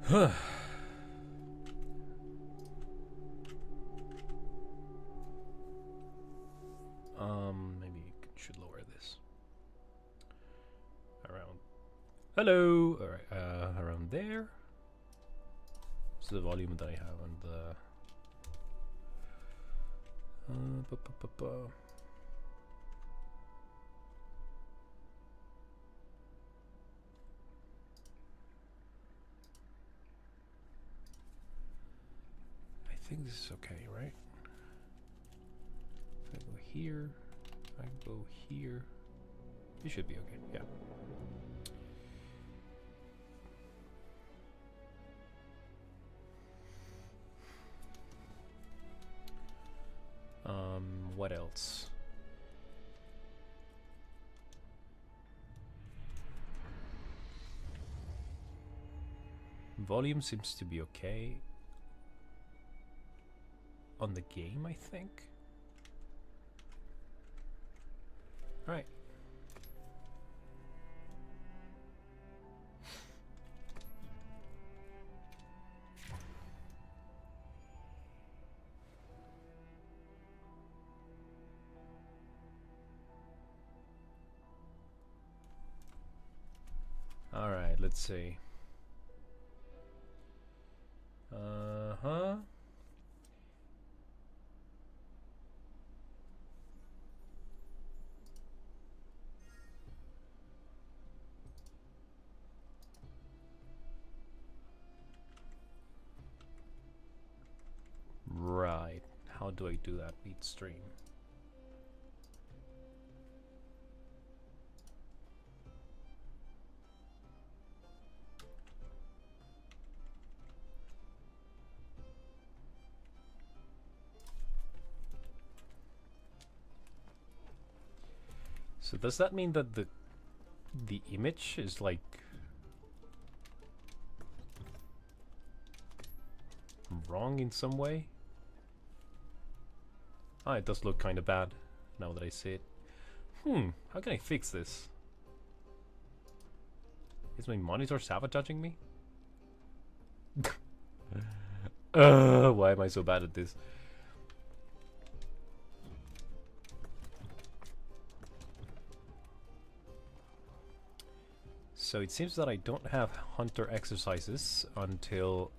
Maybe you should lower this around. Hello. All right. Around there. What's the volume that I have on the? I think this is okay, right? If I go here, I go here. It should be okay, yeah. What else? Volume seems to be okay on the game, I think. Right. All right, let's see. Uh-huh. Right. How do I do that? Beat stream. So does that mean that the image is like wrong in some way? Ah, it does look kind of bad now that I see it. How can I fix this? Is my monitor sabotaging me? Why am I so bad at this? So it seems that I don't have hunter exercises until...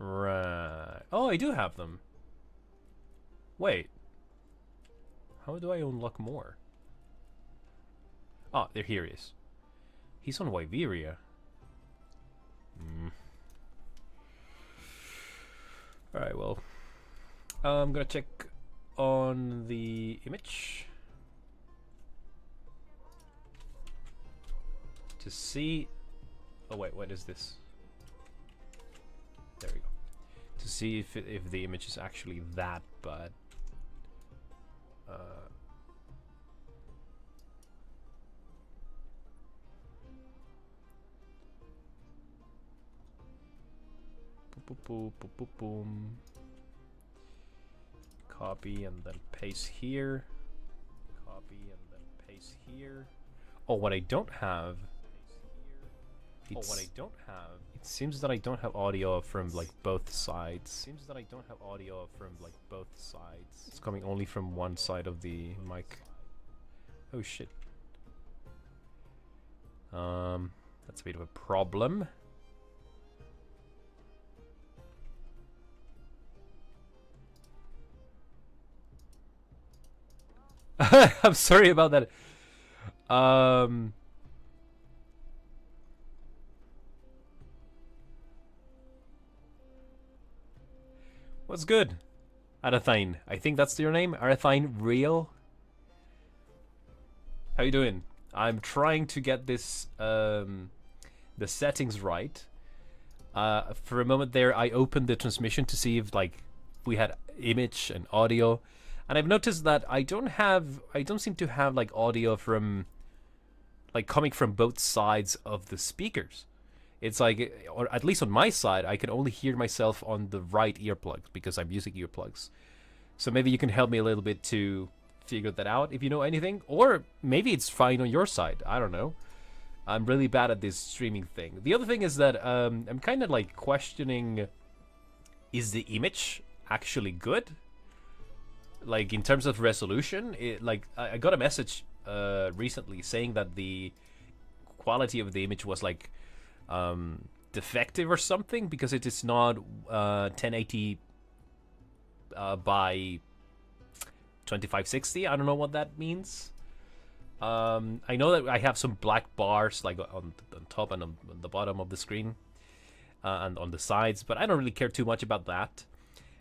Right. Oh, I do have them. Wait. How do I unlock more? Ah, there, here he is. He's on Wyveria. Alright, well. I'm gonna check on the image. To see... Oh wait, what is this? There we go. To see if the image is actually that bad. Boom. Copy and then paste here. Copy and then paste here. Oh, what I don't have... It seems that I don't have audio from like both sides. It's coming only from one side of the mic. Oh shit. That's a bit of a problem. I'm sorry about that. What's good? Arathine. I think that's your name. Arathine Real. How you doing? I'm trying to get this the settings right. For a moment there I opened the transmission to see if like we had image and audio. And I've noticed that I don't seem to have like audio from like coming from both sides of the speakers. It's like, or at least on my side, I can only hear myself on the right earplugs because I'm using earplugs. So maybe you can help me a little bit to figure that out if you know anything, or maybe it's fine on your side. I don't know. I'm really bad at this streaming thing. The other thing is that I'm kind of like questioning, is the image actually good? Like in terms of resolution, I got a message recently saying that the quality of the image was like defective or something because it is not 1080 by 2560. I don't know what that means. I know that I have some black bars like on top and on the bottom of the screen and on the sides, but I don't really care too much about that.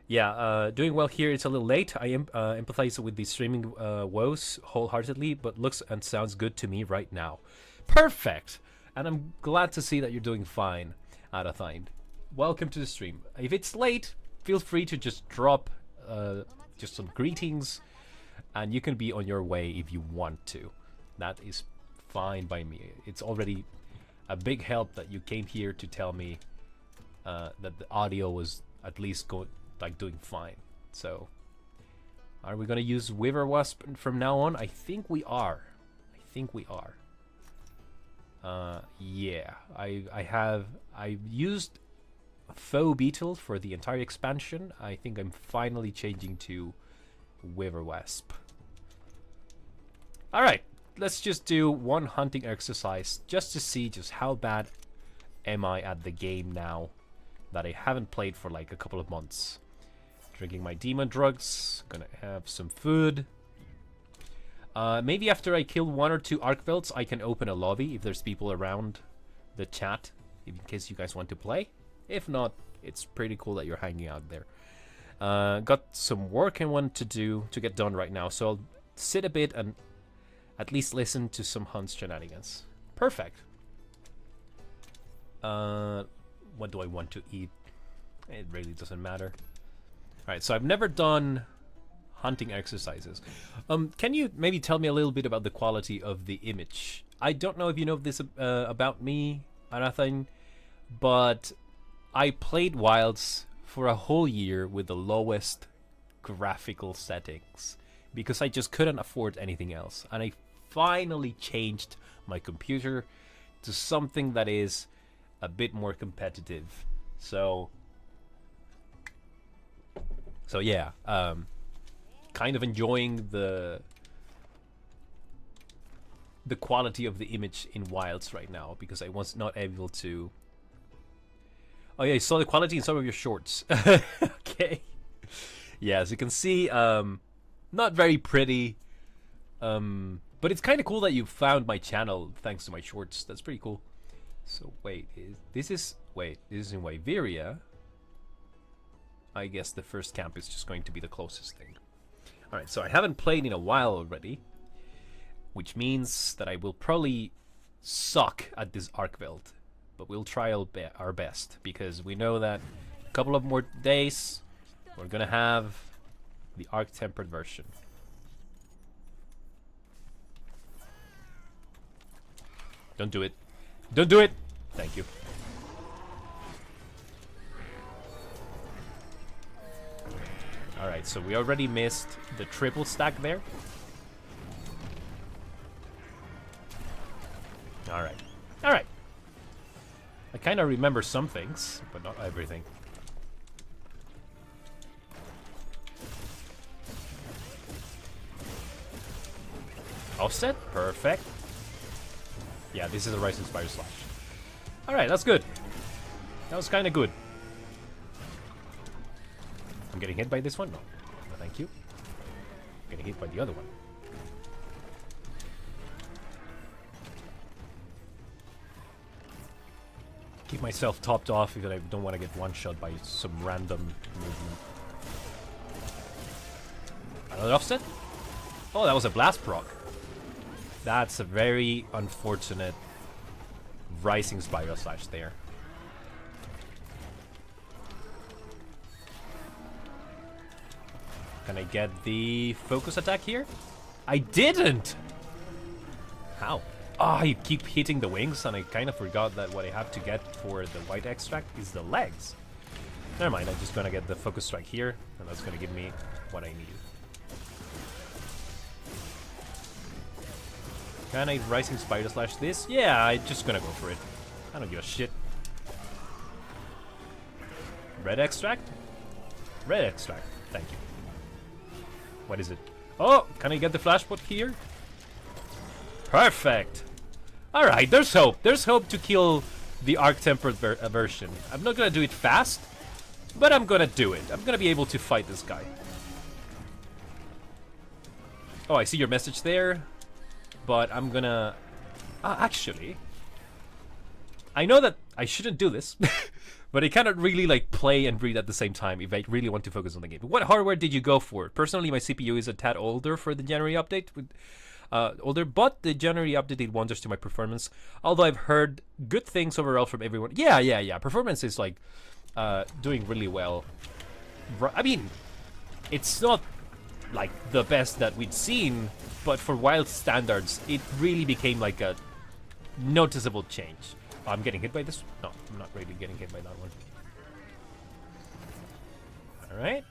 Yeah, doing well here. It's a little late. I empathize with the streaming woes wholeheartedly, but looks and sounds good to me right now. Perfect! And I'm glad to see that you're doing fine, Adathine. Welcome to the stream. If it's late, feel free to just drop just some greetings, and you can be on your way if you want to. That is fine by me. It's already a big help that you came here to tell me that the audio was at least doing fine. So, are we gonna use Weaver Wasp from now on? I think we are. Yeah, I used Faux Beetle for the entire expansion. I think I'm finally changing to Weaver Wasp. Alright, let's just do one hunting exercise just to see just how bad am I at the game now that I haven't played for like a couple of months. Drinking my demon drugs, gonna have some food. Maybe after I kill 1 or 2 Arkvelds, I can open a lobby if there's people around the chat, in case you guys want to play. If not, it's pretty cool that you're hanging out there. Got some work I want to do to get done right now, so I'll sit a bit and at least listen to some Hunt's shenanigans. Perfect. What do I want to eat? It really doesn't matter. Alright, so I've never done hunting exercises. Can you maybe tell me a little bit about the quality of the image? I don't know if you know this about me, Anathine, but I played Wilds for a whole year with the lowest graphical settings because I just couldn't afford anything else. And I finally changed my computer to something that is a bit more competitive. So yeah, kind of enjoying the quality of the image in Wilds right now because I was not able to. Oh yeah, you saw the quality in some of your shorts. Okay. Yeah, as you can see, not very pretty. But it's kind of cool that you found my channel thanks to my shorts. That's pretty cool. So wait, this is in Wyveria. I guess the first camp is just going to be the closest thing. Alright, so I haven't played in a while already, which means that I will probably suck at this Arkveld. But we'll try our best, because we know that a couple of more days, we're gonna have the Arc-tempered version. Don't do it. Don't do it! Thank you. Alright, so we already missed the triple stack there. Alright. Alright. I kind of remember some things, but not everything. Offset? Perfect. Yeah, this is a Rising Spider Slash. Alright, that's good. That was kind of good. I'm getting hit by this one? No. No, thank you. I'm getting hit by the other one. Keep myself topped off because I don't want to get one-shot by some random movement. Another offset? Oh, that was a blast proc. That's a very unfortunate Rising Spiral Slash there. Can I get the focus attack here? I didn't! How? Oh, I keep hitting the wings, and I kind of forgot that what I have to get for the white extract is the legs. Never mind, I'm just gonna get the focus strike here, and that's gonna give me what I need. Can I Rising Spider Slash this? Yeah, I'm just gonna go for it. I don't give a shit. Red extract? Red extract. Thank you. What is it? Oh, can I get the flashbot here? Perfect. Alright, there's hope. There's hope to kill the Arc-Tempered version. I'm not gonna do it fast, but I'm gonna do it. I'm gonna be able to fight this guy. Oh, I see your message there. But I'm gonna... actually... I know that I shouldn't do this. But I cannot really like play and read at the same time if I really want to focus on the game. What hardware did you go for? Personally, my CPU is a tad older for the January update. Older, but the January update did wonders to my performance. Although I've heard good things overall from everyone. Yeah. Performance is like doing really well. I mean, it's not like the best that we'd seen, but for wild standards, it really became like a noticeable change. Oh, I'm getting hit by this? No, I'm not really getting hit by that one. Alright.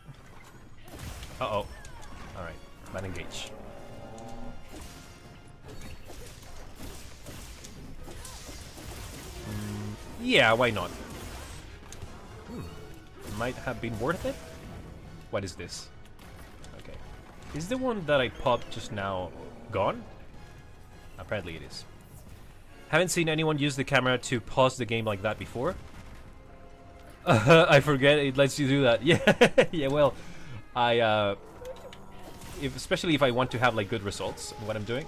Uh-oh. Alright, man engage. Yeah, why not? Might have been worth it? What is this? Okay. Is the one that I popped just now gone? Apparently it is. Haven't seen anyone use the camera to pause the game like that before. I forget it lets you do that. Yeah, yeah. Well, especially if I want to have like good results in what I'm doing,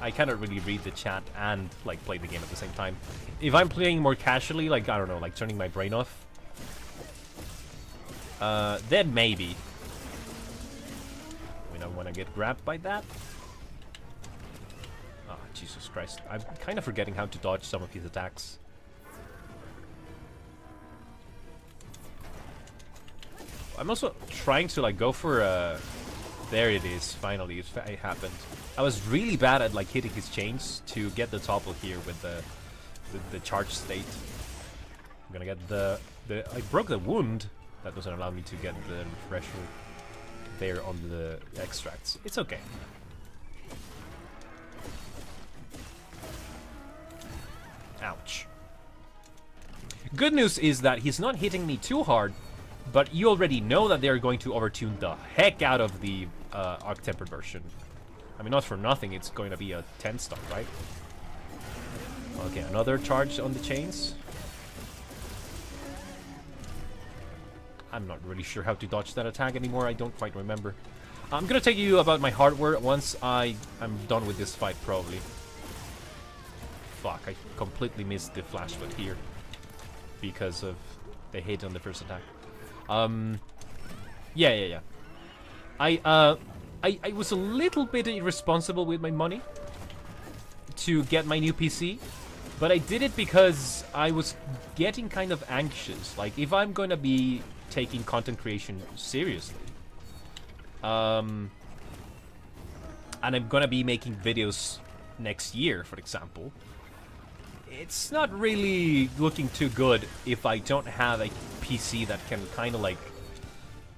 I cannot really read the chat and like play the game at the same time. If I'm playing more casually, like I don't know, like turning my brain off, then maybe. We don't want to get grabbed by that. Oh, Jesus Christ. I'm kind of forgetting how to dodge some of his attacks. I'm also trying to like go for there it is, finally, it happened. I was really bad at like hitting his chains to get the topple here with the charge state. I'm gonna get I broke the wound. That doesn't allow me to get the refresher there on the extracts. It's okay. Ouch. Good news is that he's not hitting me too hard, but you already know that they're going to overtune the heck out of the Arc-Tempered version. I mean, not for nothing, it's going to be a 10-star, right? Okay, another charge on the chains. I'm not really sure how to dodge that attack anymore, I don't quite remember. I'm gonna tell you about my hardware once I'm done with this fight, probably. Fuck, I completely missed the flashback here because of the hit on the first attack. Yeah. I was a little bit irresponsible with my money to get my new PC, but I did it because I was getting kind of anxious. Like, if I'm gonna be taking content creation seriously, and I'm gonna be making videos next year, for example, it's not really looking too good if I don't have a PC that can kind of like,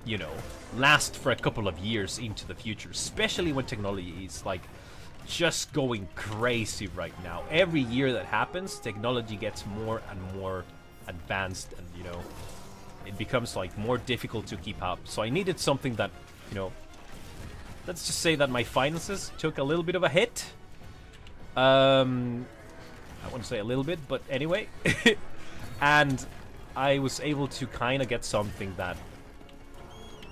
you know, last for a couple of years into the future, especially when technology is like just going crazy right now. Every year that happens, technology gets more and more advanced, and you know, it becomes like more difficult to keep up. So I needed something that, you know, let's just say that my finances took a little bit of a hit. I want to say a little bit, but anyway. And I was able to kind of get something that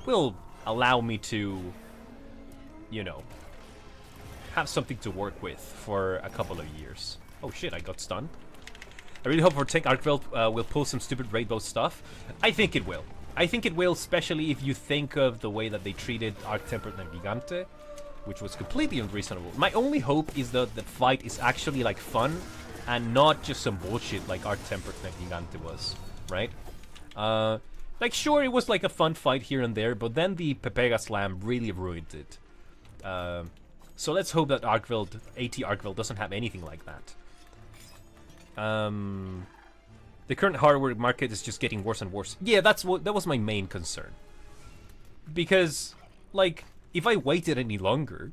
will allow me to, you know, have something to work with for a couple of years. Oh shit, I got stunned. I really hope for Star Arkveld will pull some stupid rainbow stuff. I think it will. I think it will, especially if you think of the way that they treated Arc-Tempered and Gigante, which was completely unreasonable. My only hope is that the fight is actually like fun and not just some bullshit like Arc-Tempered and Gigante was, right? Like, sure, it was like a fun fight here and there, but then the Pepega Slam really ruined it. So let's hope that Arkveld, AT Arkveld, doesn't have anything like that. The current hardware market is just getting worse and worse. Yeah, that was my main concern. Because, like, if I waited any longer,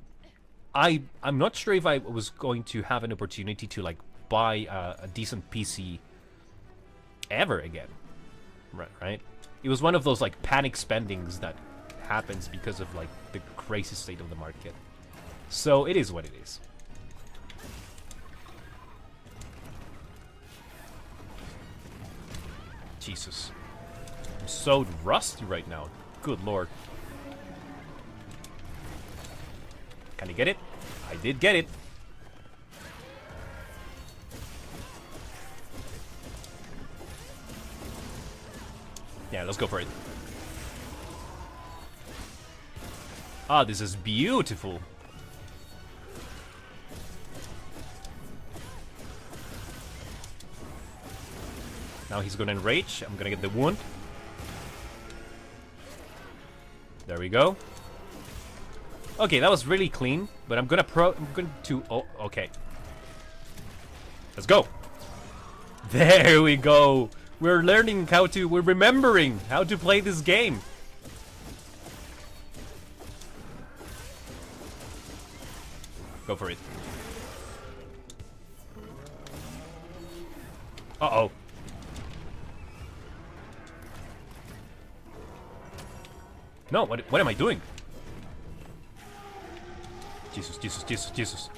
I'm not sure if I was going to have an opportunity to like buy a decent PC ever again. Right? It was one of those like panic spendings that happens because of like the crazy state of the market. So it is what it is. Jesus. I'm so rusty right now. Good lord. Can I get it? I did get it. Yeah, let's go for it. Ah, this is beautiful. Now he's gonna enrage. I'm gonna get the wound. There we go. Okay, that was really clean, but I'm going to oh, okay. Let's go. There we go. We're learning we're remembering how to play this game. Go for it. Uh-oh. No, what am I doing? Jesus, Jesus, Jesus, Jesus.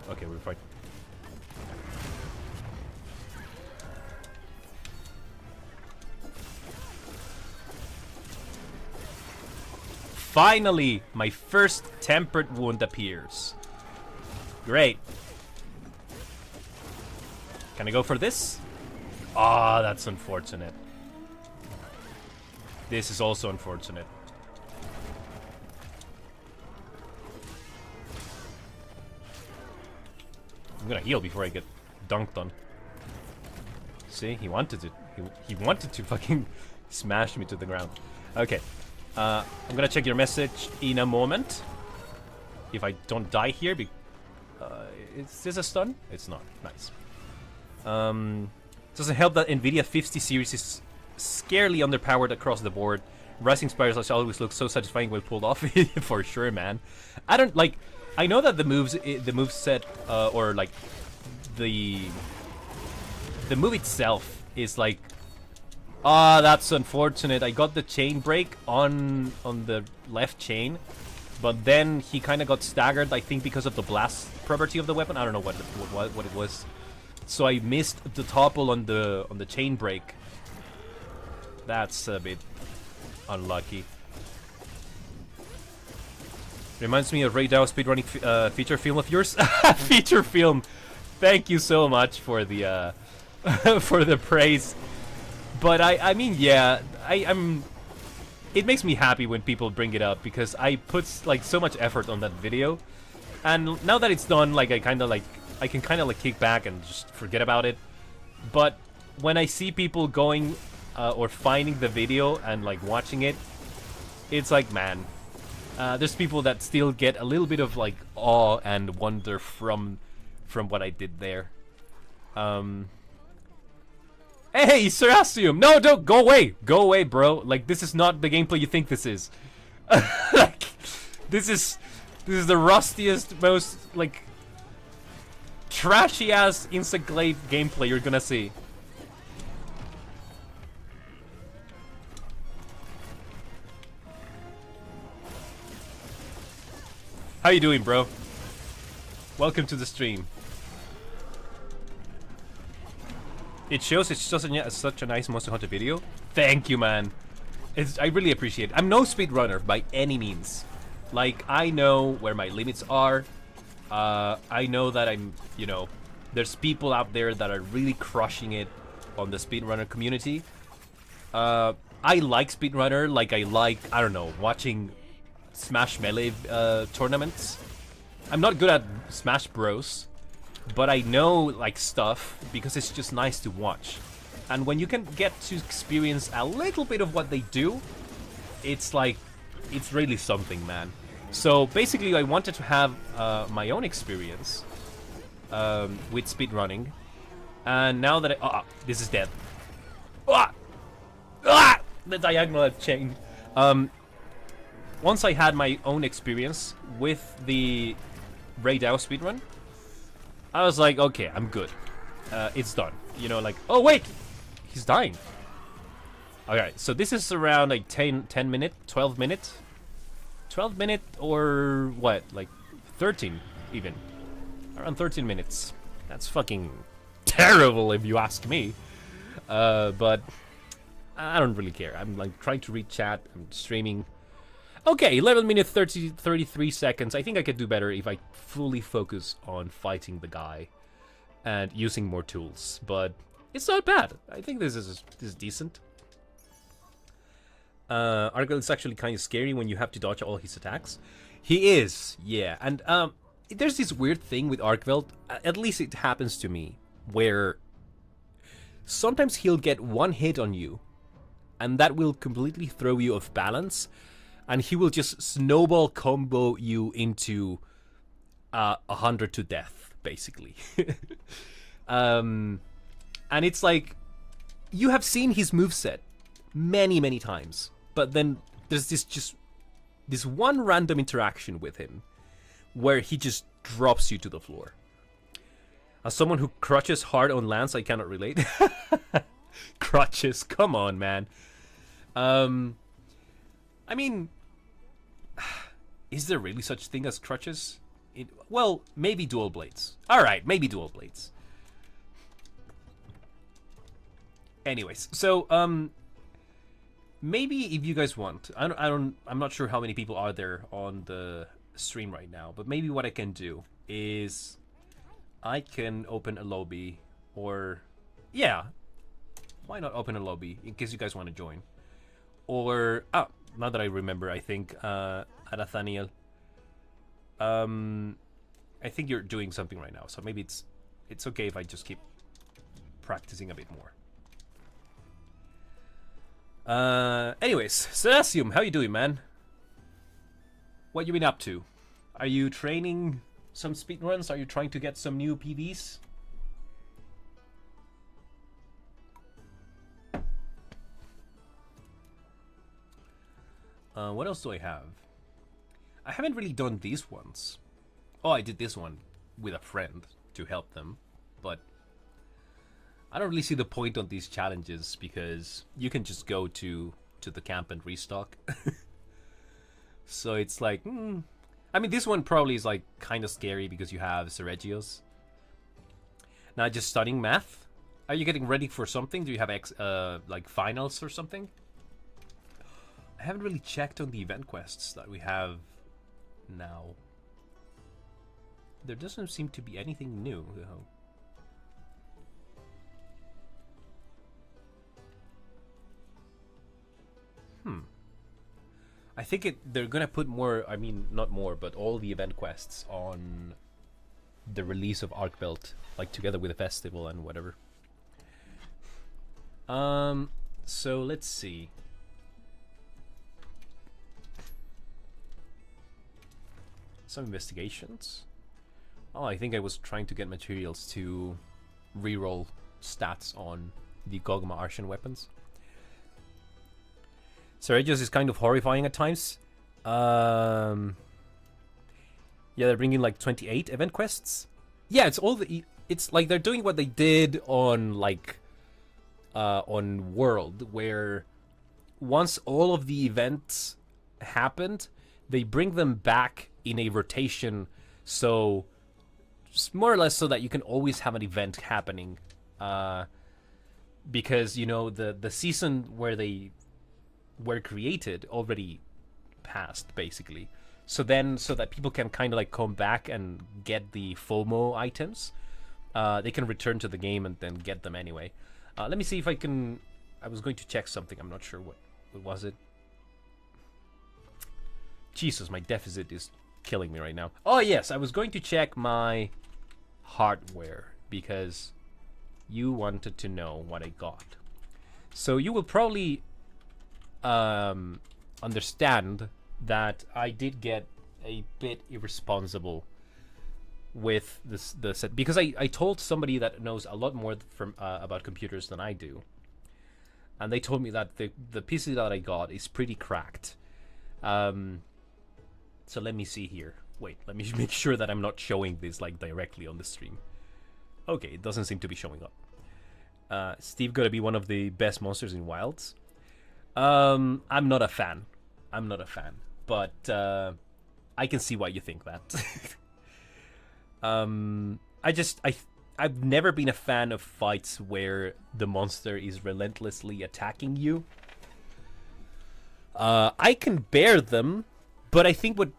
Okay, we're fine. Finally, my first tempered wound appears. Great. Can I go for this? Ah, oh, that's unfortunate. This is also unfortunate. I'm gonna heal before I get dunked on. See, he wanted it. He wanted to fucking smash me to the ground. Okay. I'm gonna check your message in a moment. If I don't die here, is this a stun? It's not. Nice. Doesn't help that Nvidia 50 series is scarily underpowered across the board. Rising spires always look so satisfying when pulled off. For sure, man. I don't like. I know that the move set, or like the move itself is like, that's unfortunate. I got the chain break on the left chain, but then he kind of got staggered. I think because of the blast property of the weapon. I don't know what it was. So I missed the topple on the chain break. That's a bit unlucky. Reminds me of Ray Dow speedrunning feature film of yours. Feature film. Thank you so much for the for the praise. But I mean, yeah, I'm. It makes me happy when people bring it up because I put like so much effort on that video, and now that it's done, like I can kind of like kick back and just forget about it. But when I see people going or finding the video and like watching it, it's like, man. There's people that still get a little bit of like awe and wonder from what I did there. Hey, Serasium! No, don't go away, bro. Like this is not the gameplay you think this is. Like this is the rustiest, most like trashy ass insect glaive gameplay you're gonna see. How you doing, bro? Welcome to the stream. It shows it's just such a nice Monster Hunter video. Thank you, man. I really appreciate it. I'm no speedrunner by any means. Like, I know where my limits are. I know that there's people out there that are really crushing it on the speedrunner community. I like speedrunner, like I don't know, watching Smash Melee tournaments. I'm not good at Smash Bros, but I know like stuff because it's just nice to watch. And when you can get to experience a little bit of what they do, it's like, it's really something, man. So basically I wanted to have my own experience with speedrunning. And now that this is dead. The diagonal chain. Once I had my own experience with the Raid Out speedrun, I was like, okay, I'm good. It's done. You know, like, oh wait, he's dying. Alright, so this is around like 10 minute, 12 minute. 12 minute or what? Like 13 even. Around 13 minutes. That's fucking terrible if you ask me. But I don't really care. I'm like trying to read chat. I'm streaming. Okay, 11 minutes 33 seconds. I think I could do better if I fully focus on fighting the guy and using more tools. But it's not bad. I think this is decent. Arkveld is actually kind of scary when you have to dodge all his attacks. He is, yeah. And there's this weird thing with Arkveld, at least it happens to me, where sometimes he'll get one hit on you, and that will completely throw you off balance, and he will just snowball combo you into 100 to death, basically. And it's like, you have seen his moveset many, many times. But then there's this one random interaction with him where he just drops you to the floor. As someone who crutches hard on lance, I cannot relate. Crutches, come on, man. I mean, is there really such thing as crutches? Well, maybe dual blades. All right, maybe dual blades. Anyways, so maybe if you guys want, I'm not sure how many people are there on the stream right now, but maybe what I can do is I can open a lobby, or yeah, why not open a lobby in case you guys want to join? Or now that I remember, I think Nathaniel, I think you're doing something right now, so maybe it's okay if I just keep practicing a bit more. Anyways, Celestium, how you doing, man? What you been up to? Are you training some speedruns? Are you trying to get some new PVs? What else do I have? I haven't really done these ones. Oh, I did this one with a friend to help them, but I don't really see the point on these challenges because you can just go to the camp and restock. So it's like, I mean, this one probably is like kind of scary because you have Seregios. Now, just studying math. Are you getting ready for something? Do you have like finals or something? I haven't really checked on the event quests that we have now. There doesn't seem to be anything new, though. I think they're gonna put more, I mean, not more, but all the event quests on the release of Arkveld, like together with the festival and whatever. So let's see. Some investigations. Oh, I think I was trying to get materials to reroll stats on the Gogma Arshan weapons. Seregios is kind of horrifying at times. Yeah, they're bringing like 28 event quests. Yeah, it's all it's like they're doing what they did on like on World, where once all of the events happened, they bring them back in a rotation, so more or less so that you can always have an event happening. Because you know the season where they were created already passed, basically. So then, so that people can kind of like come back and get the FOMO items, they can return to the game and then get them anyway. Let me see if I can. I was going to check something. I'm not sure what was it. Jesus, my deficit is killing me right now. Oh yes, I was going to check my hardware because you wanted to know what I got. So you will probably understand that I did get a bit irresponsible with the set, because I told somebody that knows a lot more from about computers than I do, and they told me that the PC that I got is pretty cracked. So let me see here. Wait, let me make sure that I'm not showing this like directly on the stream. Okay, it doesn't seem to be showing up. Steve gotta be one of the best monsters in Wilds. I'm not a fan. I'm not a fan, but I can see why you think that. I've never been a fan of fights where the monster is relentlessly attacking you. I can bear them, but I think what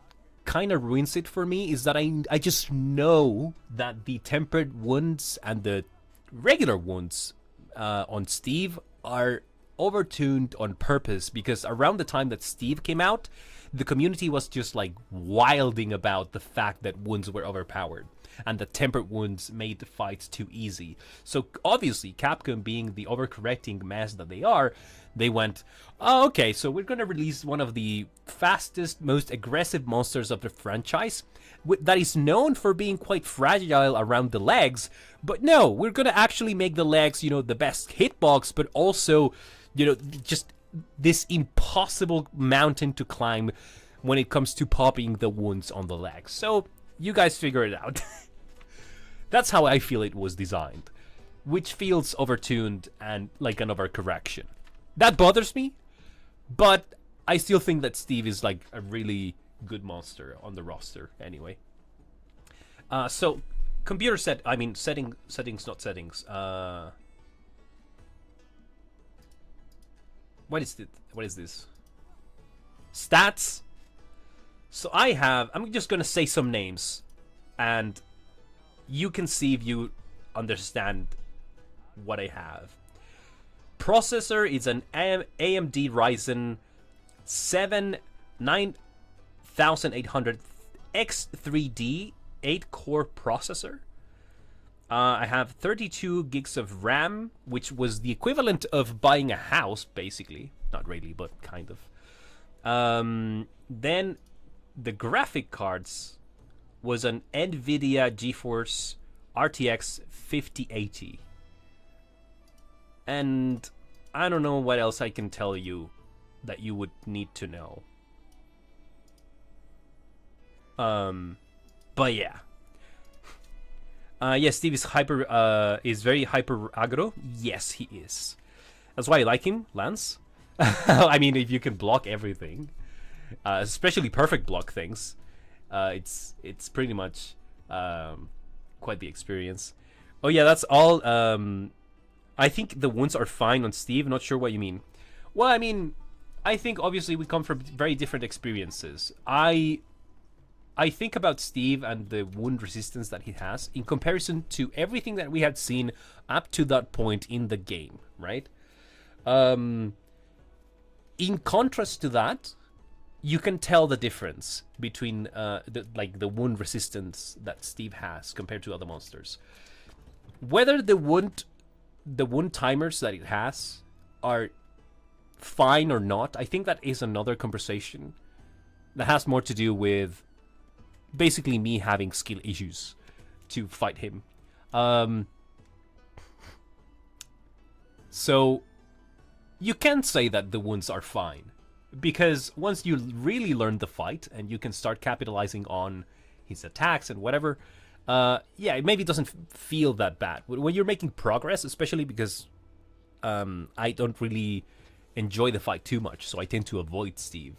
kind of ruins it for me is that I just know that the tempered wounds and the regular wounds on Steve are overtuned on purpose, because around the time that Steve came out, the community was just like wilding about the fact that wounds were overpowered and the tempered wounds made the fights too easy. So obviously Capcom, being the overcorrecting mess that they are, they went, oh, okay, so we're going to release one of the fastest, most aggressive monsters of the franchise that is known for being quite fragile around the legs, but no, we're going to actually make the legs, you know, the best hitbox, but also, you know, just this impossible mountain to climb when it comes to popping the wounds on the legs. So you guys figure it out. That's how I feel it was designed, which feels overtuned and like an overcorrection. That bothers me, but I still think that Steve is like a really good monster on the roster anyway. So computer settings, not settings. What is this? Stats. So I'm just gonna say some names, and you can see if you understand what I have. Processor is an AMD Ryzen 7 9800 X3D 8-core processor. I have 32 gigs of RAM, which was the equivalent of buying a house, basically. Not really, but kind of. Then the graphic cards was an NVIDIA GeForce RTX 5080. And I don't know what else I can tell you that you would need to know. But yeah. Yes, Steve is very hyper aggro. Yes, he is. That's why I like him, Lance. I mean, if you can block everything, especially perfect block things, it's pretty much quite the experience. Oh yeah, that's all. I think the wounds are fine on Steve. Not sure what you mean. Well, I mean, I think obviously we come from very different experiences. I think about Steve and the wound resistance that he has in comparison to everything that we had seen up to that point in the game, right? In contrast to that, you can tell the difference between the wound resistance that Steve has compared to other monsters. Whether the wound timers that it has are fine or not, I think that is another conversation that has more to do with basically me having skill issues to fight him. So you can say that the wounds are fine, because once you really learn the fight and you can start capitalizing on his attacks and whatever, yeah, it maybe doesn't feel that bad. When you're making progress, especially because I don't really enjoy the fight too much, so I tend to avoid Steve.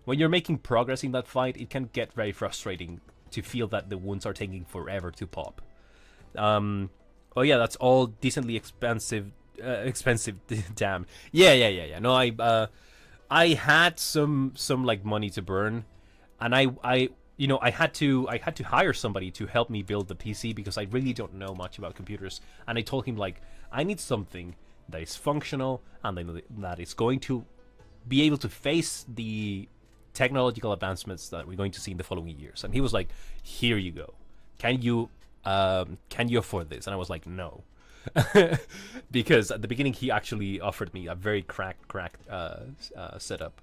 When you're making progress in that fight, it can get very frustrating to feel that the wounds are taking forever to pop. Oh yeah, that's all decently expensive. Damn. Yeah. No, I had some like money to burn, and I had to hire somebody to help me build the PC because I really don't know much about computers. And I told him, like, I need something that is functional and that is going to be able to face the technological advancements that we're going to see in the following years. And he was like, here you go. Can you afford this? And I was like, no. Because at the beginning he actually offered me a very cracked setup.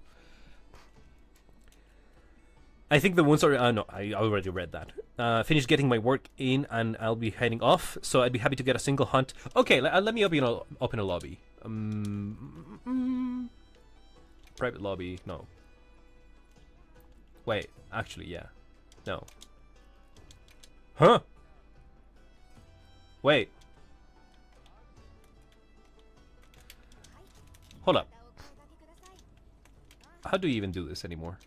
I think the ones are no, I already read that. Finished getting my work in and I'll be heading off, so I'd be happy to get a single hunt. Okay, let me open a lobby. Private lobby, no. Wait, actually, yeah. No. Huh? Wait. Hold up. How do you even do this anymore?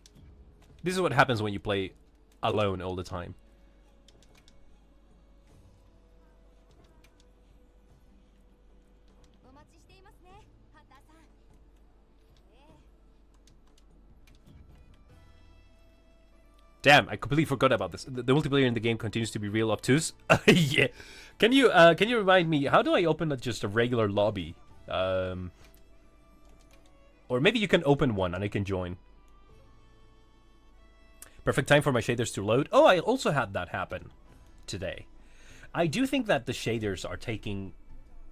This is what happens when you play alone all the time. Damn, I completely forgot about this. The multiplayer in the game continues to be real obtuse. Yeah. Can you remind me, how do I open just a regular lobby? Or maybe you can open one and I can join. Perfect time for my shaders to load. Oh, I also had that happen today. I do think that the shaders are taking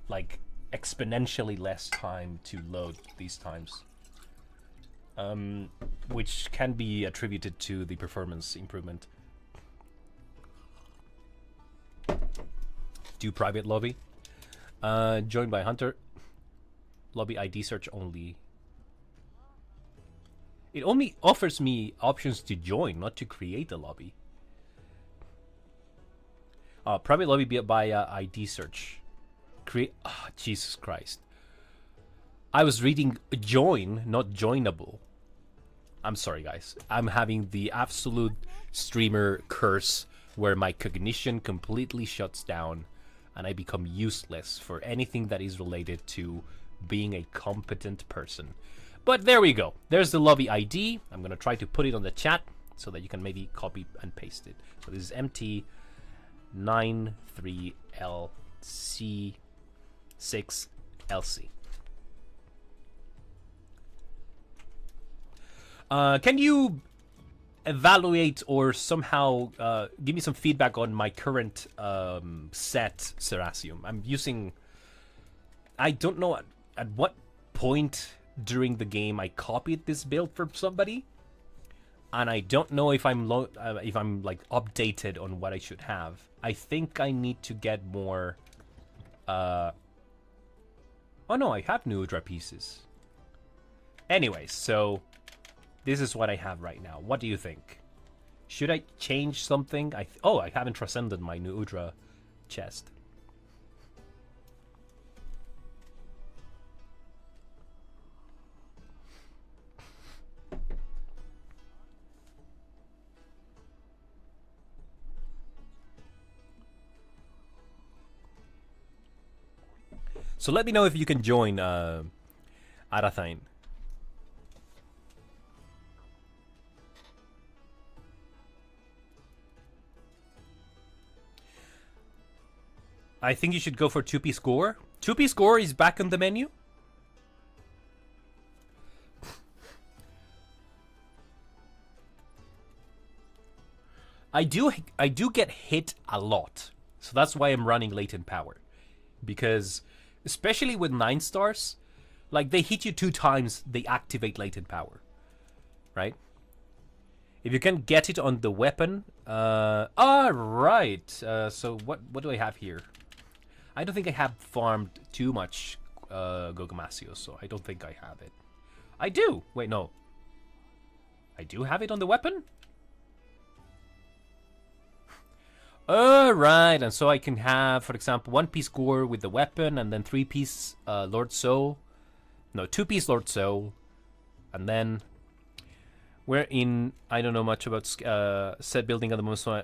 like exponentially less time to load these times. Which can be attributed to the performance improvement. Do private lobby. Joined by Hunter. Lobby ID search only. It only offers me options to join, not to create a lobby. Private lobby by ID search. Create. Oh, Jesus Christ. I was reading join, not joinable. I'm sorry, guys. I'm having the absolute streamer curse where my cognition completely shuts down and I become useless for anything that is related to being a competent person. But there we go. There's the lobby ID. I'm going to try to put it on the chat so that you can maybe copy and paste it. So this is MT93LC6LC. Can you evaluate or somehow give me some feedback on my current set, Serasium? I'm using... I don't know at what point during the game I copied this build from somebody, and I don't know if I'm like updated on what I should have. I think I need to get more... Oh no, I have new Udra pieces. Anyways, so... this is what I have right now. What do you think? Should I change something? I haven't transcended my new Udra chest. So let me know if you can join Arathine. I think you should go for 2P score. 2P score is back on the menu. I do get hit a lot. So that's why I'm running latent power. Because especially with 9 stars, like they hit you 2 times, they activate latent power. Right? If you can get it on the weapon, right. So what do I have here? I don't think I have farmed too much Gogomasio, so I don't think I have it. I do! Wait, no. I do have it on the weapon? Right, and so I can have, for example, 1-piece score with the weapon, and then 3-piece Lord Soul. No, 2-piece Lord Soul. And then... we're in... I don't know much about set building at the moment, so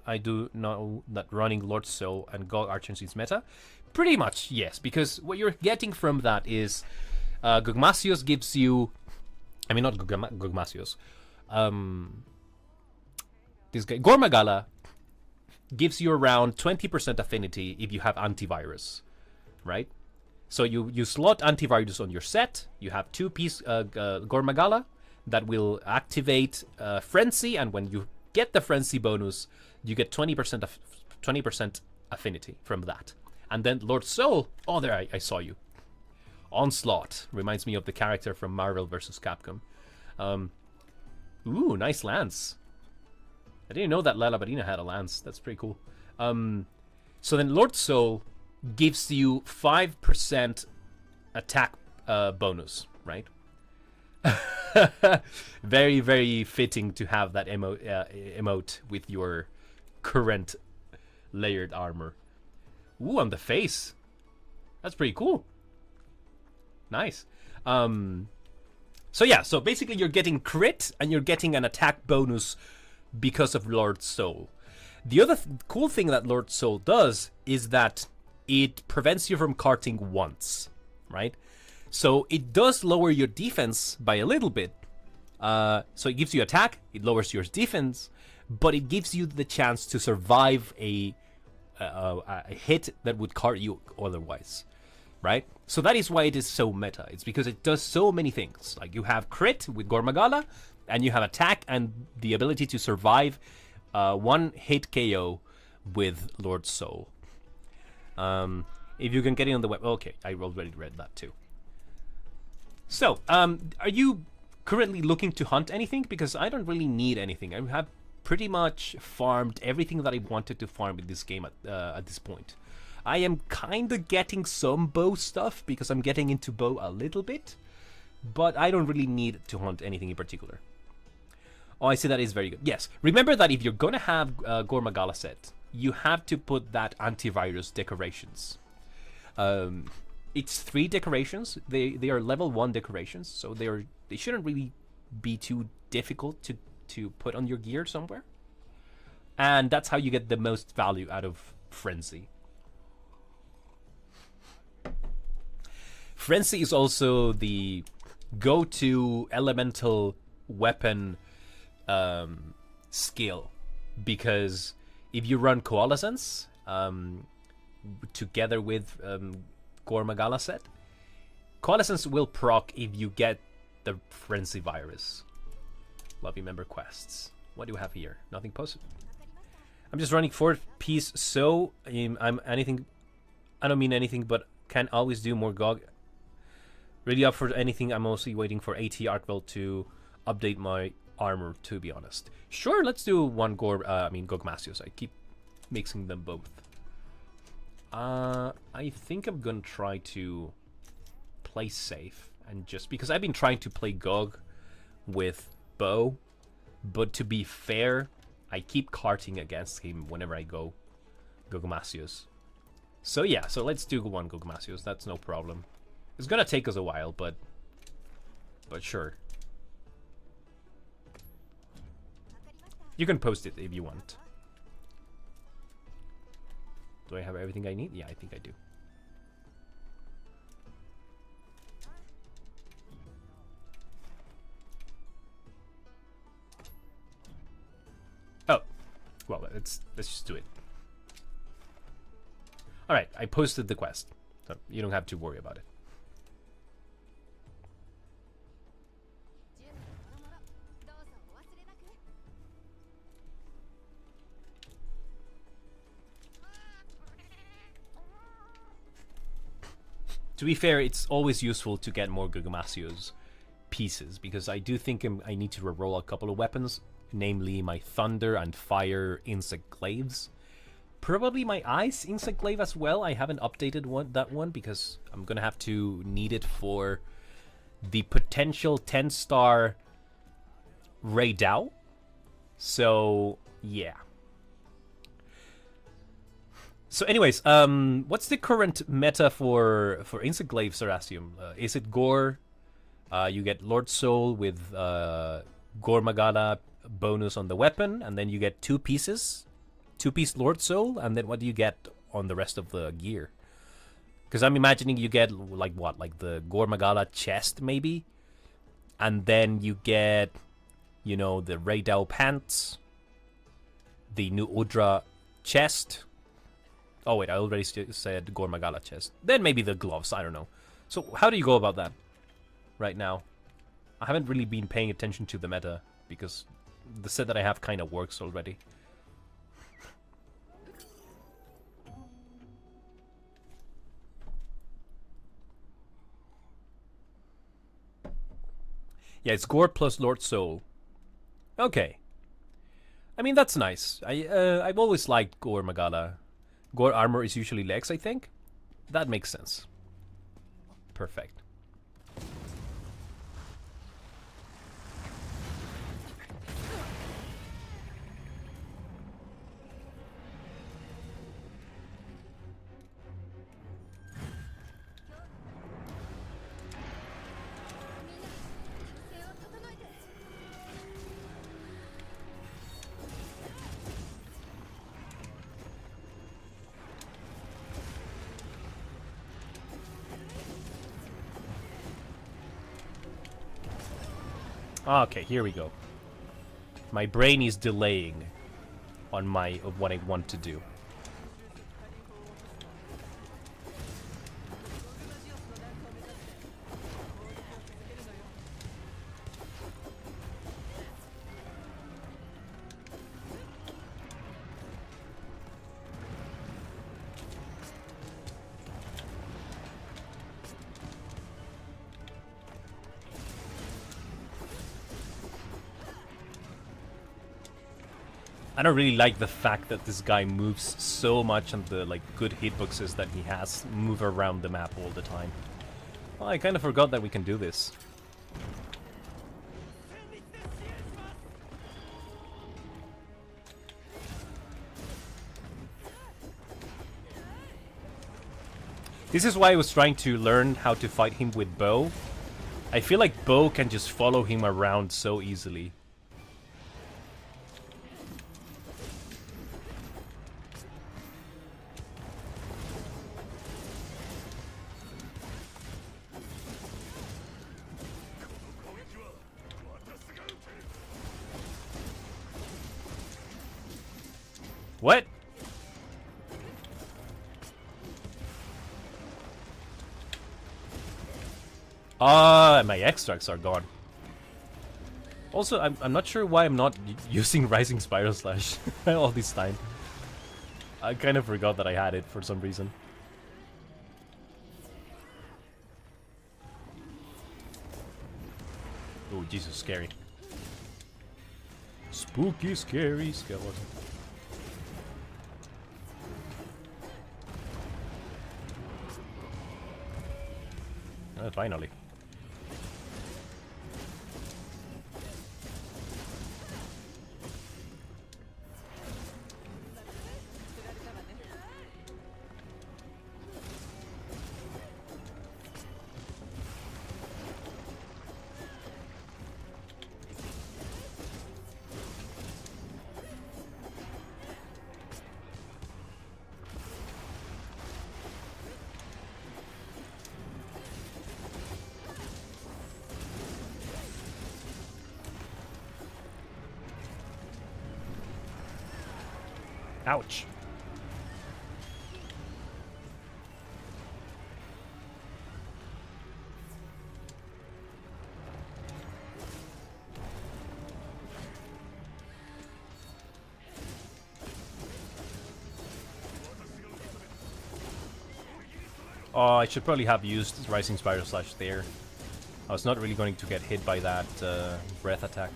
I do know that running Lord Soul and Gog Archons is meta. Pretty much, yes, because what you're getting from that is Gogmasios gives you... I mean, not Gogmasios. This guy, Gormagala, gives you around 20% affinity if you have antivirus, right? So you slot antivirus on your set. You have 2-piece Gormagala that will activate Frenzy, and when you get the Frenzy bonus, you get 20% affinity from that. And then Lord Soul, oh, there, I saw you. Onslaught reminds me of the character from Marvel vs. Capcom. Ooh, nice lance. I didn't know that Lala Barina had a lance. That's pretty cool. So then Lord Soul gives you 5% attack bonus, right? Very, very fitting to have that emote with your current layered armor. Ooh, on the face. That's pretty cool. Nice. So yeah, so basically you're getting crit and you're getting an attack bonus because of Lord Soul. The other cool thing that Lord Soul does is that it prevents you from carting once, right? So it does lower your defense by a little bit. So it gives you attack, it lowers your defense, but it gives you the chance to survive a hit that would cart you otherwise, right? So that is why it is so meta. It's because it does so many things. Like you have crit with Gormagala, and you have attack and the ability to survive one hit KO with Lord Soul. If you can get it on the web. Okay, I already read that too. So, are you currently looking to hunt anything? Because I don't really need anything. I have pretty much farmed everything that I wanted to farm in this game at this point. I am kind of getting some bow stuff because I'm getting into bow a little bit, but I don't really need to hunt anything in particular. Oh, I see, that is very good. Yes, remember that if you're going to have Gormagala set, you have to put that antivirus decorations. It's 3 decorations. They are level 1 decorations, so they shouldn't really be too difficult to put on your gear somewhere. And that's how you get the most value out of Frenzy. Frenzy is also the go-to elemental weapon skill, because if you run Coalescence together with Gormagala set, Coalescence will proc if you get the Frenzy virus. Lobby member quests. What do we have here? Nothing posted. I'm just running 4-piece, so I'm anything. I don't mean anything, but can always do more GOG. Really up for anything. I'm mostly waiting for AT Arkveld to update my armor, to be honest. Sure, let's do one Gogmasios. I keep mixing them both. I think I'm gonna try to play safe, and just because I've been trying to play Gog with bow, but to be fair, I keep carting against him whenever I go Gogmasios. So yeah, so let's do one Gogmasios. That's no problem. It's gonna take us a while, but sure. You can post it if you want. Do I have everything I need? Yeah, I think I do. Oh, well, let's just do it. All right, I posted the quest, so you don't have to worry about it. To be fair, it's always useful to get more Gogmasios pieces, because I do think I need to reroll a couple of weapons, namely my Thunder and Fire Insect Glaives. Probably my Ice Insect Glaive as well. I haven't updated that one because I'm gonna have to need it for the potential 10-star Ray Dao. So yeah. So anyways, what's the current meta for Insect Glaive Sarasium? Is it Gore? You get Lord Soul with Gormagala bonus on the weapon, and then you get 2 pieces. 2-piece Lord Soul, and then what do you get on the rest of the gear? Because I'm imagining you get, like, what? Like the Gormagala chest, maybe? And then you get, you know, the Ray Dao pants, the new Udra chest. Oh wait, I already said Gormagala chest. Then maybe the gloves, I don't know. So how do you go about that right now? I haven't really been paying attention to the meta, because the set that I have kind of works already. Yeah, it's Gore plus Lord Soul. Okay. I mean, that's nice. I've always liked Gormagala. Gore armor is usually legs, I think. That makes sense. Perfect. Okay, here we go. My brain is delaying on what I want to do. I don't really like the fact that this guy moves so much and the like good hitboxes that he has move around the map all the time. Well, I kind of forgot that we can do this. This is why I was trying to learn how to fight him with bow. I feel like bow can just follow him around so easily. What? My extracts are gone. Also, I'm not sure why I'm not using Rising Spiral Slash all this time. I kind of forgot that I had it for some reason. Oh, Jesus, scary. Spooky, scary skeleton. Finally. Ouch. Oh, I should probably have used Rising Spiral Slash there. I was not really going to get hit by that breath attack.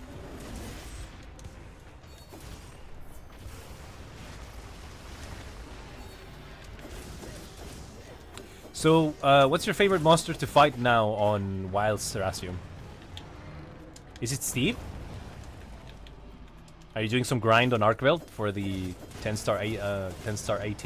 So, what's your favorite monster to fight now on Wild Serasium? Is it Steve? Are you doing some grind on Arkveld for the 10-star AT?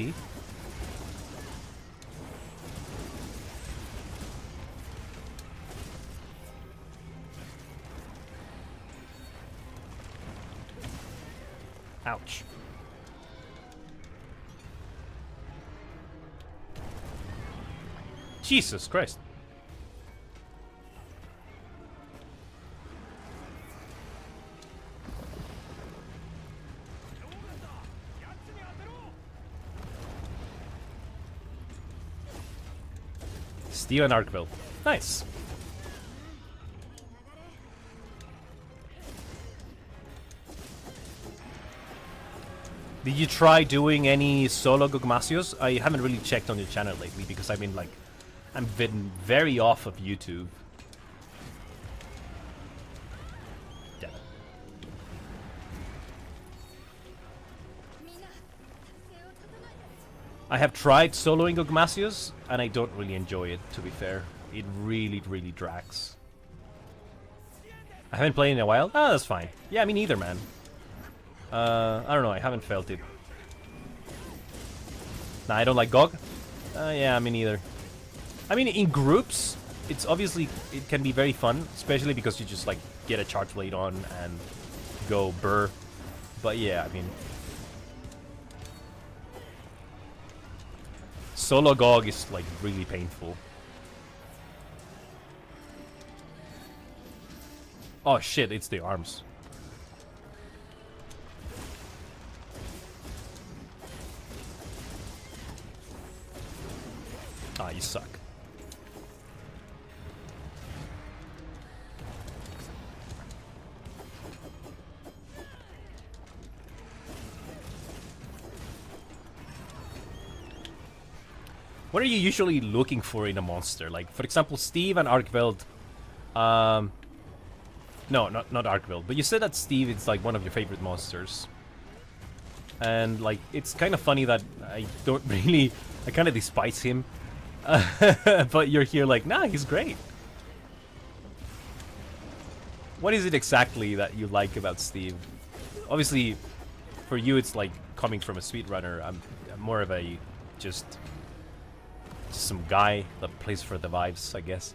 Ouch. Jesus Christ. Star Arkveld. Nice. Did you try doing any solo Gogmasios? I haven't really checked on your channel lately because I've been like, I'm been very off of YouTube. Damn it. I have tried soloing Gogmasios and I don't really enjoy it, to be fair. It really, really drags. I haven't played in a while? Oh, that's fine. Yeah, me neither, man. I don't know, I haven't felt it. Nah, I don't like GOG? Yeah, me neither. I mean, in groups, it's obviously, it can be very fun, especially because you just, like, get a charge blade on and go burr. But yeah, I mean... Solo GOG is, like, really painful. Oh shit, it's the arms. Ah, you suck. What are you usually looking for in a monster? Like, for example, Steve and Arkveld. No, not Arkveld. But you said that Steve is like one of your favorite monsters. And like, it's kind of funny that I don't really... I kind of despise him. But you're here like, nah, he's great. What is it exactly that you like about Steve? Obviously, for you it's like coming from a speedrunner. I'm more of a just some guy that plays for the vibes, I guess.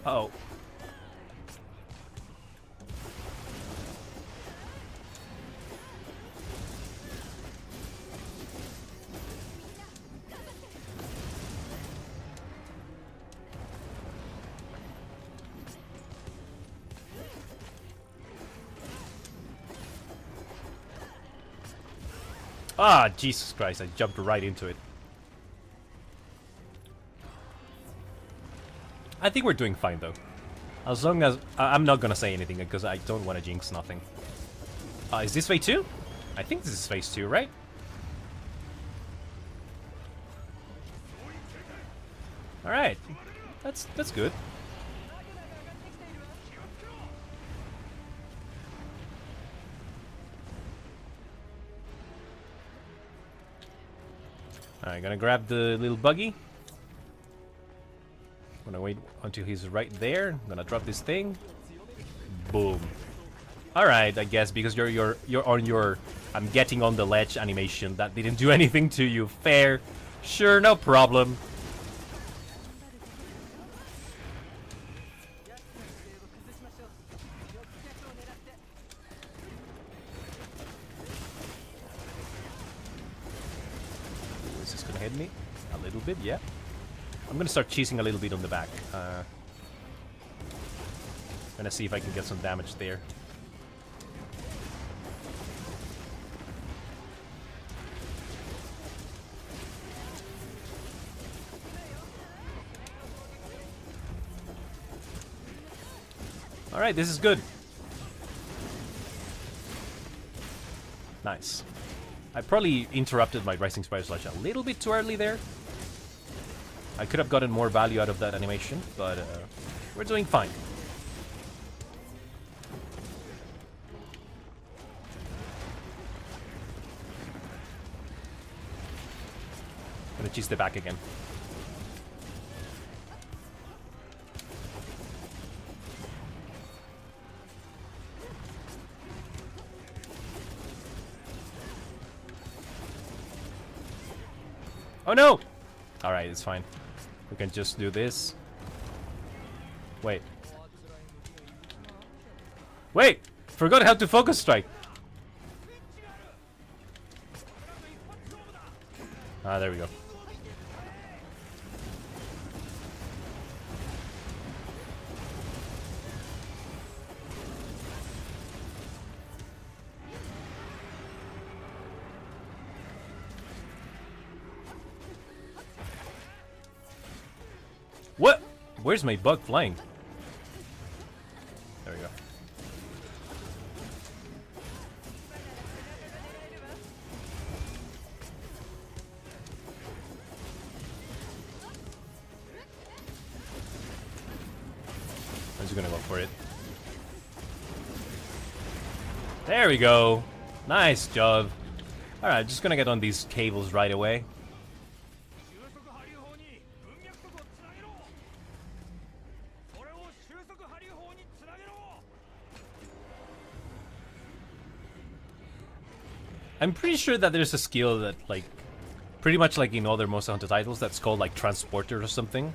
Uh-oh. Ah, Jesus Christ, I jumped right into it. I think we're doing fine, though. As long as... I'm not gonna say anything, because I don't want to jinx nothing. Is this phase 2? I think this is phase 2, right? Alright. That's good. Alright, gonna grab the little buggy. Gonna wait until he's right there. I'm gonna drop this thing. Boom. Alright, I guess because you're on your I'm getting on the ledge animation. That didn't do anything to you. Fair. Sure, no problem. Is this gonna hit me? A little bit, yeah. I'm gonna start cheesing a little bit on the back. Gonna see if I can get some damage there. Alright, this is good. Nice. I probably interrupted my Rising Spire Slash a little bit too early there. I could have gotten more value out of that animation, but we're doing fine. Gonna cheese the back again. Oh no! Alright, it's fine. We can just do this. Wait. Wait! Forgot how to focus strike! Ah, there we go. What? Where's my bug flying? There we go. I'm just gonna go for it. There we go. Nice job. Alright, just gonna get on these cables right away. I'm pretty sure that there's a skill that, like, pretty much like in other Monster Hunter titles, that's called like Transporter or something.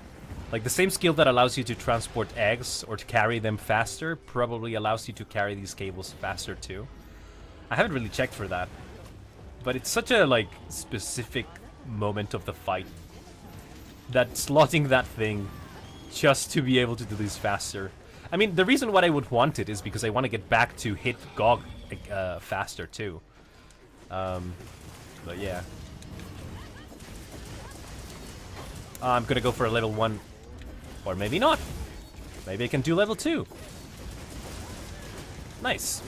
Like the same skill that allows you to transport eggs or to carry them faster probably allows you to carry these cables faster too. I haven't really checked for that, but it's such a like specific moment of the fight that slotting that thing just to be able to do this faster. I mean, the reason why I would want it is because I want to get back to hit GOG faster too. But yeah. I'm gonna go for a level 1. Or maybe not. Maybe I can do level 2. Nice.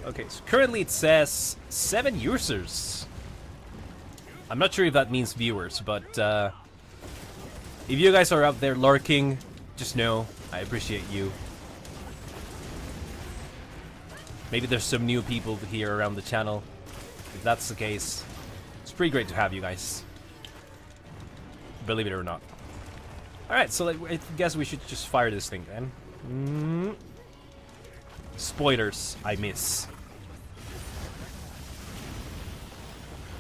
Okay, so currently it says 7 users. I'm not sure if that means viewers, but if you guys are out there lurking, just know I appreciate you. Maybe there's some new people here around the channel. If that's the case, it's pretty great to have you guys. Believe it or not. Alright, so I guess we should just fire this thing then. Spoilers, I miss.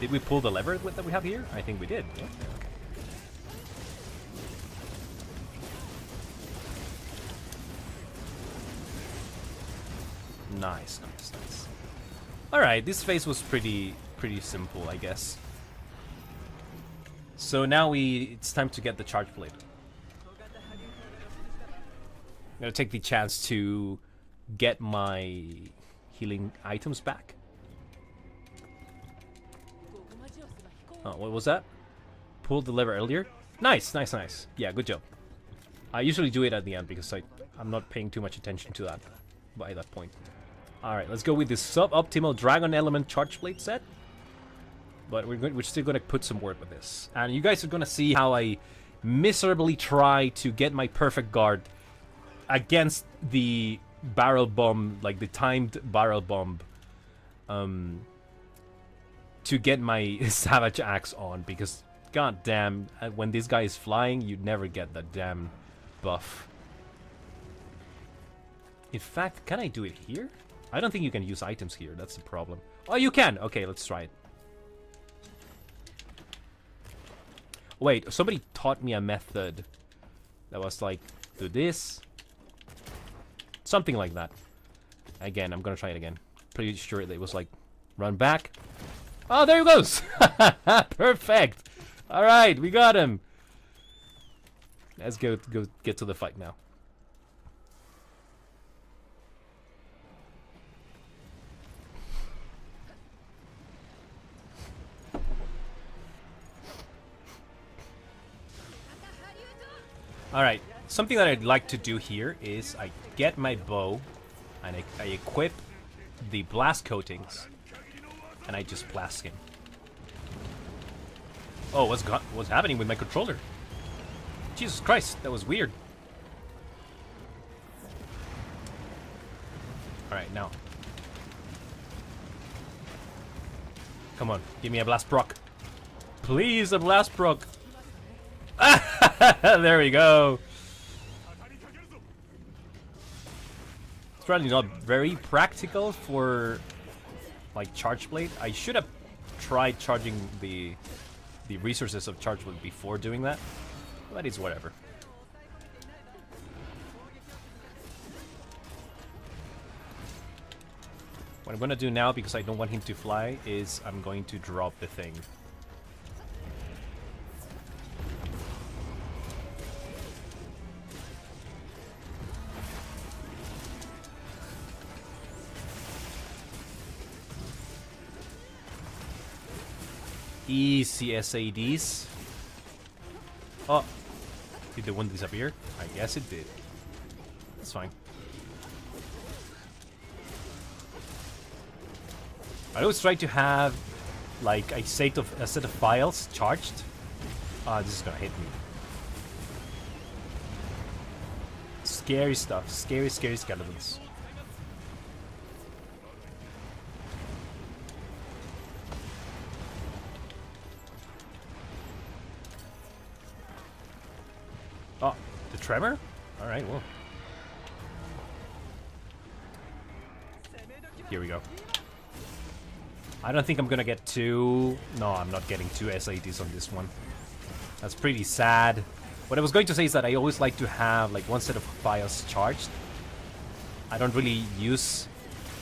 Did we pull the lever that we have here? I think we did. Yeah, okay. Nice, nice, nice. Alright, this phase was pretty simple, I guess. So now it's time to get the charge plate. I'm gonna take the chance to get my healing items back. Oh, what was that? Pulled the lever earlier? Nice, nice, nice. Yeah, good job. I usually do it at the end because I'm not paying too much attention to that by that point. Alright, let's go with this sub-optimal Dragon Element Charge Plate set. But we're still going to put some work with this. And you guys are going to see how I miserably try to get my perfect guard against the barrel bomb, like the timed barrel bomb. To get my Savage Axe on, because god damn, when this guy is flying, you'd never get that damn buff. In fact, can I do it here? I don't think you can use items here, that's the problem. Oh, you can! Okay, let's try it. Wait, somebody taught me a method that was like, do this. Something like that. Again, I'm gonna try it again. Pretty sure it was like, run back. Oh, there he goes! Perfect! Alright, we got him! Let's go get to the fight now. Alright, something that I'd like to do here is I get my bow and I equip the blast coatings. And I just blast him. Oh, what's happening with my controller? Jesus Christ, that was weird. Alright, now. Come on, give me a blast proc. Please, a blast proc. There we go. It's probably not very practical for like charge plate. I should have tried charging the resources of charge plate before doing that, but it's whatever. What I'm gonna do now, because I don't want him to fly, is I'm going to drop the thing. Easy SADs. Oh, did the one disappear? I guess it did. That's fine. I always try to have like a set of files charged. Ah, this is gonna hit me. scary stuff. Scary, scary skeletons. Oh, the tremor? Alright, well. Here we go. I don't think I'm gonna get two... No, I'm not getting two SADs on this one. That's pretty sad. What I was going to say is that I always like to have like one set of files charged. I don't really use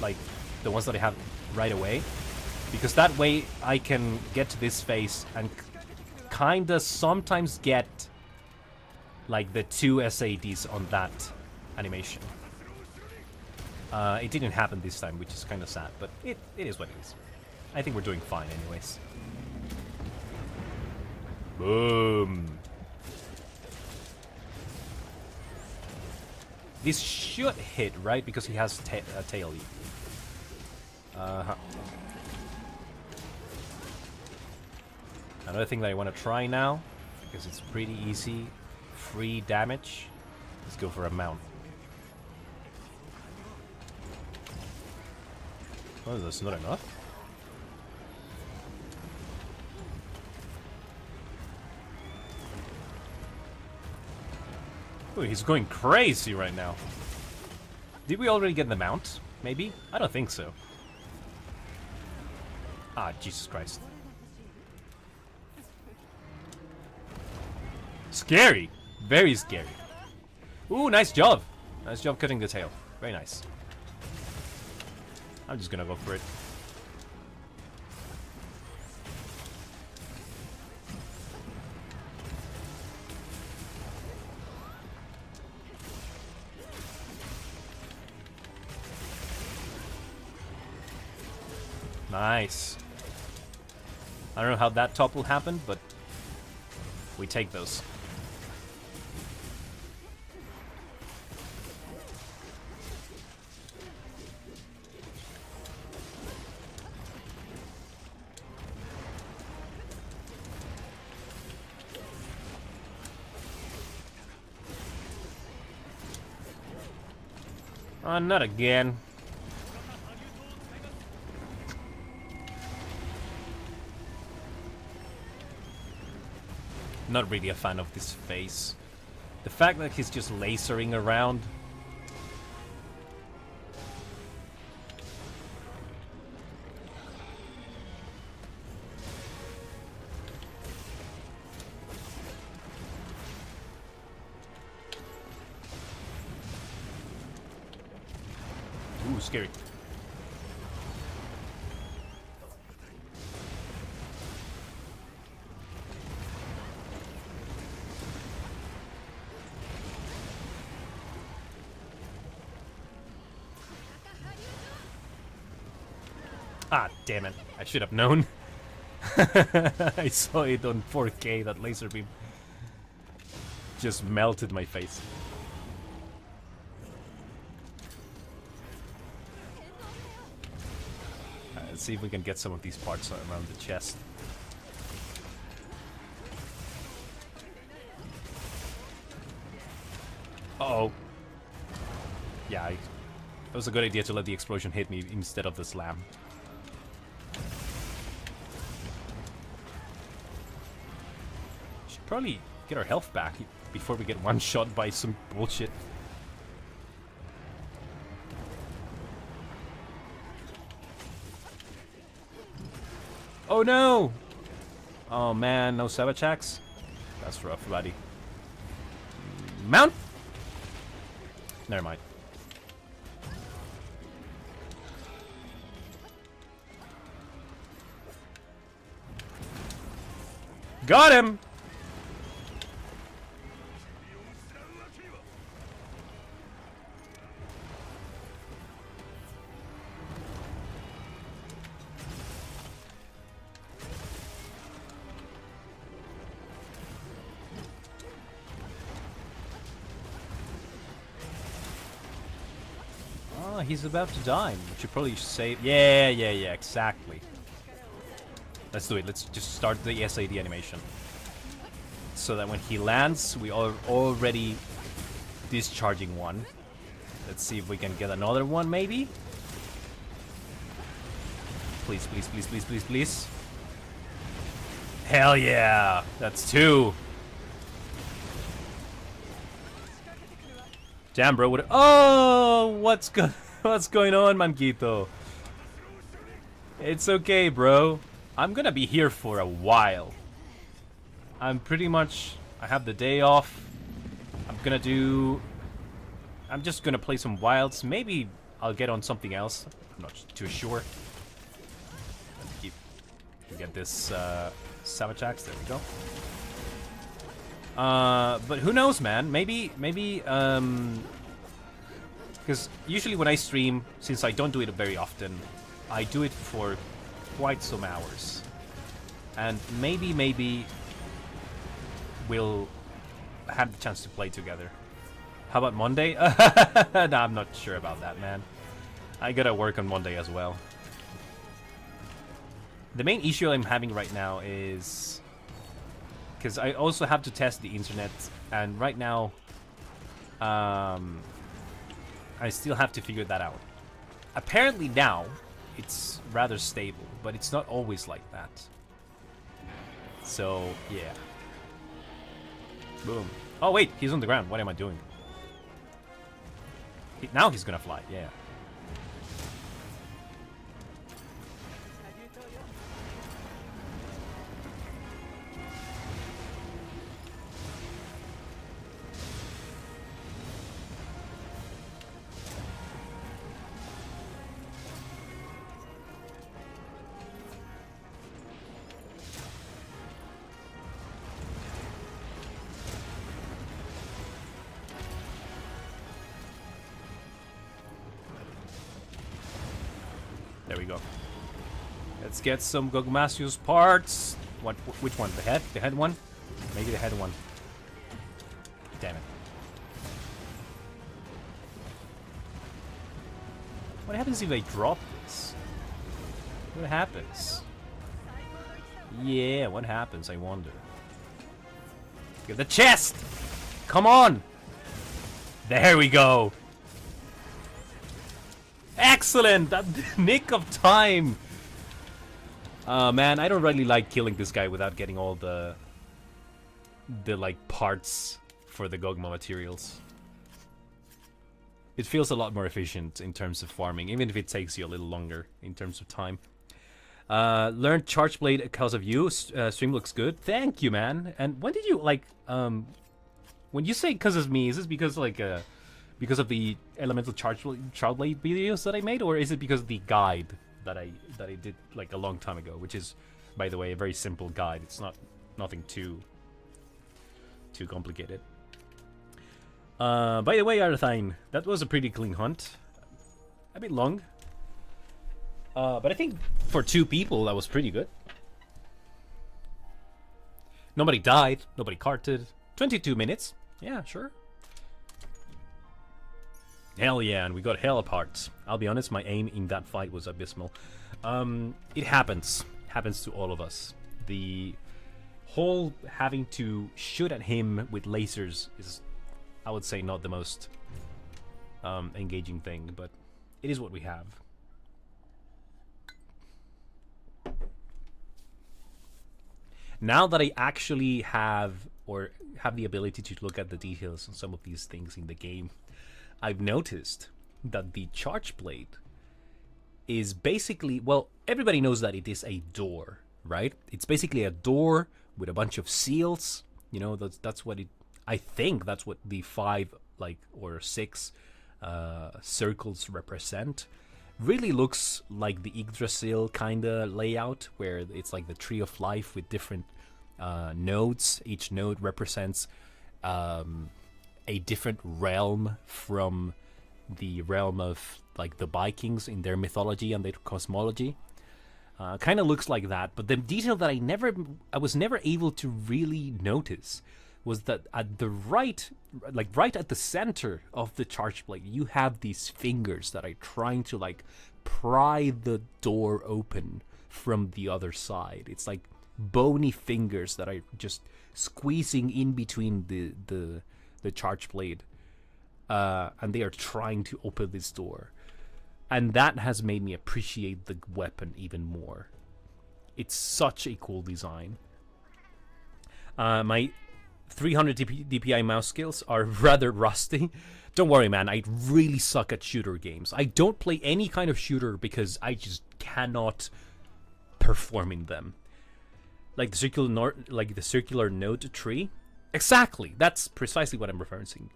like the ones that I have right away. Because that way I can get to this phase and kinda sometimes get like the two SADs on that animation. It didn't happen this time, which is kind of sad, but it is what it is. I think we're doing fine anyways. Boom. This should hit, right? Because he has a tail. Another thing that I want to try now, because it's pretty easy, free damage. Let's go for a mount. Oh, that's not enough? Oh, he's going crazy right now. Did we already get the mount? Maybe? I don't think so. Ah, Jesus Christ. Scary! Very scary. Ooh, nice job! Nice job cutting the tail. Very nice. I'm just gonna go for it. Nice. I don't know how that top will happen, but we take those. Not again. Not really a fan of this face. The fact that he's just lasering around. Ooh, scary. Ah, damn it. I should have known. I saw it on 4K, that laser beam just melted my face. Let's see if we can get some of these parts around the chest. Uh-oh. Yeah, it was a good idea to let the explosion hit me instead of the slam. Should probably get our health back before we get one shot by some bullshit. Oh no! Oh man, no savage axe? That's rough, buddy. Mount? Never mind. Got him! Oh, he's about to die. We should probably save. Yeah, exactly. Let's do it. Let's just start the SAD animation. So that when he lands, we are already discharging one. Let's see if we can get another one, maybe. Please, please, please, please, please, please. Hell yeah! That's 2. Damn, bro. Oh, what's going on, Manquito? It's okay, bro. I'm gonna be here for a while. I'm pretty much... I have the day off. I'm just gonna play some wilds. Maybe I'll get on something else. I'm not too sure. Get this Savage Axe. There we go. But who knows, man? Maybe, because usually when I stream, since I don't do it very often, I do it for quite some hours, and maybe we'll have the chance to play together. How about Monday? Nah, I'm not sure about that, man. I gotta work on Monday as well. The main issue I'm having right now is because I also have to test the internet, and right now I still have to figure that out. Apparently now it's rather stable, but it's not always like that. So yeah. Boom. Oh wait, he's on the ground. What am I doing? Now he's gonna fly. Yeah. There we go. Let's get some Gogmasius parts. Which one? The head? The head one? Maybe the head one. Damn it. What happens if I drop this? What happens? Yeah, what happens? I wonder. Get the chest! Come on! There we go! Excellent! That nick of time! Man, I don't really like killing this guy without getting all the like parts for the Gogma materials. It feels a lot more efficient in terms of farming, even if it takes you a little longer in terms of time. Learned Charge Blade because of you. Stream looks good. Thank you, man. And when did you like when you say because of me, is this because like because of the elemental charge blade videos that I made, or is it because of the guide that I did like a long time ago, which is, by the way, a very simple guide. It's nothing too complicated. By the way, Arthine, that was a pretty clean hunt. A bit long, but I think for 2 people that was pretty good. Nobody died, nobody carted. 22 minutes. Yeah, sure. Hell yeah, and we got hell parts. I'll be honest, my aim in that fight was abysmal. It happens. Happens to all of us. The whole having to shoot at him with lasers is, I would say, not the most engaging thing, but it is what we have. Now that I actually have the ability to look at the details on some of these things in the game, I've noticed that the Charge Blade is basically, well, everybody knows that it is a door, right? It's basically a door with a bunch of seals. You know, that's what it, I think that's what the 5 like or 6 circles represent. Really looks like the Yggdrasil kind of layout, where it's like the Tree of Life with different nodes. Each node represents a different realm from the realm of like the Vikings in their mythology and their cosmology. Kind of looks like that, but the detail that I was never able to really notice was that at the right at the center of the Charge Blade, you have these fingers that are trying to like pry the door open from the other side. It's like bony fingers that are just squeezing in between the Charge Blade. and they are trying to open this door. And that has made me appreciate the weapon even more. It's such a cool design. My 300 DPI mouse skills are rather rusty. Don't worry, man. I really suck at shooter games. I don't play any kind of shooter because I just cannot perform in them. Like the circular node tree. Exactly. That's precisely what I'm referencing.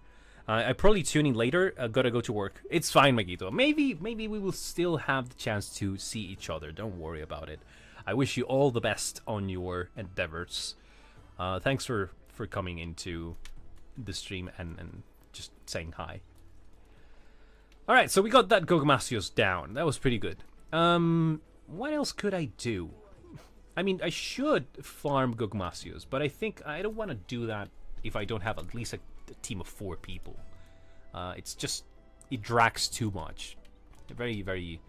I probably tune in later. Gotta go to work. It's fine, Magito. Maybe we will still have the chance to see each other. Don't worry about it. I wish you all the best on your endeavors. Thanks for coming into the stream and just saying hi. Alright, so we got that Gogmasios down. That was pretty good. What else could I do? I mean, I should farm Gogmasios, but I think I don't want to do that if I don't have at least a team of 4 people. It's just, it drags too much. A very, very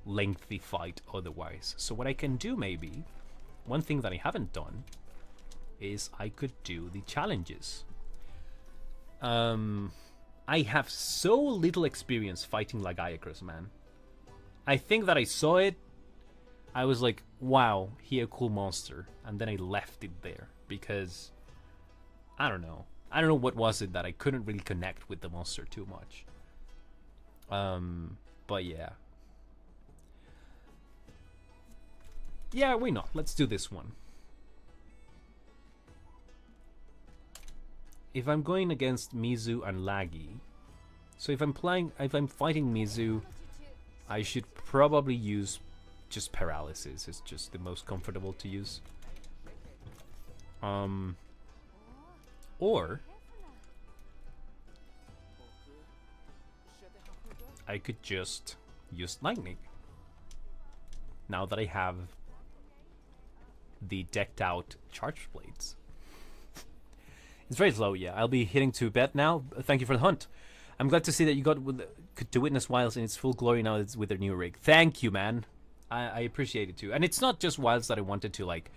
lengthy fight otherwise. So what I can do maybe, one thing that I haven't done, is I could do the challenges. I have so little experience fighting Lagiacrus, man. I think that I saw it, I was like, wow, he a cool monster, and then I left it there because I don't know what was it that I couldn't really connect with the monster too much. But yeah, why not? Let's do this one. If I'm going against Mizu and Laggy, so if I'm fighting Mizu, I should probably use just Paralysis. It's just the most comfortable to use. Or I could just use Lightning. Now that I have the decked out charge blades. It's very slow, yeah. I'll be heading to bed now. Thank you for the hunt. I'm glad to see that you got to witness Wilds in its full glory now with their new rig. Thank you, man. I appreciate it too. And it's not just Wilds that I wanted to like.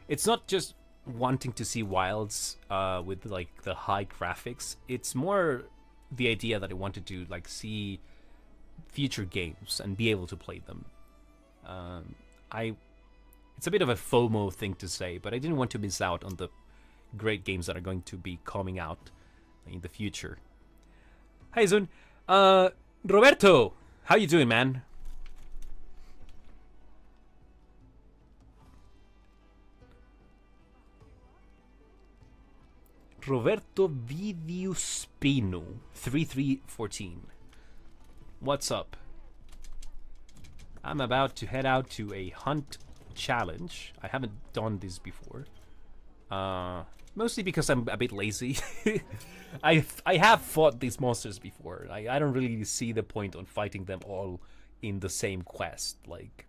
It's not just wanting to see Wilds with like the high graphics. It's more the idea that I wanted to like see future games and be able to play them. It's a bit of a FOMO thing to say, but I didn't want to miss out on the great games that are going to be coming out in the future. Hi, Zun. Roberto, how you doing, man? Roberto Vidiuspino 3314. What's up? I'm about to head out to a hunt challenge. I haven't done this before. Mostly because I'm a bit lazy. I have fought these monsters before. I don't really see the point on fighting them all in the same quest. Like,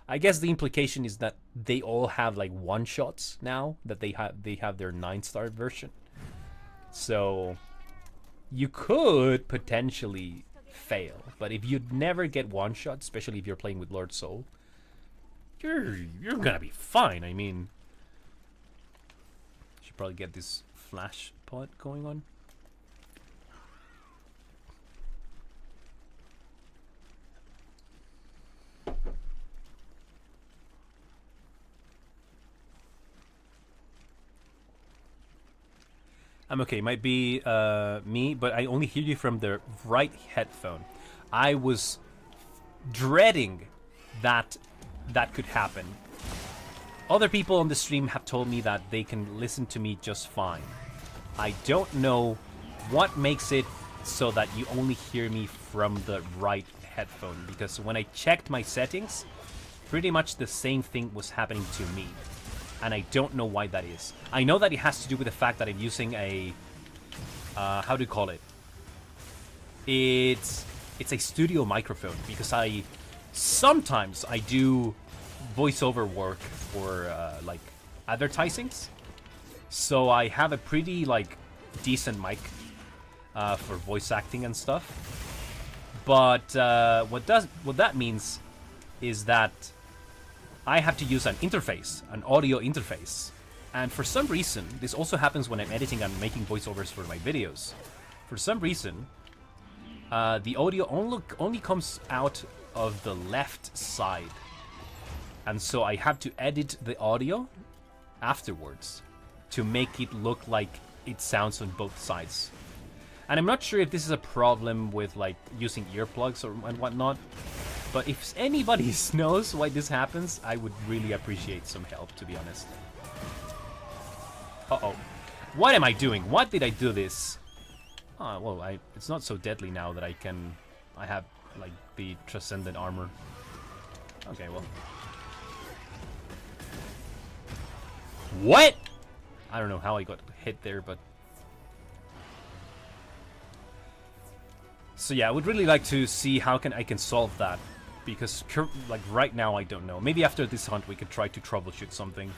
I guess the implication is that they all have like one-shots now that they have their 9-star version. So you could potentially fail, but if you'd never get one-shot, especially if you're playing with Lord Soul, you're gonna be fine. I mean, should probably get this flash pod going on. I'm okay. Might be me, but I only hear you from the right headphone. I was dreading that could happen. Other people on the stream have told me that they can listen to me just fine. I don't know what makes it so that you only hear me from the right headphone, because when I checked my settings, pretty much the same thing was happening to me. And I don't know why that is. I know that it has to do with the fact that I'm using a... how do you call it? It's a studio microphone, because sometimes I do voiceover work for like advertisings. So I have a pretty like decent mic for voice acting and stuff. But what that means is that I have to use an interface, an audio interface, And for some reason, this also happens when I'm editing and making voiceovers for my videos. For some reason, the audio only comes out of the left side. And so I have to edit the audio afterwards to make it look like it sounds on both sides. And I'm not sure if this is a problem with like using earplugs and whatnot, but if anybody knows why this happens, I would really appreciate some help, to be honest. Uh-oh. What am I doing? What did I do this? Oh, well, it's not so deadly now that I have like the transcendent armor. Okay, well. What? I don't know how I got hit there, but... So yeah, I would really like to see how I can solve that. Because, like, right now I don't know. Maybe after this hunt we could try to troubleshoot something.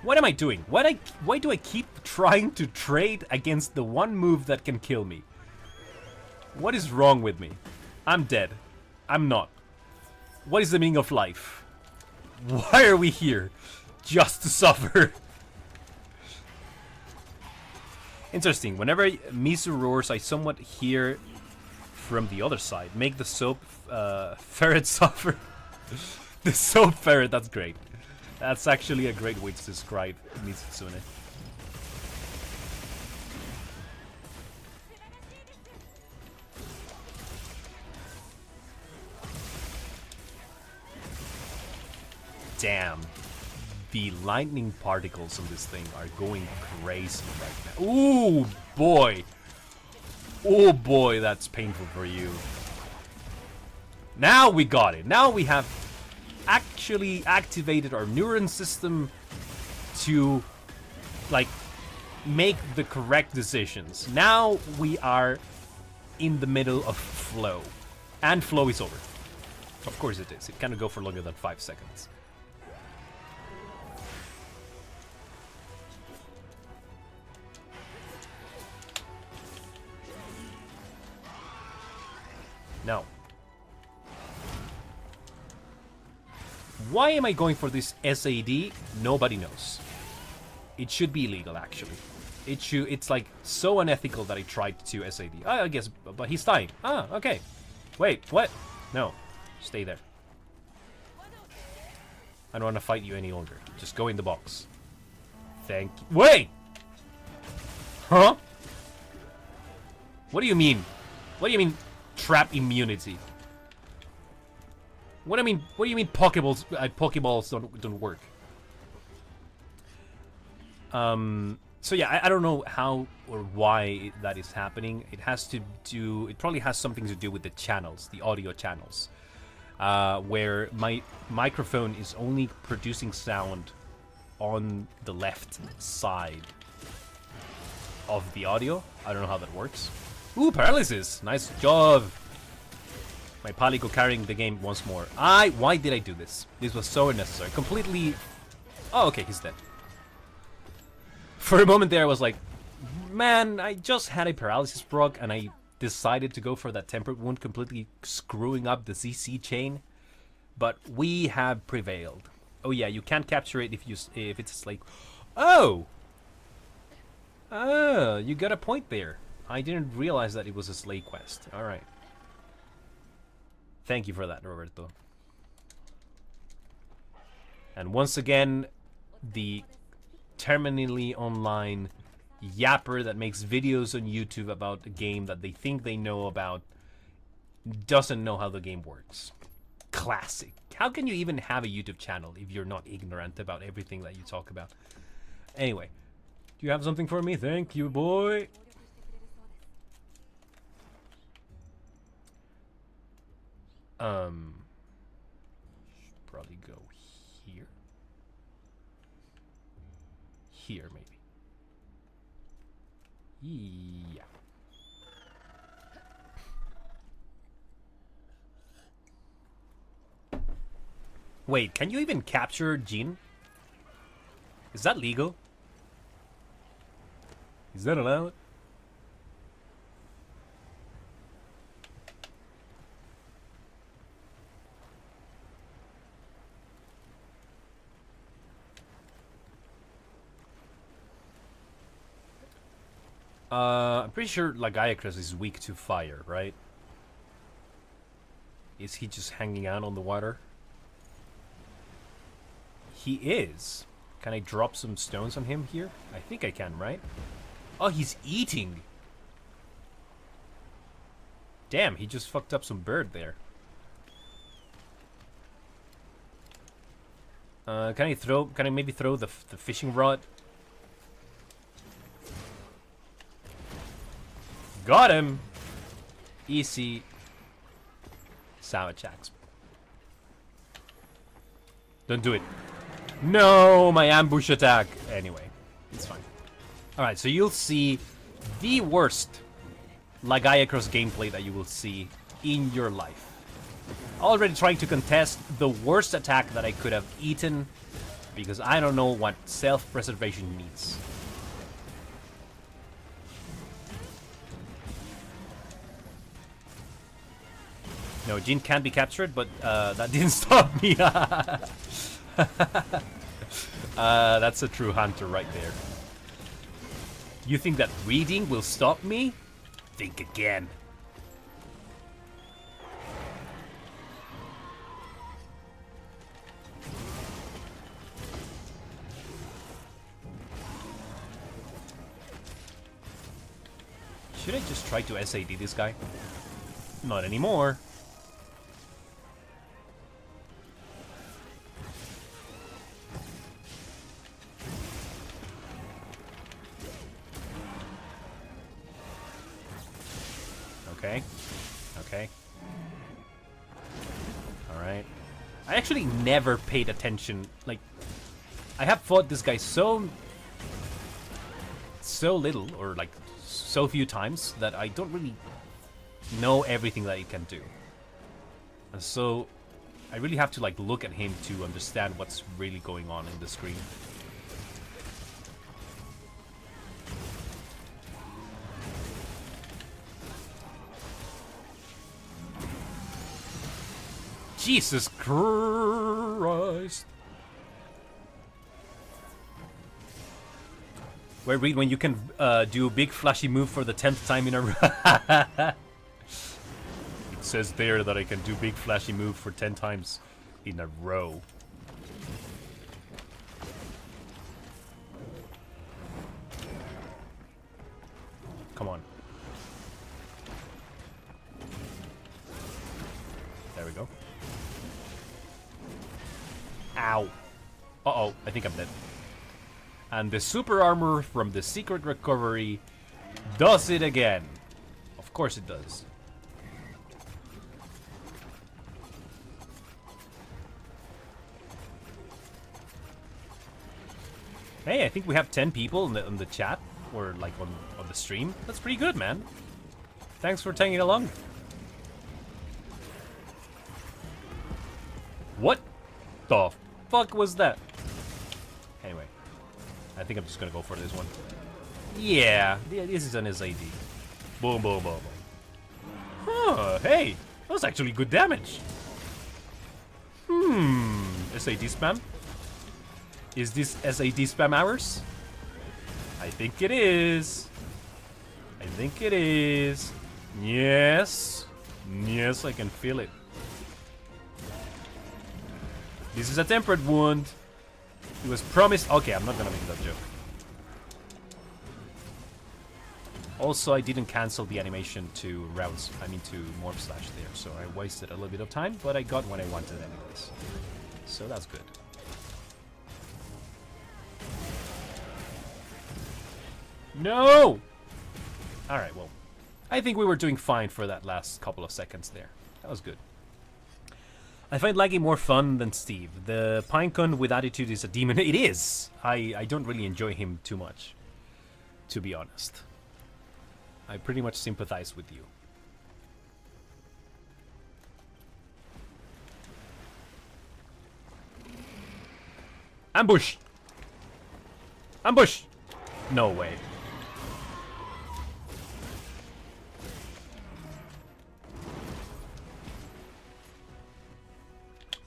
What am I doing? Why do I keep trying to trade against the one move that can kill me? What is wrong with me? I'm dead. I'm not. What is the meaning of life? Why are we here? Just to suffer. Interesting. Whenever Misu roars, I somewhat hear from the other side. Make the soap ferret suffer. The soap ferret, that's great. That's actually a great way to describe Mitsune. Damn. The lightning particles on this thing are going crazy right now. Ooh, boy. Oh boy, that's painful for you. Now we got it. Now we have actually activated our neuron system to like make the correct decisions. Now we are in the middle of flow, and flow is over. Of course it is. It cannot go for longer than 5 seconds. Now, why am I going for this SAD? Nobody knows. It should be illegal, actually. It's like so unethical that I tried to SAD. Oh, I guess, but he's dying. Ah, okay. Wait, what? No, stay there. I don't want to fight you any longer. Just go in the box. Thank you. Wait! Huh? What do you mean? What do you mean trap immunity? What do you mean Pokeballs don't work? So yeah, I don't know how or why that is happening. It probably has something to do with the channels, the audio channels, where my microphone is only producing sound on the left side of the audio. I don't know how that works. Ooh, paralysis! Nice job! My Palico carrying the game once more. Why did I do this? This was so unnecessary. Completely... Oh, okay, he's dead. For a moment there, I was like, man, I just had a paralysis proc, and I decided to go for that tempered wound, completely screwing up the CC chain. But we have prevailed. Oh yeah, you can't capture it if it's a slave. Oh! Oh, you got a point there. I didn't realize that it was a slave quest. Alright. Thank you for that, Roberto. And once again, the terminally online yapper that makes videos on YouTube about a game that they think they know about doesn't know how the game works. classic. How can you even have a YouTube channel if you're not ignorant about everything that you talk about? Anyway, do you have something for me? Thank you, boy. Should probably go here. Here, maybe. Yeah. Wait, can you even capture Jean? Is that legal? Is that allowed? I'm pretty sure Lagiacrus is weak to fire, right? Is he just hanging out on the water? He is. Can I drop some stones on him here? I think I can, right? Oh, he's eating. Damn, he just fucked up some bird there. Can I maybe throw the fishing rod? Got him! Easy. Savage axe. Don't do it. No, my ambush attack. Anyway, it's fine. Alright, so you'll see the worst Lagiacrus gameplay that you will see in your life. Already trying to contest the worst attack that I could have eaten because I don't know what self-preservation means. No, Jean can be captured, but that didn't stop me. That's a true hunter right there. You think that reading will stop me? Think again. Should I just try to SAD this guy? Not anymore. Okay. Okay. Alright. I actually never paid attention. Like, I have fought this guy so little, or like so few times, that I don't really know everything that he can do. And so I really have to like look at him to understand what's really going on in the screen. Jesus Christ. Where read when you can do a big flashy move for the 10th time in a row. It says there that I can do big flashy move for 10 times in a row. Come on. There we go. Ow. Uh-oh, I think I'm dead. And the super armor from the secret recovery does it again. Of course it does. Hey, I think we have 10 people in the chat, or like on the stream. That's pretty good, man. Thanks for tagging along. What the fuck was that? Anyway, I think I'm just gonna go for this one. Yeah, this is an SAD. Boom, boom, boom, boom. Huh, hey, that was actually good damage. SAD spam? Is this SAD spam hours? I think it is. I think it is. Yes. Yes, I can feel it. This is a tempered wound. It was promised. Okay, I'm not gonna make that joke. Also, I didn't cancel the animation to to Morph Slash there, so I wasted a little bit of time, but I got what I wanted anyways. So that's good. No! Alright, well, I think we were doing fine for that last couple of seconds there. That was good. I find Laggy more fun than Steve. The Pinecone with attitude is a demon. It is! I don't really enjoy him too much, to be honest. I pretty much sympathize with you. Ambush! Ambush! No way.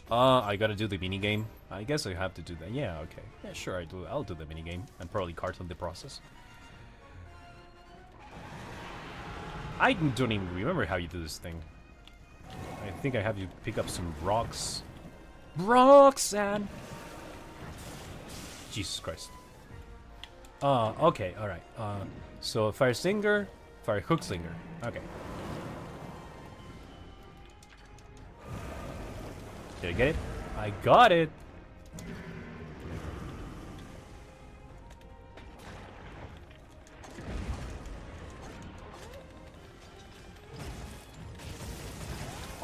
I gotta do the minigame. I guess I have to do that. Yeah, okay. Yeah, sure, I'll do the minigame and probably carton the process. I don't even remember how you do this thing. I think I have you pick up some rocks. Roxanne! Jesus Christ. Okay, alright. So Fire Stinger, Fire Hook Slinger. Okay. Did I get it? I got it!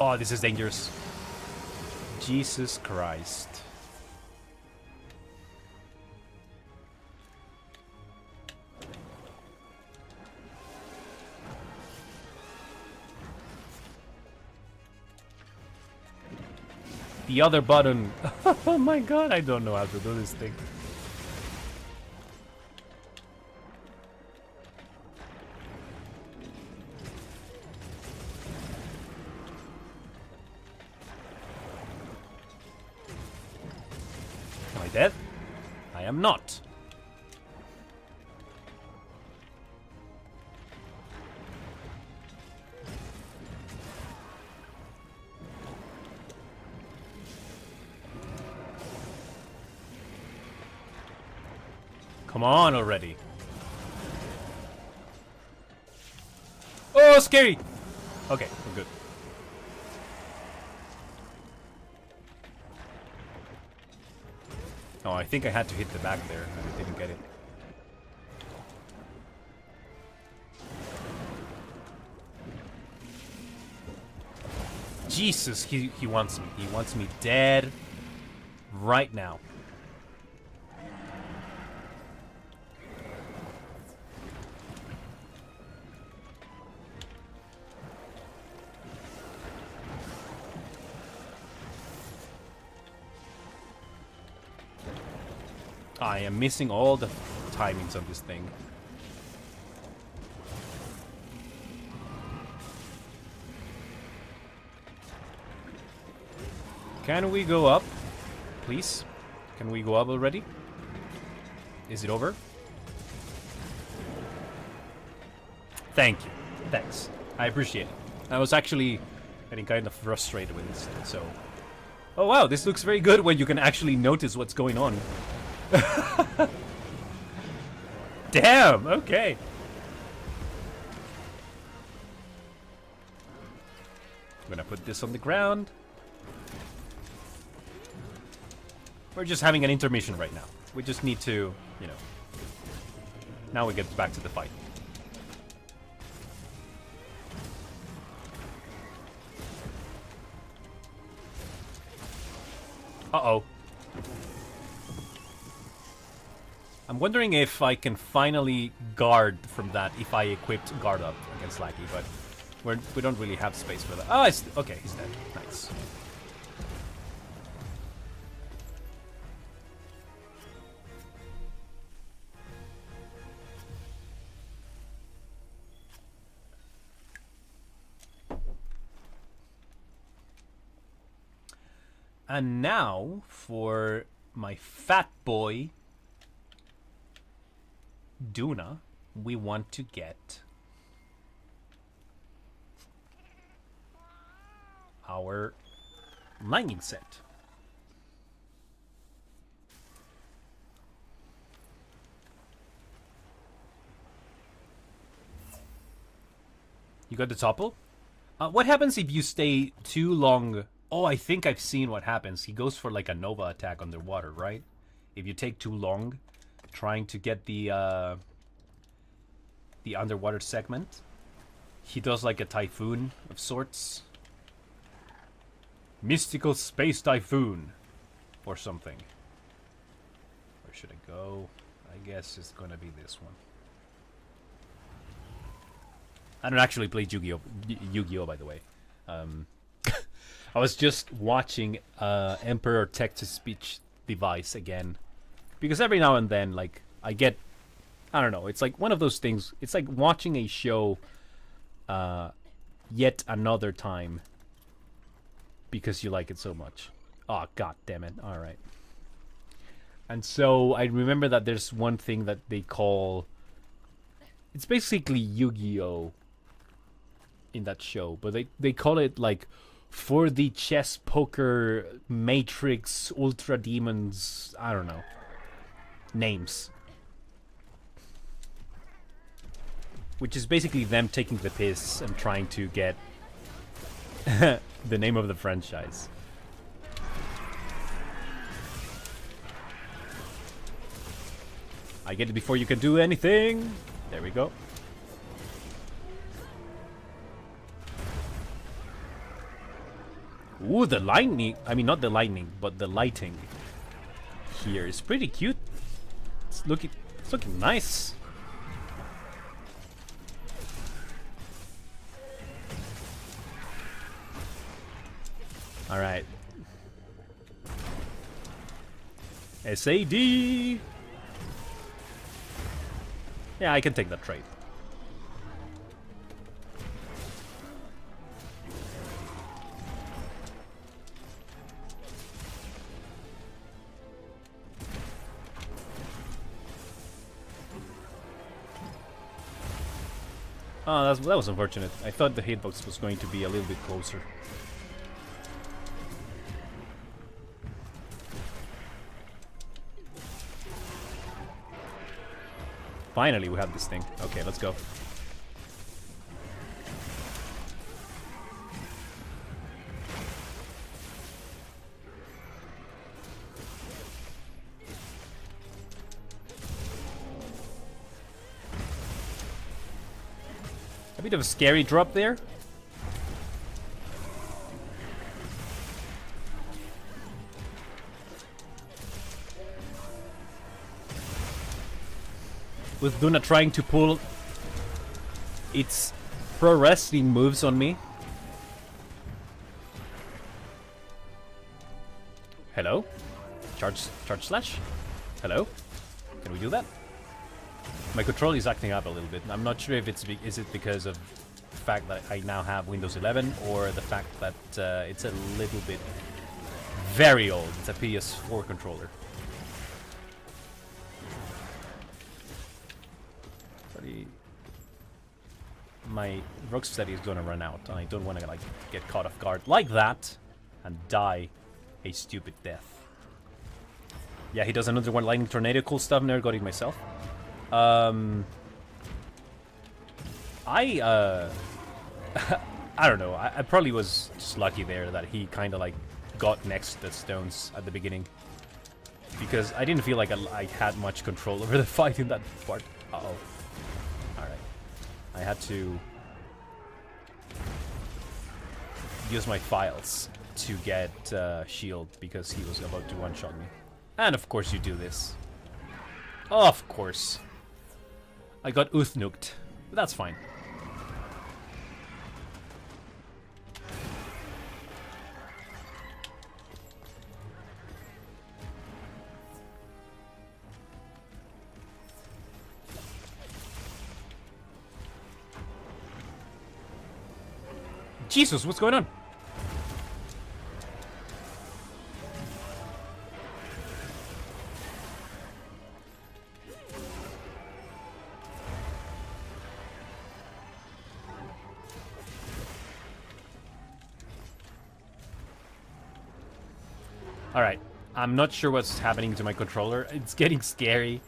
Oh, this is dangerous. Jesus Christ. The other button. Oh my god, I don't know how to do this thing. Am I dead? I am not. Come on already. Oh, scary! Okay, we're good. Oh, I think I had to hit the back there, and I didn't get it. Jesus, he wants me. He wants me dead right now. I am missing all the timings of this thing. Can we go up? Please? Can we go up already? Is it over? Thank you. Thanks. I appreciate it. I was actually getting kind of frustrated with this, so... Oh wow, this looks very good when you can actually notice what's going on. Damn, okay. I'm gonna put this on the ground. We're just having an intermission right now. We just need to, you know... Now we get back to the fight. Uh-oh. I'm wondering if I can finally guard from that if I equipped guard up against Lackey, but we don't really have space for that. Oh, okay, he's dead. Nice. And now for my fat boy Duna, we want to get our lightning set. You got the topple? What happens if you stay too long? Oh, I think I've seen what happens. He goes for like a Nova attack underwater, right? If you take too long trying to get the underwater segment, he does like a typhoon of sorts. Mystical Space Typhoon or something. Where should I go? I guess it's gonna be this one. I don't actually play Yu-Gi-Oh, by the way. I was just watching Emperor text-to-speech device again. Because every now and then, like, I get... I don't know, it's like one of those things. It's like watching a show yet another time. Because you like it so much. Oh, god damn it. Alright. And so, I remember that there's one thing that they call... It's basically Yu-Gi-Oh! In that show, but they call it like for the chess poker matrix ultra demons, I don't know, names, which is basically them taking the piss and trying to get the name of the franchise. I get it before you can do anything. There we go. Ooh, the lightning. I mean, not the lightning, but the lighting here is pretty cute. It's looking nice. All right. SAD. Yeah, I can take that trade. Oh, that was unfortunate. I thought the hitbox was going to be a little bit closer. Finally, we have this thing. Okay, let's go. A bit of a scary drop there. With Duna trying to pull its pro wrestling moves on me. Hello? Charge slash? Hello? Can we do that? My control is acting up a little bit. I'm not sure if is it because of the fact that I now have Windows 11 or the fact that it's a little bit very old. It's a PS4 controller. My Rocksteady is gonna run out. I don't want to like get caught off guard like that and die a stupid death. Yeah, he does another one, lightning tornado, cool stuff. Never got it myself. I don't know. I probably was just lucky there that he kind of like got next to the stones at the beginning, because I didn't feel like I had much control over the fight in that part. Uh-oh. Alright. I had to use my files to get shield because he was about to one-shot me. And of course you do this. Of course. I got Uthnuked, but that's fine. Jesus, what's going on? Alright, I'm not sure what's happening to my controller. It's getting scary.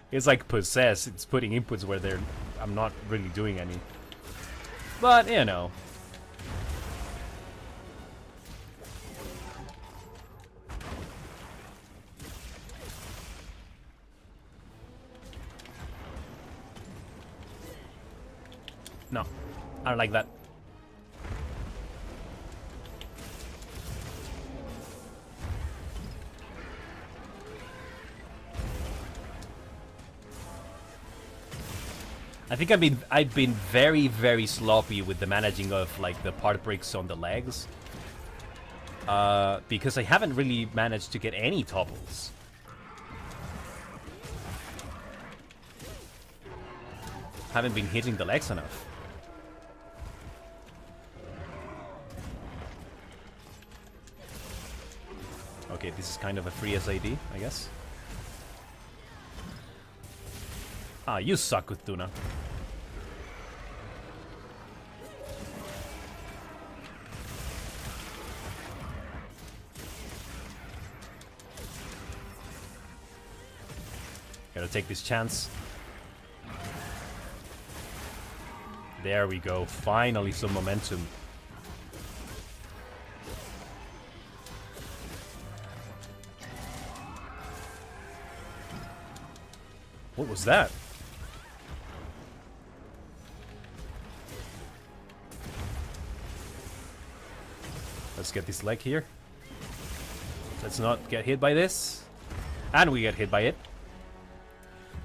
It's like possessed. It's putting inputs where I'm not really doing any. But, you know. No, I don't like that. I think I've been very, very sloppy with the managing of like the part breaks on the legs. Because I haven't really managed to get any topples. Haven't been hitting the legs enough. Okay, this is kind of a free SID, I guess. Ah, you suck with tuna. Gotta take this chance. There we go. Finally some momentum. What was that? Let's get this leg here. Let's not get hit by this. And we get hit by it.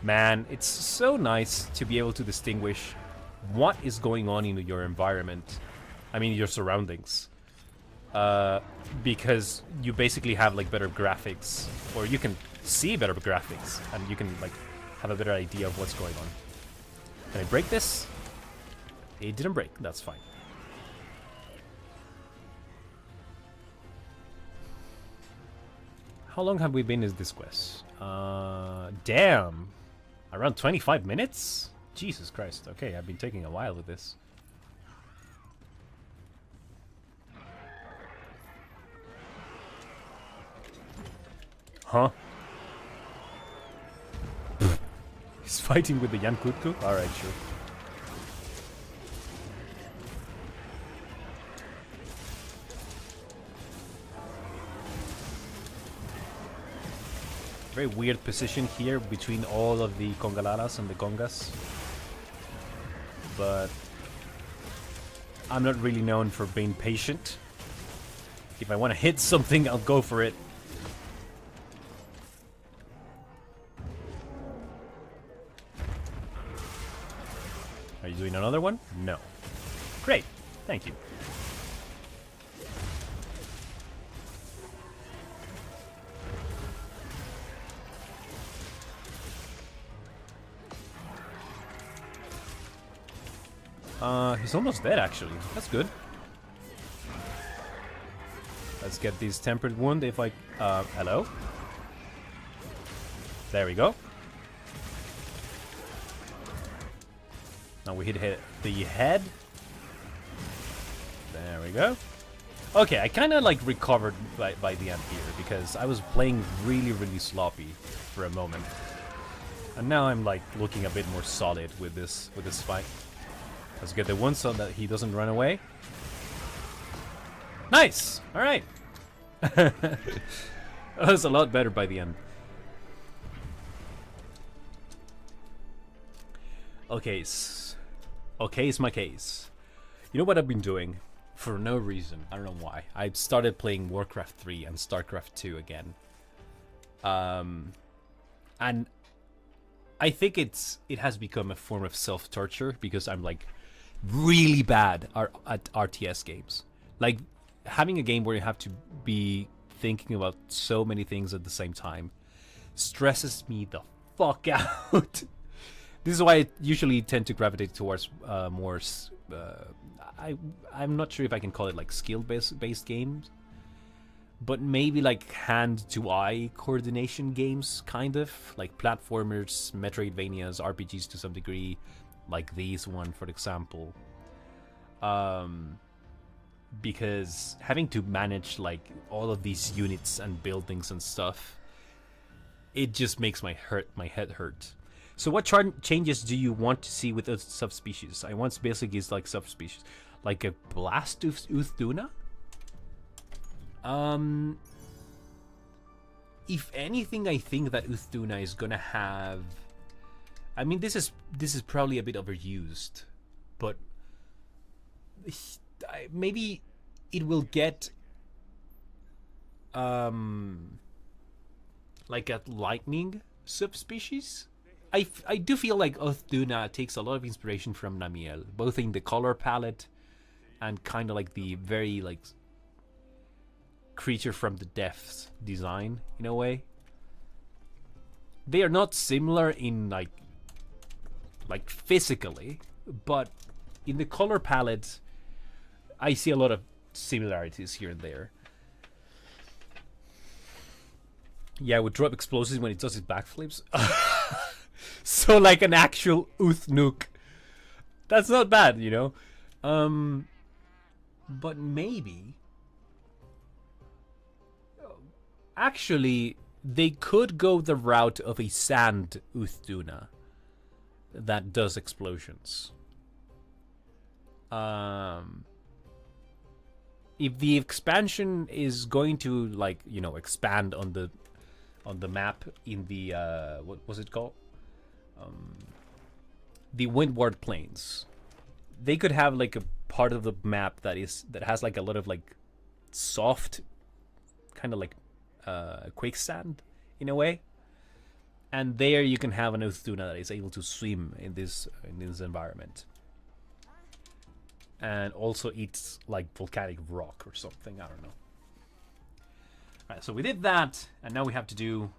Man, it's so nice to be able to distinguish what is going on in your environment. I mean, your surroundings. Because you basically have like better graphics. Or you can see better graphics. And you can like have a better idea of what's going on. Can I break this? It didn't break. That's fine. How long have we been in this quest? Damn. Around 25 minutes? Jesus Christ. Okay, I've been taking a while with this. Huh? He's fighting with the Yankutku? Alright, sure. Very weird position here between all of the Congalalas and the Congas. But I'm not really known for being patient. If I want to hit something, I'll go for it. Are you doing another one? No. Great. Thank you. He's almost dead, actually. That's good. Let's get this tempered wound if I... hello? There we go. Now we hit the head. There we go. Okay, I kind of like recovered by the end here because I was playing really, really sloppy for a moment. And now I'm like looking a bit more solid with this fight. Let's get the one so that he doesn't run away. Nice! Alright. That was a lot better by the end. Okay, okay is my case. You know what I've been doing? For no reason. I don't know why. I started playing Warcraft 3 and StarCraft 2 again. And I think it has become a form of self-torture because I'm like really bad at RTS games. Like having a game where you have to be thinking about so many things at the same time stresses me the fuck out. This is why I usually tend to gravitate towards more I'm not sure if I can call it like skill-based games, but maybe like hand-to-eye coordination games, kind of like platformers, Metroidvanias, RPGs to some degree, like these one, for example. Because having to manage like all of these units and buildings and stuff, it just makes my head hurt. So what changes do you want to see with the subspecies? I want basically is like subspecies, like a blast of Uthduna. If anything, I think that Uthduna is gonna have. I mean, this is probably a bit overused, but maybe it will get like a lightning subspecies. I do feel like Uthduna takes a lot of inspiration from Namiel, both in the color palette and kind of like the very like creature from the depths design in a way. They are not similar in like physically, but in the color palette I see a lot of similarities here and there. Yeah, it would drop explosives when it does its backflips. So like an actual Uthnuk. That's not bad, you know. But maybe actually they could go the route of a sand Uthduna that does explosions. If the expansion is going to, like, you know, expand on the map in the what was it called? The Windward Plains. They could have like a part of the map that has like a lot of like soft kind of like quicksand in a way. And there you can have an Uthduna that is able to swim in this environment. And also eats like volcanic rock or something, I don't know. Alright, so we did that, and now we have to do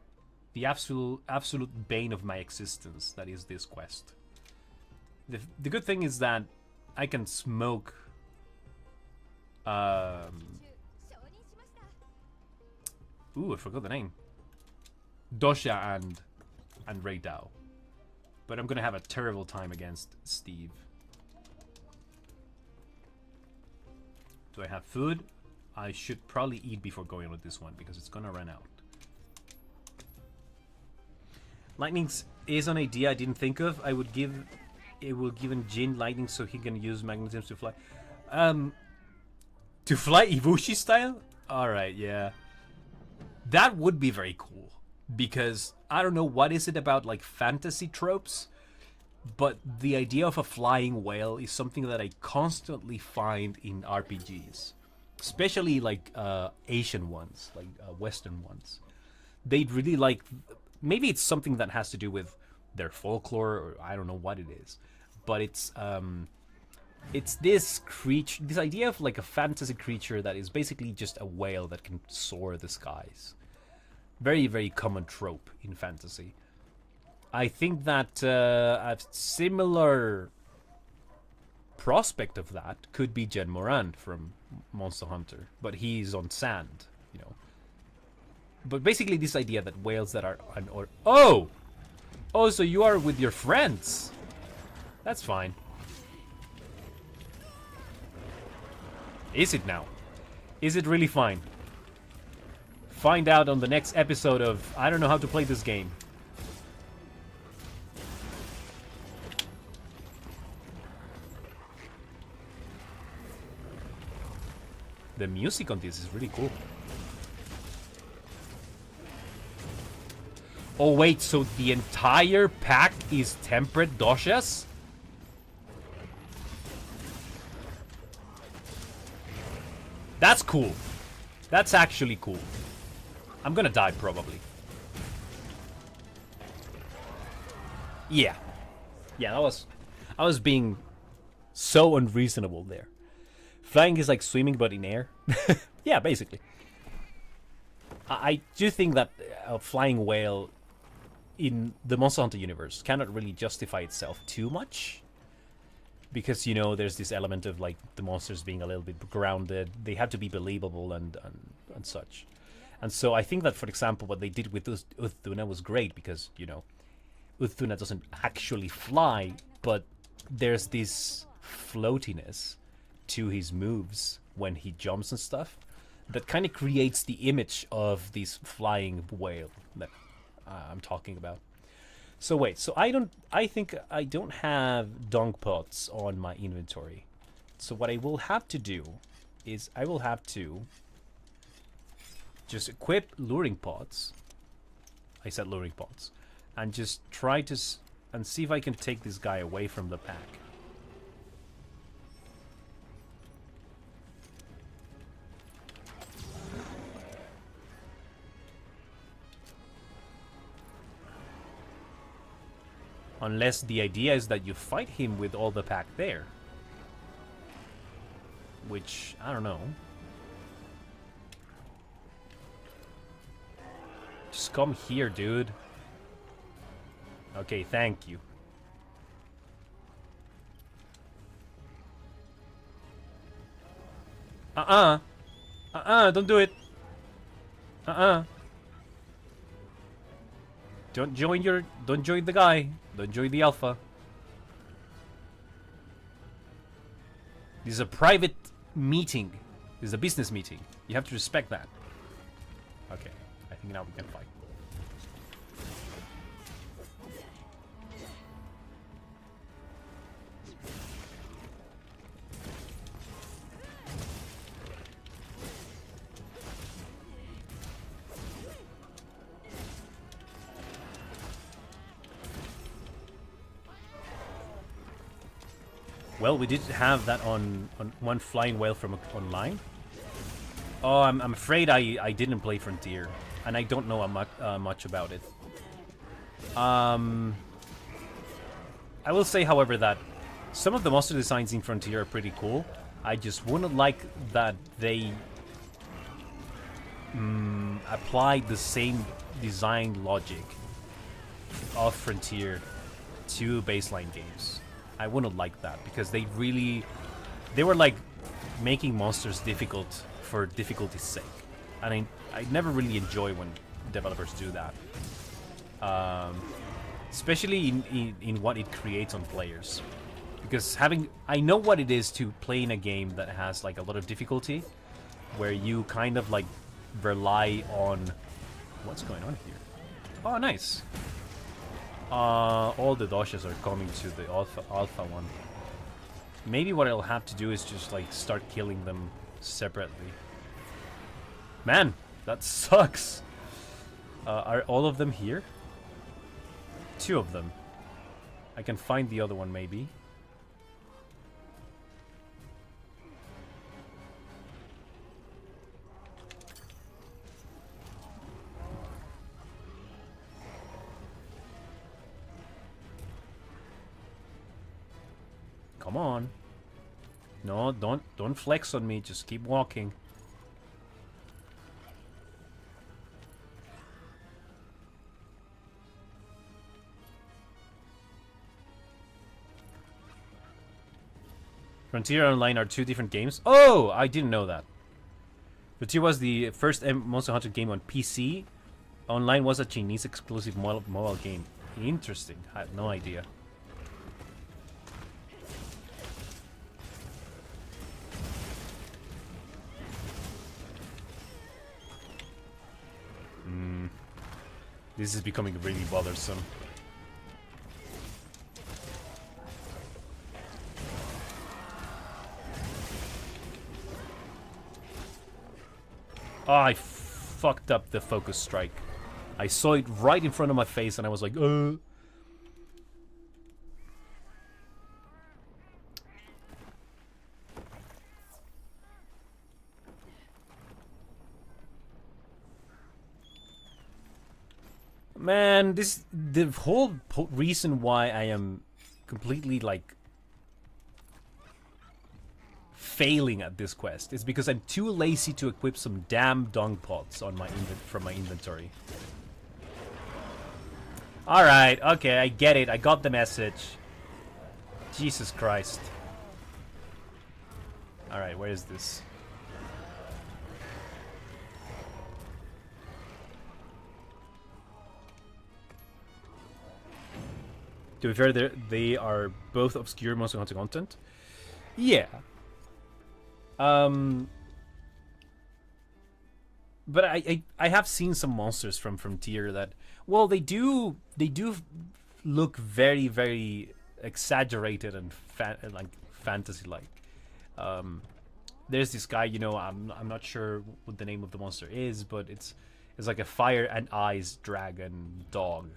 the absolute bane of my existence, that is this quest. The good thing is that I can smoke ooh, I forgot the name. Dosha and Reidao. But I'm gonna have a terrible time against Steve. Do I have food? I should probably eat before going with this one because it's gonna run out. Lightning is an idea I didn't think of. It will give him Jin lightning so he can use magnetism to fly. To fly Ibushi style? Alright, yeah. That would be very cool. Because I don't know what is it about like fantasy tropes, but the idea of a flying whale is something that I constantly find in RPGs. Especially like Asian ones, like Western ones. They'd really like... Maybe it's something that has to do with their folklore, or I don't know what it is. But it's this creature, this idea of like a fantasy creature that is basically just a whale that can soar the skies. Very, very common trope in fantasy. I think that a similar prospect of that could be Jen Moran from Monster Hunter, but he's on sand, you know. But basically this idea that whales that are oh, so you are with your friends. That's fine. Is it now? Is it really fine? Find out on the next episode of I don't know how to play this game. The music on this is really cool. Oh wait, so the entire pack is temperate doshas? That's cool. That's actually cool. I'm gonna die probably. Yeah. Yeah, I was being so unreasonable there. Flying is like swimming but in air. Yeah, basically. I do think that a flying whale in the Monster Hunter universe cannot really justify itself too much. Because, you know, there's this element of like the monsters being a little bit grounded. They have to be believable and such. And so I think that, for example, what they did with Uthduna was great because, you know, Uthduna doesn't actually fly, but there's this floatiness to his moves when he jumps and stuff that kind of creates the image of this flying whale that I'm talking about. So wait, so I think I don't have dung pots on my inventory. So what I will have to do is I will have to just equip luring pots. I said luring pots. And just try to and see if I can take this guy away from the pack. Unless the idea is that you fight him with all the pack there. Which, I don't know. Just come here, dude. Okay, thank you. Don't do it. Don't join the guy. Don't join the alpha. This is a private meeting. This is a business meeting. You have to respect that. Okay, I think now we can fight. Well, we did have that on one flying whale from online. Oh, I'm afraid I didn't play Frontier, and I don't know much about it. I will say, however, that some of the monster designs in Frontier are pretty cool. I just wouldn't like that they applied the same design logic of Frontier to baseline games. I wouldn't like that because they were like making monsters difficult for difficulty's sake, and I never really enjoy when developers do that, especially in what it creates on players. Because I know what it is to play in a game that has like a lot of difficulty, where you kind of like rely on what's going on here. Oh, nice. All the doshes are coming to the alpha one. Maybe what I'll have to do is just like start killing them separately. Man, that sucks. Are all of them here? 2 of them. I can find the other one maybe. Come on. No, don't flex on me. Just keep walking. Frontier Online are 2 different games. Oh, I didn't know that. Frontier was the first Monster Hunter game on PC. Online was a Chinese exclusive mobile game. Interesting. I had no idea. This is becoming really bothersome. Oh, I fucked up the focus strike. I saw it right in front of my face and I was like, Man, the whole reason why I am completely like failing at this quest is because I'm too lazy to equip some damn dung pots on from my inventory. All right, okay, I get it. I got the message. Jesus Christ. All right, where is this? To be fair, they are both obscure Monster Hunter content. Yeah. But I have seen some monsters from Frontier that, well, they do look very, very exaggerated and like fantasy-like. There's this guy, you know, I'm not sure what the name of the monster is, but it's like a fire and ice dragon dog.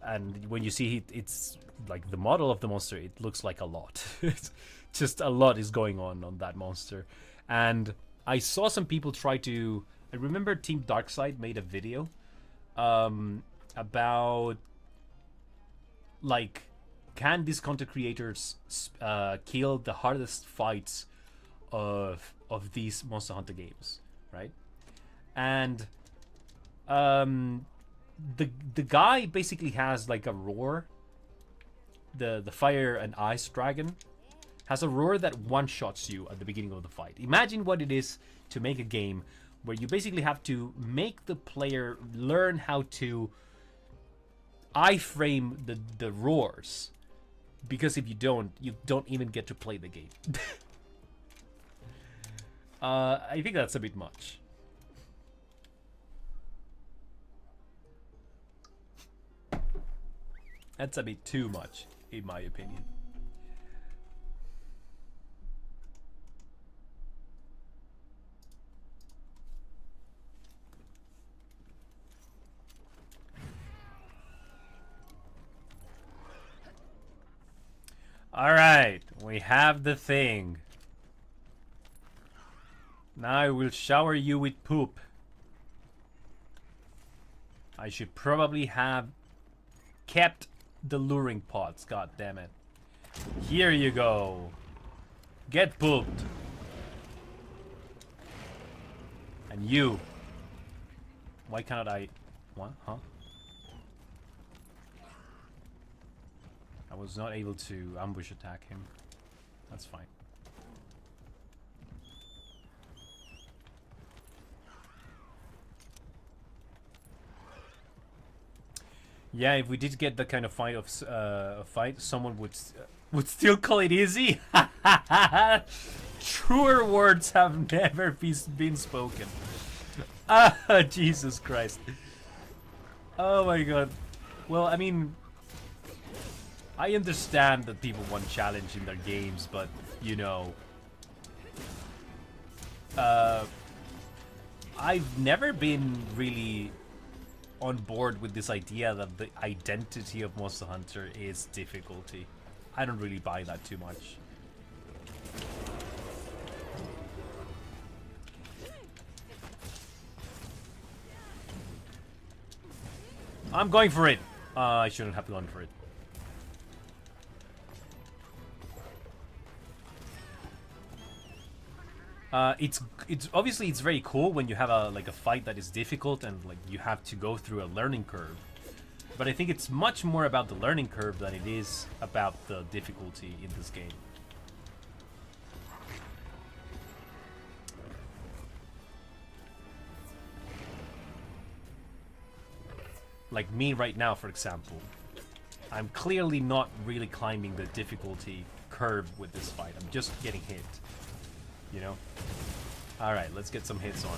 And when you see it, it's like the model of the monster, it looks like a lot. It's just a lot is going on that monster. And I saw some people try to... I remember Team Darkside made a video about, like, can these content creators kill the hardest fights of these Monster Hunter games, right? And the guy basically has like a roar. The fire and ice dragon has a roar that one-shots you at the beginning of the fight. Imagine what it is to make a game where you basically have to make the player learn how to iframe the roars, because if you don't even get to play the game. I think that's a bit much. That's a bit too much, in my opinion. Alright, we have the thing. Now I will shower you with poop. I should probably have kept the luring pods, god damn it. Here you go. Get pooped. And you. Why cannot I... What? Huh? I was not able to ambush attack him. That's fine. Yeah, if we did get that kind of fight, someone would still call it easy. Truer words have never been spoken. Ah, Jesus Christ. Oh my god. Well, I mean, I understand that people want challenge in their games, but you know, I've never been really on board with this idea that the identity of Monster Hunter is difficulty. I don't really buy that too much. I'm going for it. I shouldn't have gone for it. It's obviously it's very cool when you have a fight that is difficult and like you have to go through a learning curve. But I think it's much more about the learning curve than it is about the difficulty in this game. Like me right now, for example. I'm clearly not really climbing the difficulty curve with this fight. I'm just getting hit. You know? Alright, let's get some hits on.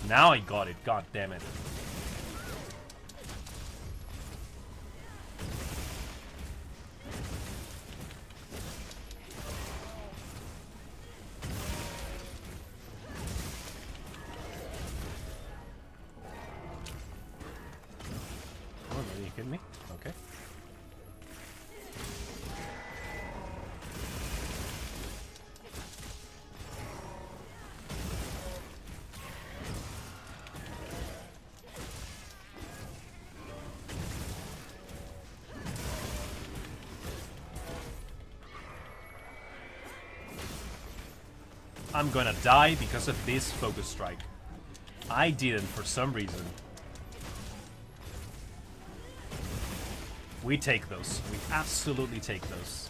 Now I got it, god damn it. Me? Okay. I'm gonna die because of this focus strike. I didn't for some reason. We take those. We absolutely take those.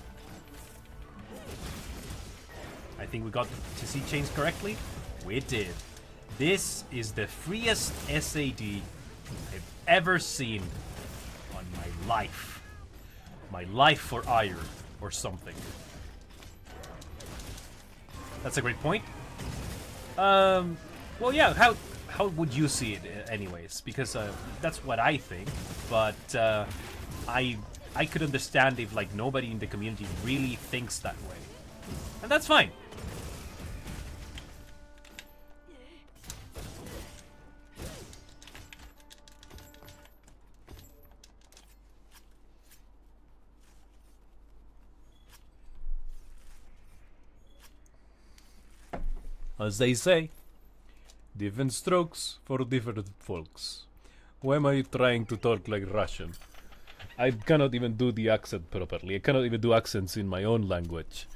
I think we got to see chains correctly. We did. This is the freest SAD I've ever seen on my life. My life for ire or something. That's a great point. Well, yeah, how would you see it anyways? Because that's what I think, but I could understand if like nobody in the community really thinks that way. And that's fine. As they say, different strokes for different folks. Why am I trying to talk like Russian? I cannot even do the accent properly. I cannot even do accents in my own language.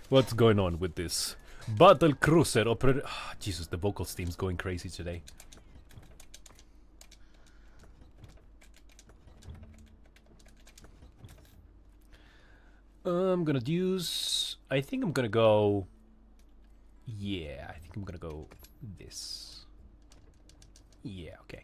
What's going on with this? Battle Cruiser operator. Oh, Jesus, the vocals team's going crazy today. I'm gonna use... I think I'm gonna go... Yeah, I think I'm gonna go this. Yeah, okay.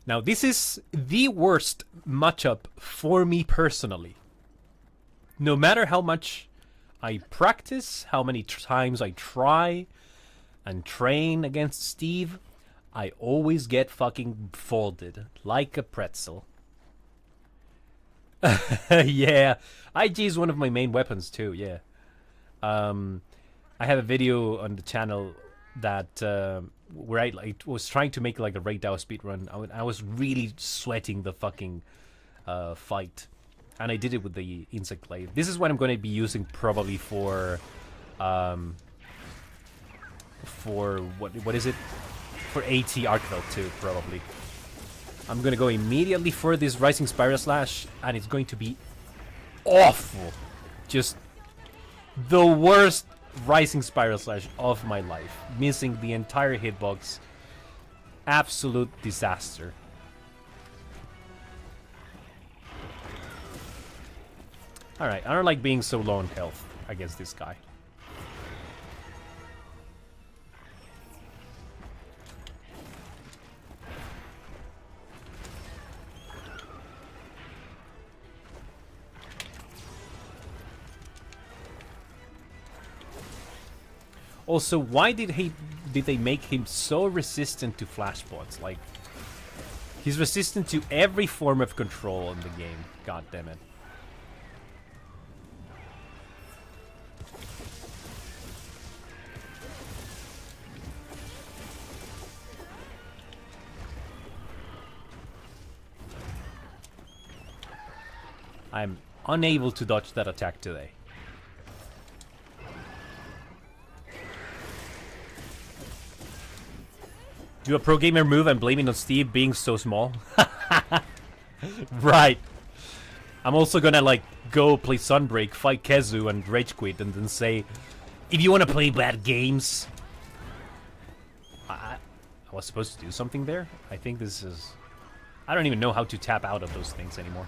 Now, this is the worst matchup for me personally. No matter how much I practice, how many times I try and train against Steve, I always get fucking folded like a pretzel. Yeah, IG is one of my main weapons too, yeah. I have a video on the channel that where I like was trying to make like a Raid DAO speedrun. I was really sweating the fucking fight. And I did it with the insect glaive. This is what I'm going to be using probably for what is it? For AT Arkveld too, probably. I'm going to go immediately for this Rising Spiral Slash, and it's going to be awful. Just the worst Rising Spiral Slash of my life. Missing the entire hitbox. Absolute disaster. Alright, I don't like being so low on health against this guy. Also, why did they make him so resistant to flashpoints? Like, he's resistant to every form of control in the game. God damn it. I'm unable to dodge that attack today. Do a pro gamer move and blame it on Steve being so small? Right. I'm also gonna like go play Sunbreak, fight Kezu and rage quit and then say, if you wanna play bad games... I was supposed to do something there? I think this is... I don't even know how to tap out of those things anymore.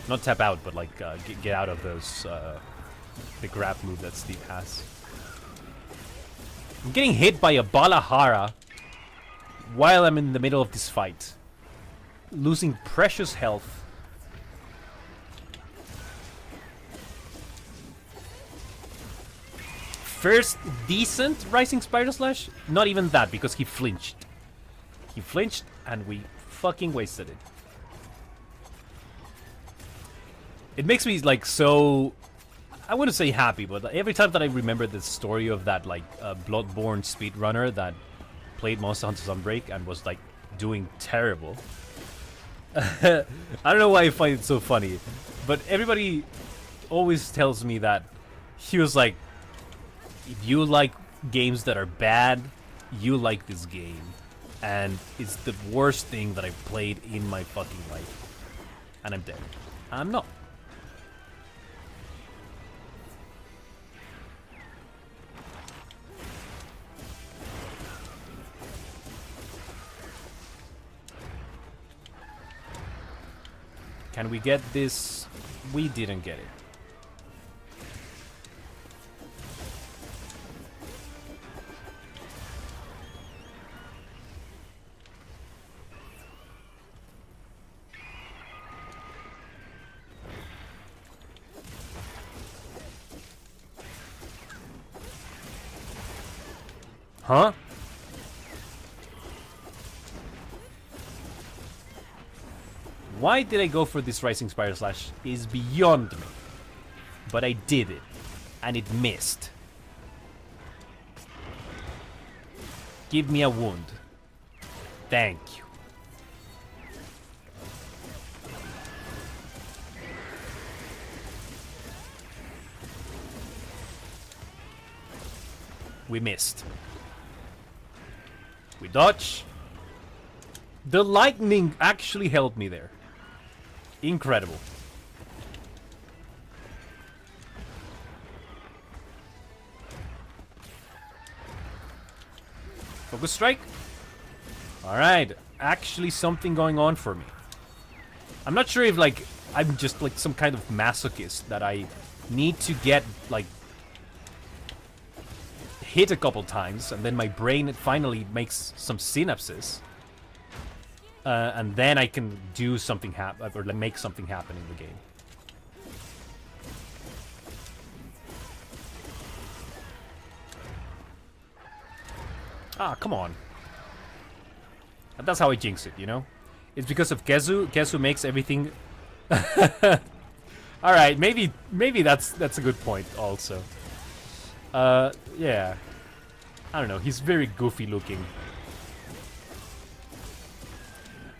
Not tap out, but like get out of those, the grab move that Steve has. I'm getting hit by a Balahara while I'm in the middle of this fight. Losing precious health. First decent Rising Spiral Slash? Not even that, because he flinched. He flinched and we fucking wasted it. It makes me like so... I wouldn't say happy, but every time that I remember the story of that like Bloodborne speedrunner that played Monster Hunter Sunbreak and was like doing terrible. I don't know why I find it so funny, but everybody always tells me that he was like, if you like games that are bad, you like this game. And it's the worst thing that I've played in my fucking life. And I'm dead. I'm not. Can we get this? We didn't get it. Huh? Why did I go for this Rising Spire Slash is beyond me. But I did it. And it missed. Give me a wound. Thank you. We missed. We dodge. The lightning actually helped me there. Incredible. Focus strike. Alright. Actually something going on for me. I'm not sure if like I'm just like some kind of masochist that I need to get like hit a couple times and then my brain finally makes some synapses. And then I can do something happen, or make something happen in the game. Ah, come on. And that's how I jinx it, you know? It's because of Gezu. Gezu makes everything... Alright, maybe that's a good point also. Yeah. I don't know, he's very goofy looking.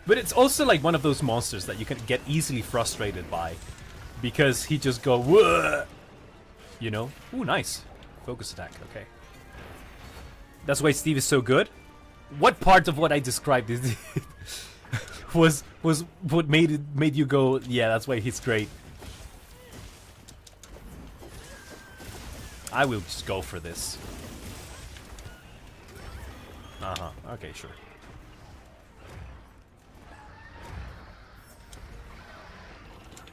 But it's also like one of those monsters that you can get easily frustrated by. Because he just go, whoa! You know? Ooh, nice. Focus attack, okay. That's why Steve is so good? What part of what I described is was what made you go, yeah, that's why he's great. I will just go for this. Uh-huh, okay, sure.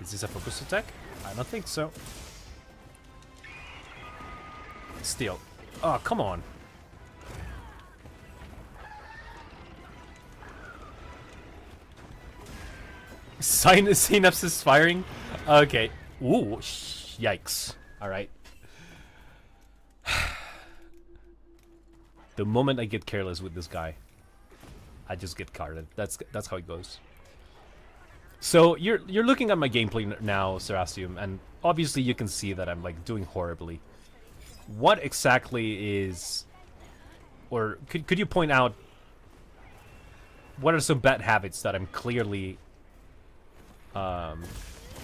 Is this a focus attack? I don't think so. Still. Oh, come on. Synapses firing? Okay. Ooh, yikes. Alright. The moment I get careless with this guy, I just get carded. That's how it goes. So you're looking at my gameplay now, Serasium, and obviously you can see that I'm like doing horribly. What exactly is, or could you point out what are some bad habits that I'm clearly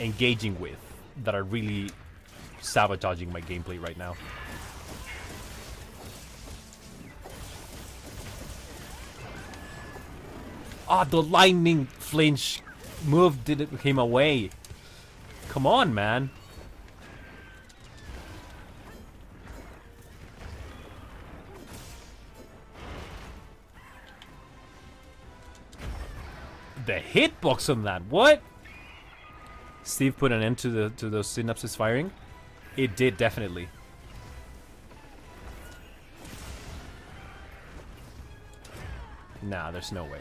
engaging with that are really sabotaging my gameplay right now? Ah, the lightning flinch move didn't came away. Come on, man. The hitbox on that, what? Steve put an end to those synapses firing? It did, definitely. Nah, there's no way.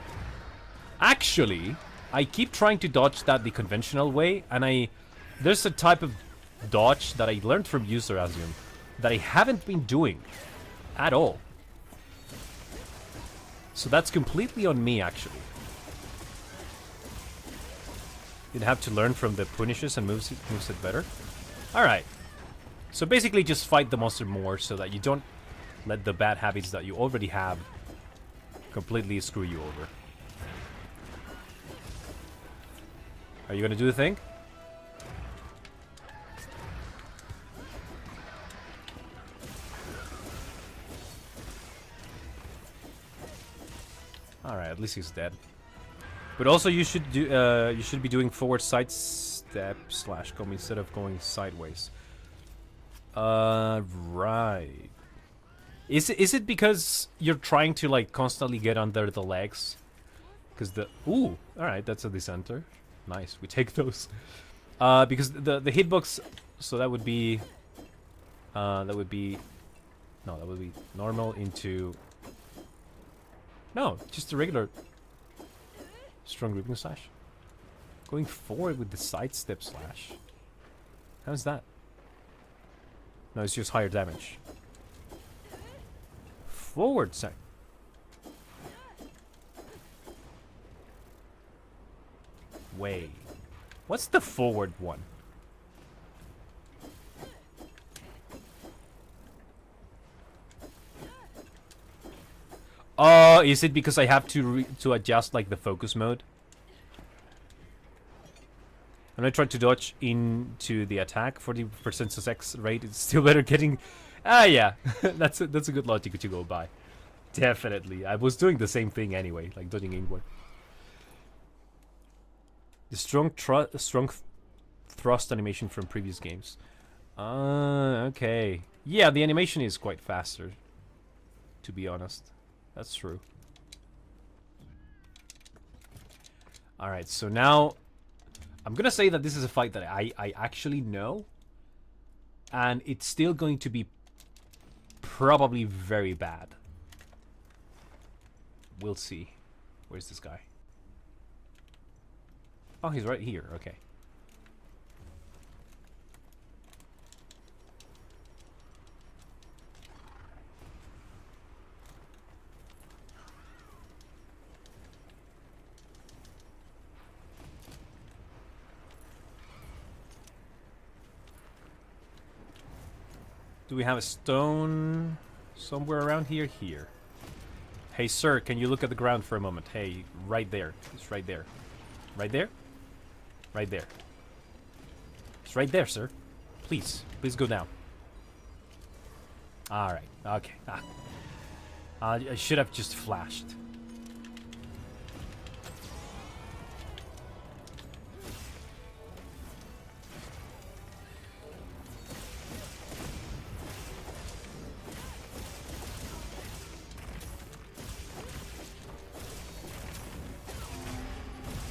Actually, I keep trying to dodge that the conventional way, and there's a type of dodge that I learned from you, Serasium, that I haven't been doing at all. So that's completely on me, actually. You'd have to learn from the punishes and moves it better. Alright. So basically just fight the monster more so that you don't let the bad habits that you already have completely screw you over. Are you gonna do the thing? Alright, at least he's dead. But also you should do you should be doing forward side step slash come instead of going sideways. Right. Is it because you're trying to like constantly get under the legs? Because the ooh, alright, that's a dissenter. Nice. We take those. Because the hitbox, so that would be no, that would be normal into, no, just a regular strong grouping slash. Going forward with the sidestep slash. How's that? No, it's just higher damage. Forward slash. Wait. What's the forward one? Oh, is it because I have to adjust like the focus mode? When I try to dodge into the attack, 40% success rate, it's still better getting... Ah, yeah. that's a good logic to go by. Definitely. I was doing the same thing anyway, like dodging inward. The strong thrust animation from previous games. Okay. Yeah, the animation is quite faster, to be honest. That's true. Alright, so now... I'm gonna say that this is a fight that I actually know. And it's still going to be probably very bad. We'll see. Where's this guy? Oh, he's right here. Okay. Do we have a stone somewhere around here? Here. Hey, sir, can you look at the ground for a moment? Hey, right there. It's right there. Right there? Right there. It's right there, sir. Please. Please go down. Alright. Okay. I should have just flashed.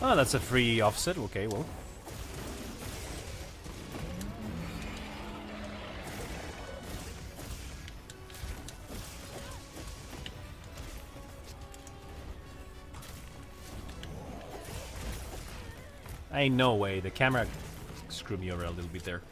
Oh, that's a free offset. Okay, well. Ain't no way. The camera screwed me over a little bit there.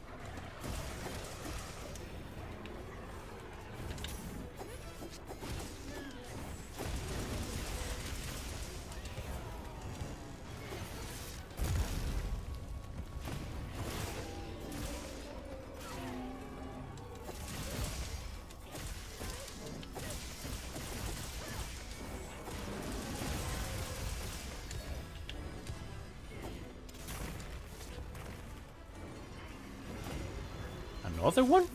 Another one?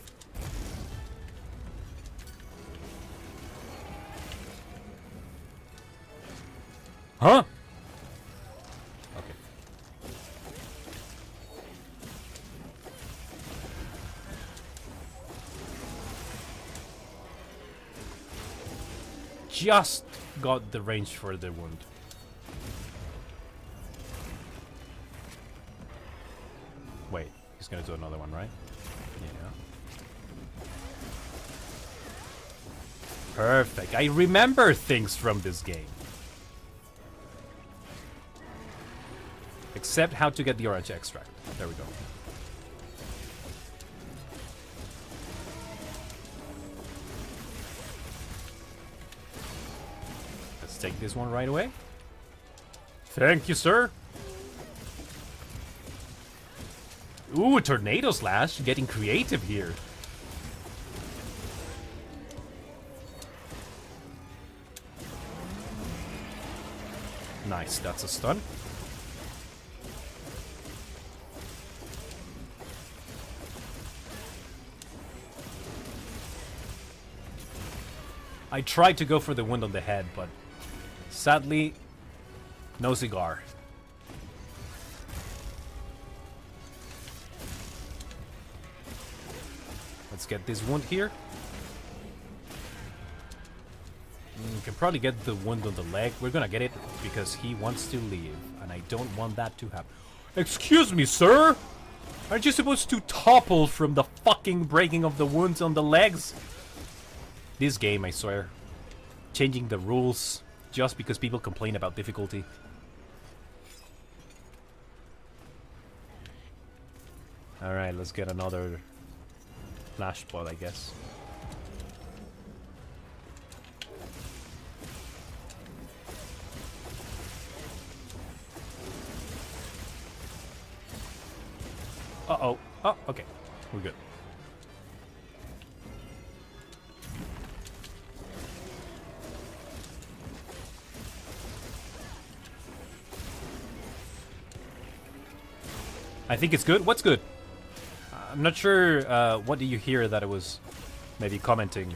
Huh? Okay. Just got the range for the wound. Wait, he's gonna do another one, right? Yeah. Perfect. I remember things from this game. Except how to get the orange extract. There we go. Let's take this one right away. Thank you, sir. Ooh, tornado slash. Getting creative here. Nice, that's a stun. I tried to go for the wound on the head, but sadly, no cigar. Let's get this wound here. We can probably get the wound on the leg. We're gonna get it because he wants to leave, and I don't want that to happen. Excuse me, sir? Aren't you supposed to topple from the fucking breaking of the wounds on the legs? This game, I swear. Changing the rules just because people complain about difficulty. Alright, let's get another flash bot, I guess. Uh-oh. Oh, okay. We're good. I think it's good. What's good? I'm not sure. What do you hear that it was maybe commenting?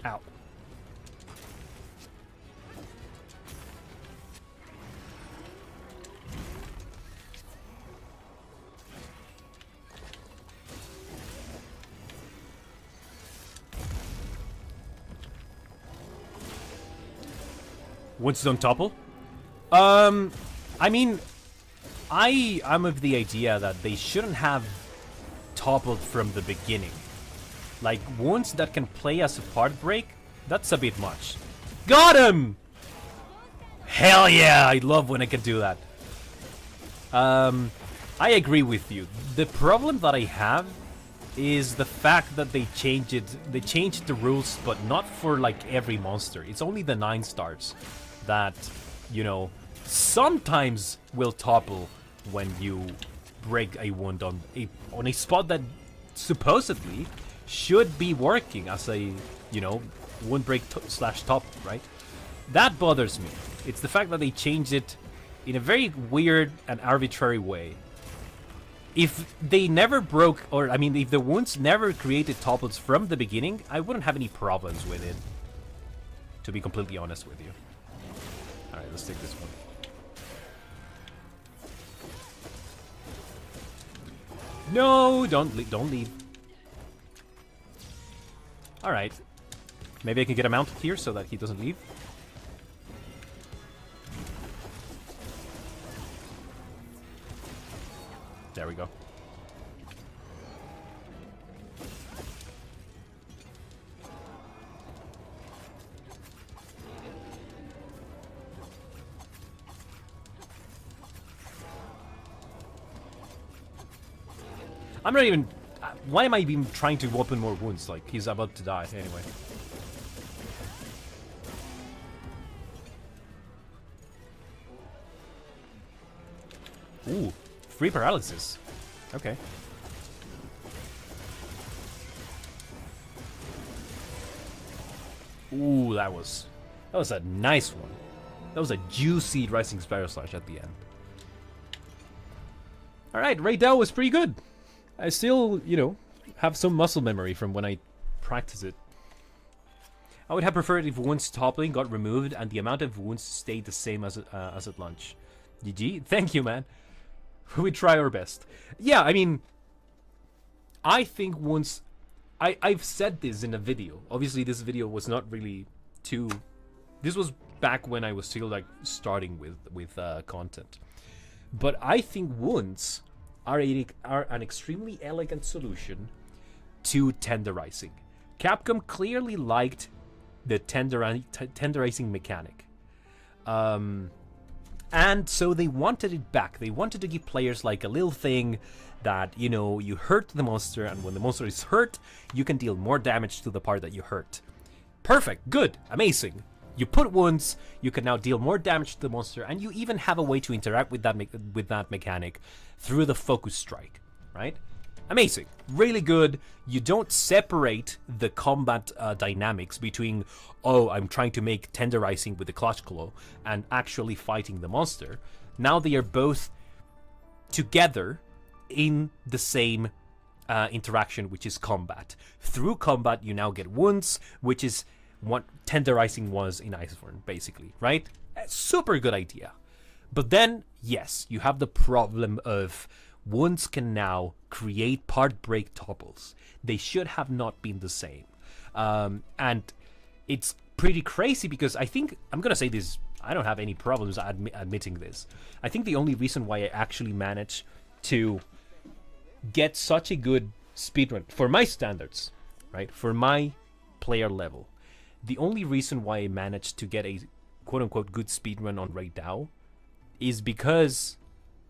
Ow. Once don't topple? I mean, I'm of the idea that they shouldn't have toppled from the beginning. Like, wounds that can play as a part break, that's a bit much. Got him! Hell yeah, I love when I can do that. I agree with you. The problem that I have is the fact that they changed the rules, but not for like every monster. It's only the 9 stars that, you know, sometimes will topple when you break a wound on a spot that supposedly should be working as a, you know, wound break slash top, right? That bothers me. It's the fact that they changed it in a very weird and arbitrary way. If they never broke, or I mean, if the wounds never created topples from the beginning, I wouldn't have any problems with it, to be completely honest with you. Alright, let's take this one. No, don't leave. Alright. Maybe I can get him out here so that he doesn't leave. There we go. I'm not even... why am I even trying to open more wounds? Like, he's about to die anyway. Ooh, free paralysis. Okay. Ooh, that was a nice one. That was a juicy Rising Sparrow Slash at the end. Alright, Ray Dow was pretty good. I still, you know, have some muscle memory from when I practice it. I would have preferred if wounds toppling got removed and the amount of wounds stayed the same as at launch. GG. Thank you, man. We try our best. Yeah, I mean, I think once... I've said this in a video. Obviously, this video was not really too... This was back when I was still, like, starting with content. But I think wounds are an extremely elegant solution to tenderizing. Capcom clearly liked the tenderizing mechanic. And so they wanted it back. They wanted to give players like a little thing that, you know, you hurt the monster, and when the monster is hurt, you can deal more damage to the part that you hurt. Perfect, good, amazing. You put wounds, you can now deal more damage to the monster, and you even have a way to interact with that mechanic through the focus strike, right? Amazing, really good. You don't separate the combat dynamics between, oh, I'm trying to make tenderizing with the clutch claw and actually fighting the monster. Now they are both together in the same interaction, which is combat. Through combat, you now get wounds, which is what tenderizing was in Iceborne, basically, right? Super good idea. But then yes, you have the problem of wounds can now create part break topples. They should have not been the same. And it's pretty crazy because I think, I'm going to say this, I don't have any problems admitting this. I think the only reason why I actually managed to get such a good speedrun, for my standards, right, for my player level, the only reason why I managed to get a quote-unquote good speedrun on Raid DAO is because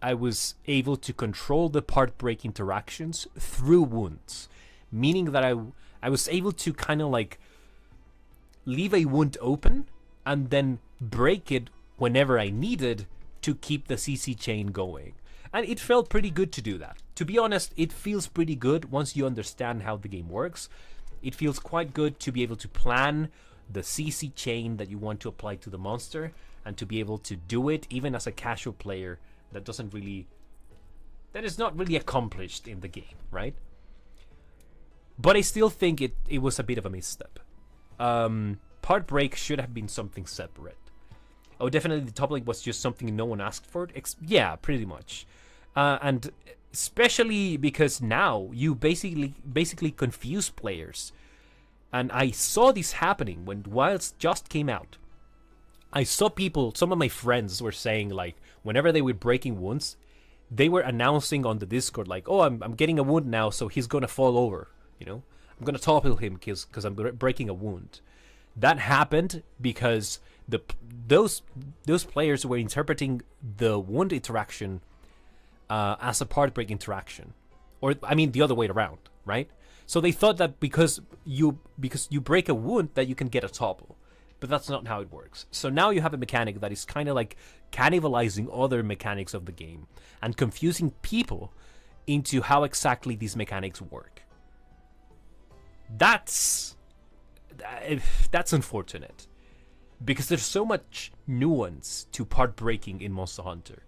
I was able to control the part break interactions through wounds, meaning that I was able to kind of like leave a wound open and then break it whenever I needed to keep the CC chain going. And it felt pretty good to do that. To be honest, it feels pretty good once you understand how the game works. It feels quite good to be able to plan the CC chain that you want to apply to the monster and to be able to do it even as a casual player that is not really accomplished in the game, right? But I still think it was a bit of a misstep. Part break should have been something separate. Oh, definitely the top link was just something no one asked for. Yeah, pretty much. And especially because now you basically confuse players. And I saw this happening when Wilds just came out. I saw people, some of my friends were saying, like, whenever they were breaking wounds, they were announcing on the Discord, like, oh, I'm getting a wound now, so he's gonna fall over, you know? I'm gonna topple him because I'm breaking a wound. That happened because those players were interpreting the wound interaction as a part break interaction, or I mean the other way around, right? So they thought that because you break a wound that you can get a topple, but that's not how it works. So now you have a mechanic that is kind of like cannibalizing other mechanics of the game and confusing people into how exactly these mechanics work. That's unfortunate, because there's so much nuance to part breaking in Monster Hunter,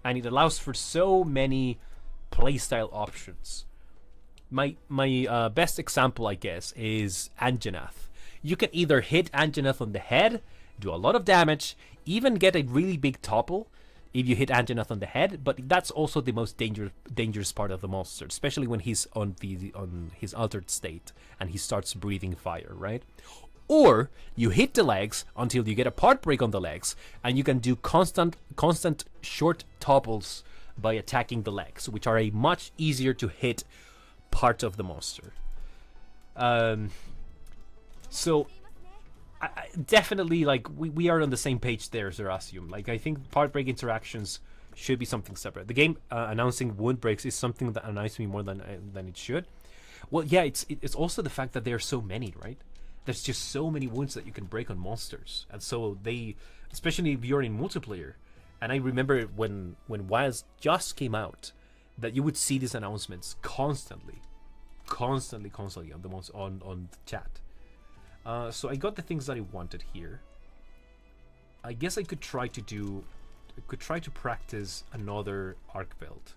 and it allows for so many playstyle options. My best example, I guess, is Anjanath. You can either hit Anjanath on the head, do a lot of damage, even get a really big topple if you hit Anjanath on the head, but that's also the most dangerous part of the monster, especially when he's on his altered state and he starts breathing fire, right? Or you hit the legs until you get a part break on the legs, and you can do constant short topples by attacking the legs, which are a much easier to hit part of the monster. So I definitely, like, we are on the same page there, Zerasium. Like, I think part break interactions should be something separate. The game announcing wound breaks is something that annoys me more than it should. Well, yeah, it's also the fact that there are so many, right? There's just so many wounds that you can break on monsters, and so they, especially if you're in multiplayer. And I remember when Wilds just came out, that you would see these announcements constantly on the chat. So I got the things that I wanted here. I guess I could try to practice another Arkveld.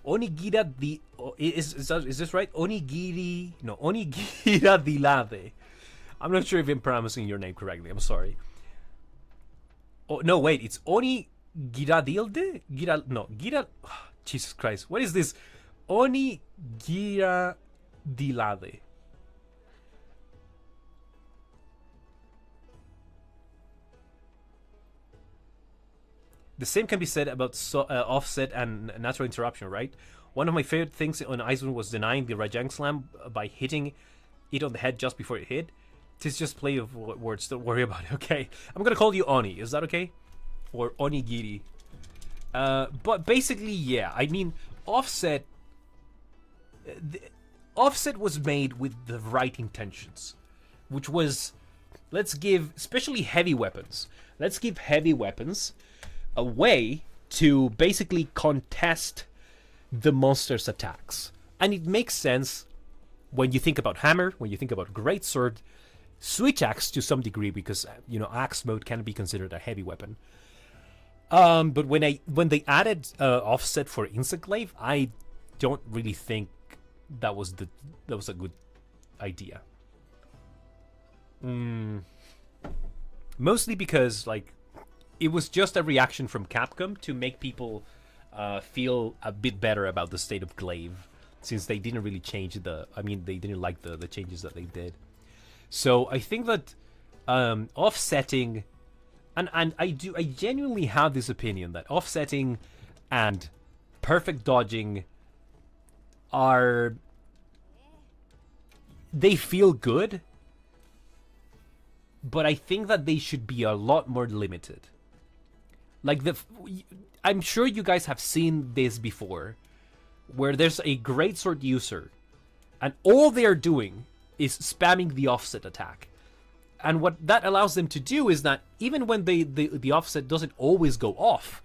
Onigira di... Is this right? Onigira dilade. I'm not sure if I'm pronouncing your name correctly. I'm sorry. Oh, no, wait. It's Onigiradilde? Jesus Christ. What is this? Onigiradilade. The same can be said about offset and natural interruption, right? One of my favorite things on Icewind was denying the Rajang Slam by hitting it on the head just before it hit. Tis just play of words, don't worry about it, okay? I'm gonna call you Oni, is that okay? Or Onigiri. But basically, yeah, I mean, Offset was made with the right intentions, which was, let's give, especially heavy weapons, let's give heavy weapons a way to basically contest the monster's attacks. And it makes sense when you think about hammer, when you think about greatsword, switch axe to some degree, because axe mode can be considered a heavy weapon. But when they added offset for Insect Glaive, I don't really think that was a good idea. Mostly because like it was just a reaction from Capcom to make people feel a bit better about the state of Glaive, since they didn't really change they didn't like the changes that they did. So I think that offsetting, and I genuinely have this opinion that offsetting and perfect dodging they feel good, but I think that they should be a lot more limited. Like I'm sure you guys have seen this before, where there's a greatsword user, and all they are doing is spamming the offset attack. And what that allows them to do is that even when the offset doesn't always go off,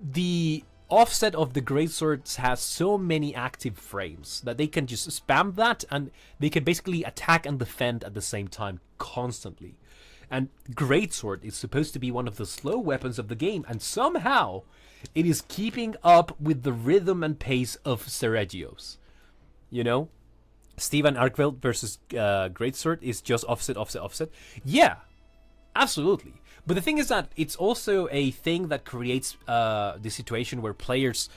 the offset of the greatswords has so many active frames that they can just spam that, and they can basically attack and defend at the same time constantly. And greatsword is supposed to be one of the slow weapons of the game, and somehow it is keeping up with the rhythm and pace of Seregios. You know? Star Arkveld versus greatsword is just offset, offset, offset. Yeah, absolutely. But the thing is that it's also a thing that creates the situation where players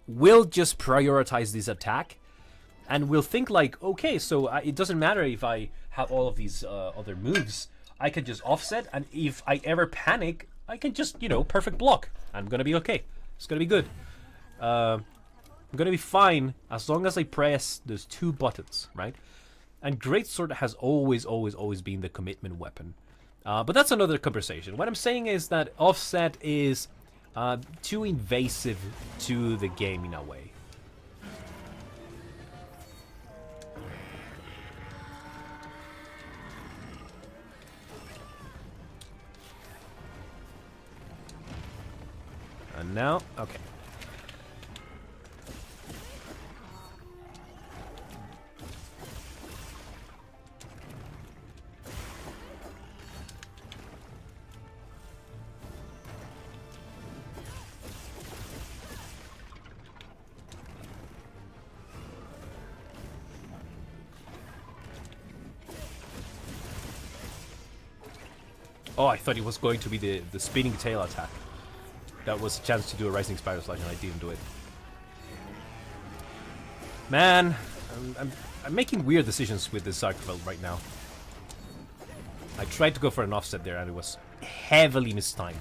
will just prioritize this attack and will think like, okay, so it doesn't matter if I have all of these other moves. I can just offset, and if I ever panic, I can just, perfect block. I'm going to be okay. It's going to be good. I'm going to be fine as long as I press those two buttons, right? And greatsword has always, always, always been the commitment weapon. But that's another conversation. What I'm saying is that offset is too invasive to the game in a way. And now, okay. Oh, I thought it was going to be the spinning tail attack. That was a chance to do a Rising Spiral Slash, and I didn't do it. Man, I'm making weird decisions with this Arkveld right now. I tried to go for an offset there, and it was heavily mistimed.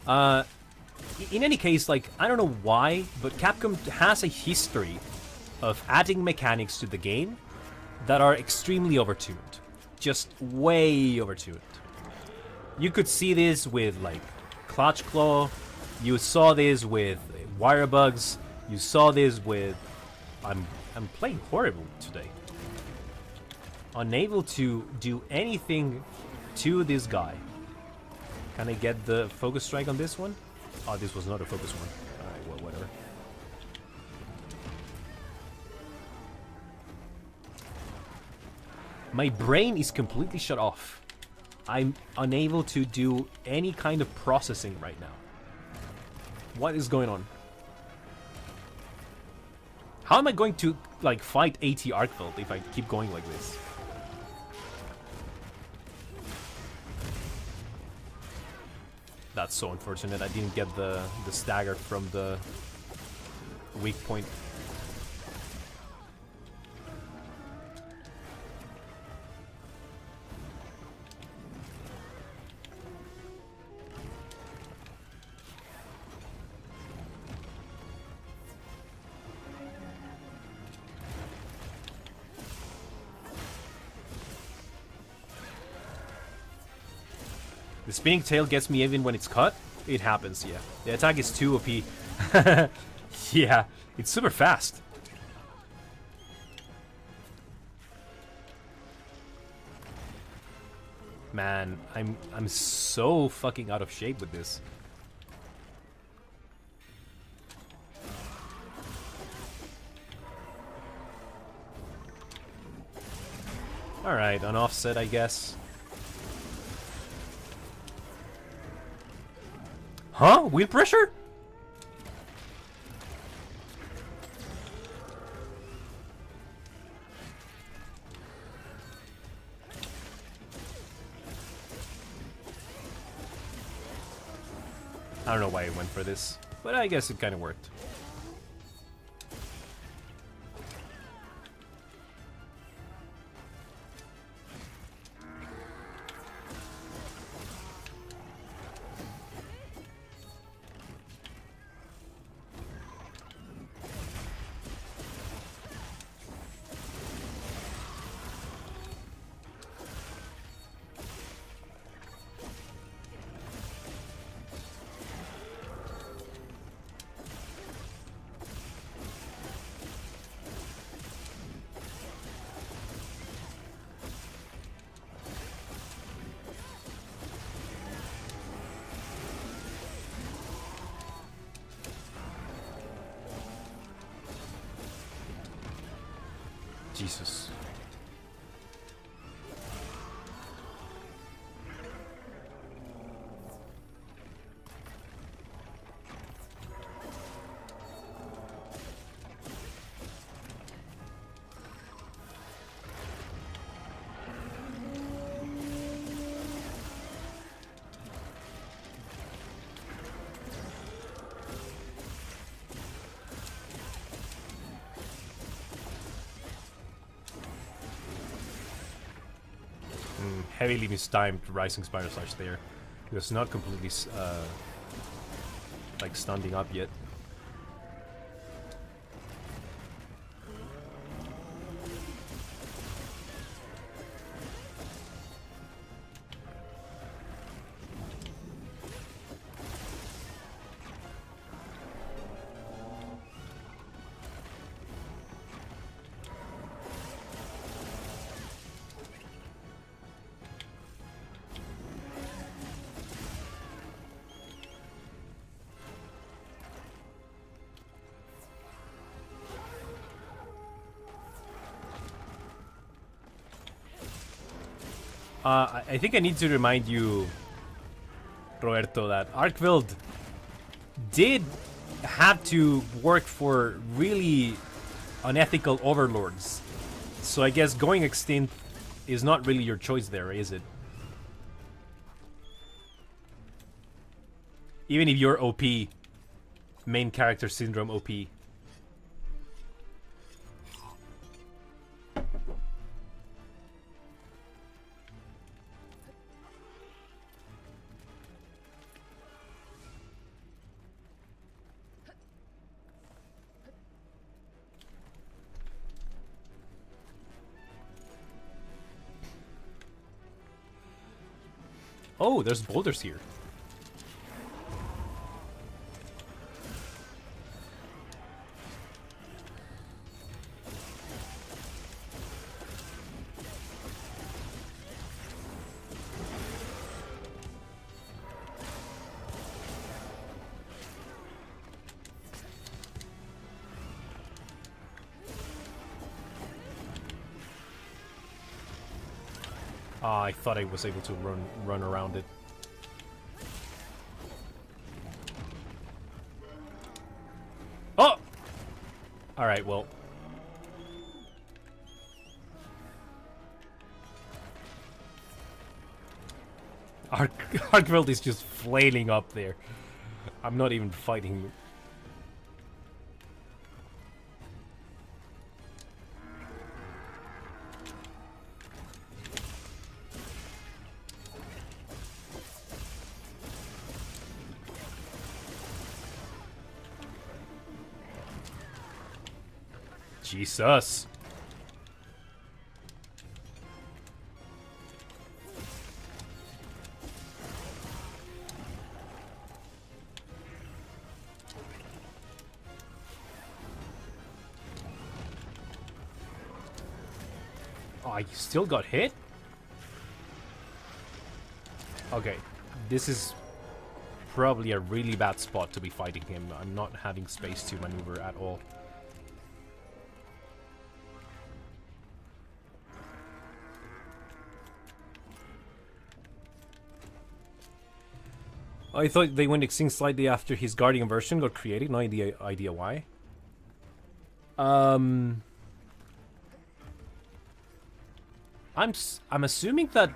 In any case, like, I don't know why, but Capcom has a history of adding mechanics to the game that are extremely overtuned. Just way overtuned. You could see this with, like, Clutch Claw. You saw this with Wire Bugs. You saw this with... I'm playing horrible today. Unable to do anything to this guy. Can I get the focus strike on this one? Oh, this was not a focus one. Alright, well, whatever. My brain is completely shut off. I'm unable to do any kind of processing right now. What is going on? How am I going to, like, fight AT Arkveld if I keep going like this? That's so unfortunate. I didn't get the stagger from the weak point. The spinning tail gets me even when it's cut. It happens, yeah. The attack is too OP. Yeah, it's super fast. Man, I'm so fucking out of shape with this. Alright, on offset, I guess. Huh? Wheel pressure? I don't know why I went for this, but I guess it kind of worked. Jesus. Heavily mistimed Rising Spider Slash there. It was not completely like standing up yet. I think I need to remind you, Roberto, that Arkveld did have to work for really unethical overlords. So I guess going extinct is not really your choice there, is it? Even if you're OP, main character syndrome OP. Oh, there's boulders here. I thought I was able to run around it. Oh! Alright, well. Arkveld is just flailing up there. I'm not even fighting. Jesus. Oh, you still got hit? Okay, this is probably a really bad spot to be fighting him. I'm not having space to maneuver at all. I thought they went extinct slightly after his Guardian version got created. No idea why. I'm assuming that.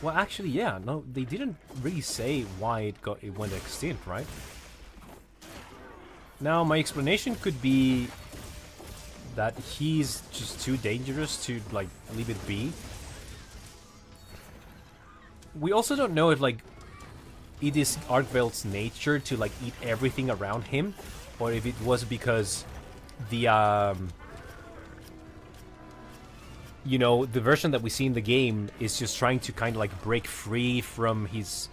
Well, actually, yeah. No, they didn't really say why it went extinct, right? Now, my explanation could be that he's just too dangerous to like leave it be. We also don't know if like it is Arkveld's nature to like eat everything around him, or if it was because the you know, the version that we see in the game is just trying to kind of like break free from his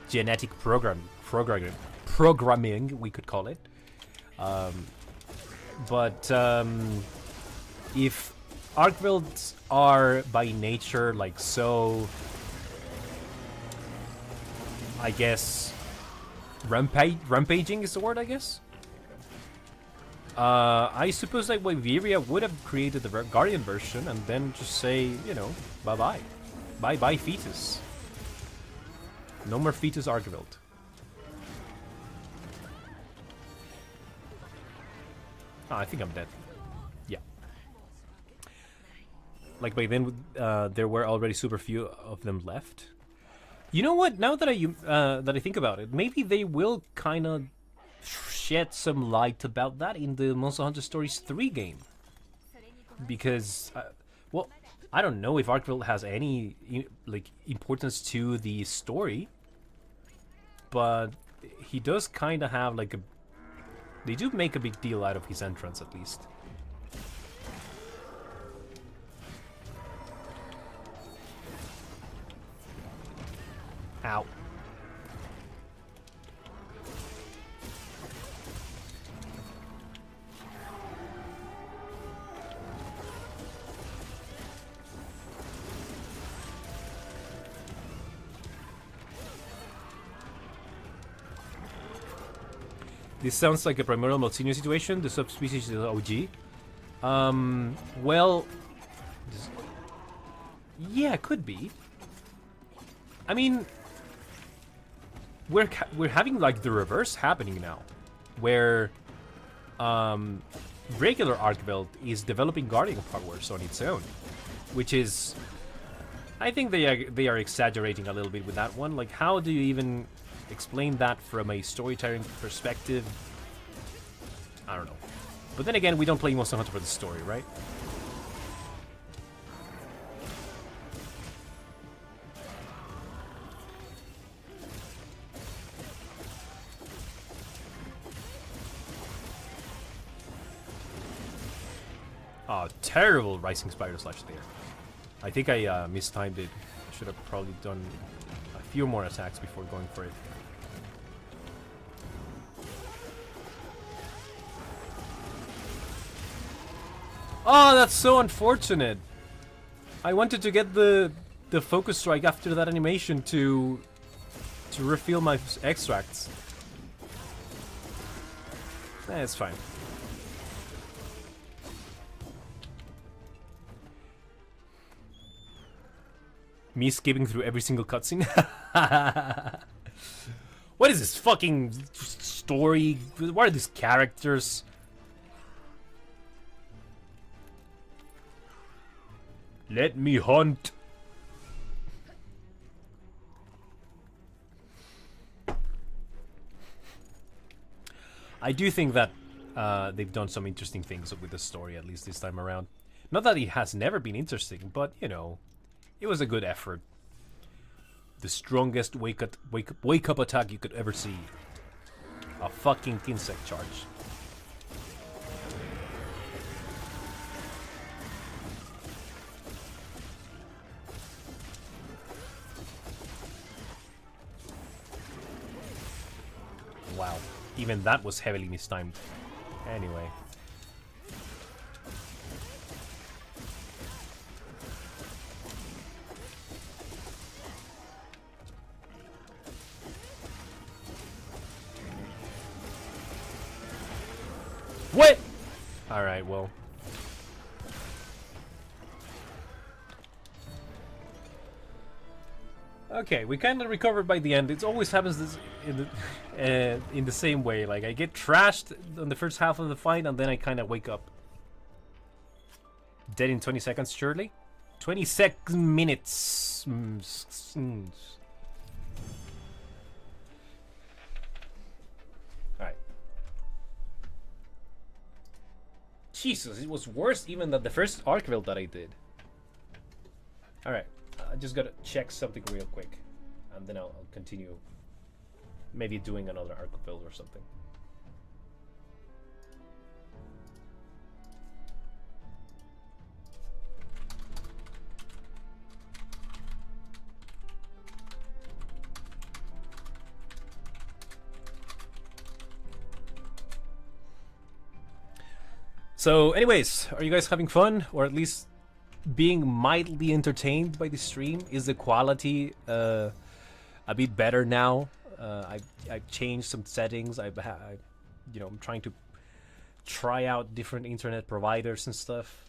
genetic programming, we could call it. But if Arkvelds are by nature like so, I guess, rampaging is the word, I guess. I suppose like Wyveria would have created the Guardian version and then just say, you know, bye-bye. Bye-bye, fetus. No more fetus Arkveld. Oh, I think I'm dead. Yeah. Like by then, there were already super few of them left. You know what? Now that I think about it, maybe they will kind of shed some light about that in the Monster Hunter Stories 3 game. Because, well, I don't know if Arkveld has any like importance to the story, but he does kind of have like a. They do make a big deal out of his entrance, at least. Ow. This sounds like a Primordial Malsinio situation. The subspecies is OG. Well... yeah, could be. I mean... We're having, like, the reverse happening now. Where... regular Arkveld is developing Guardian powers on its own. Which is... I think they are exaggerating a little bit with that one. Like, how do you even... explain that from a storytelling perspective? I don't know. But then again, we don't play Monster Hunter for the story, right? Oh, terrible Rising Spider Slash there. I think I mistimed it. I should have probably done a few more attacks before going for it. Oh, that's so unfortunate. I wanted to get the focus strike after that animation to refill my extracts. It's fine. Me skipping through every single cutscene? What is this fucking story? What are these characters? Let me hunt. I do think that they've done some interesting things with the story, at least this time around. Not that it has never been interesting, but, you know, it was a good effort. The strongest wake up attack you could ever see. A fucking insect charge. Wow. Even that was heavily mistimed. Anyway. What? Alright, well. Okay, we kind of recovered by the end. It always happens this in the same way. Like, I get trashed on the first half of the fight, and then I kind of wake up. Dead in 20 seconds, surely? 26 minutes. Alright. Jesus, it was worse even than the first Arkveld that I did. Alright. I just gotta check something real quick, and then I'll continue maybe doing another Arkveld or something. So anyways, are you guys having fun, or at least being mildly entertained by the stream? Is the quality a bit better now? I've changed some settings. I'm trying to try out different internet providers and stuff.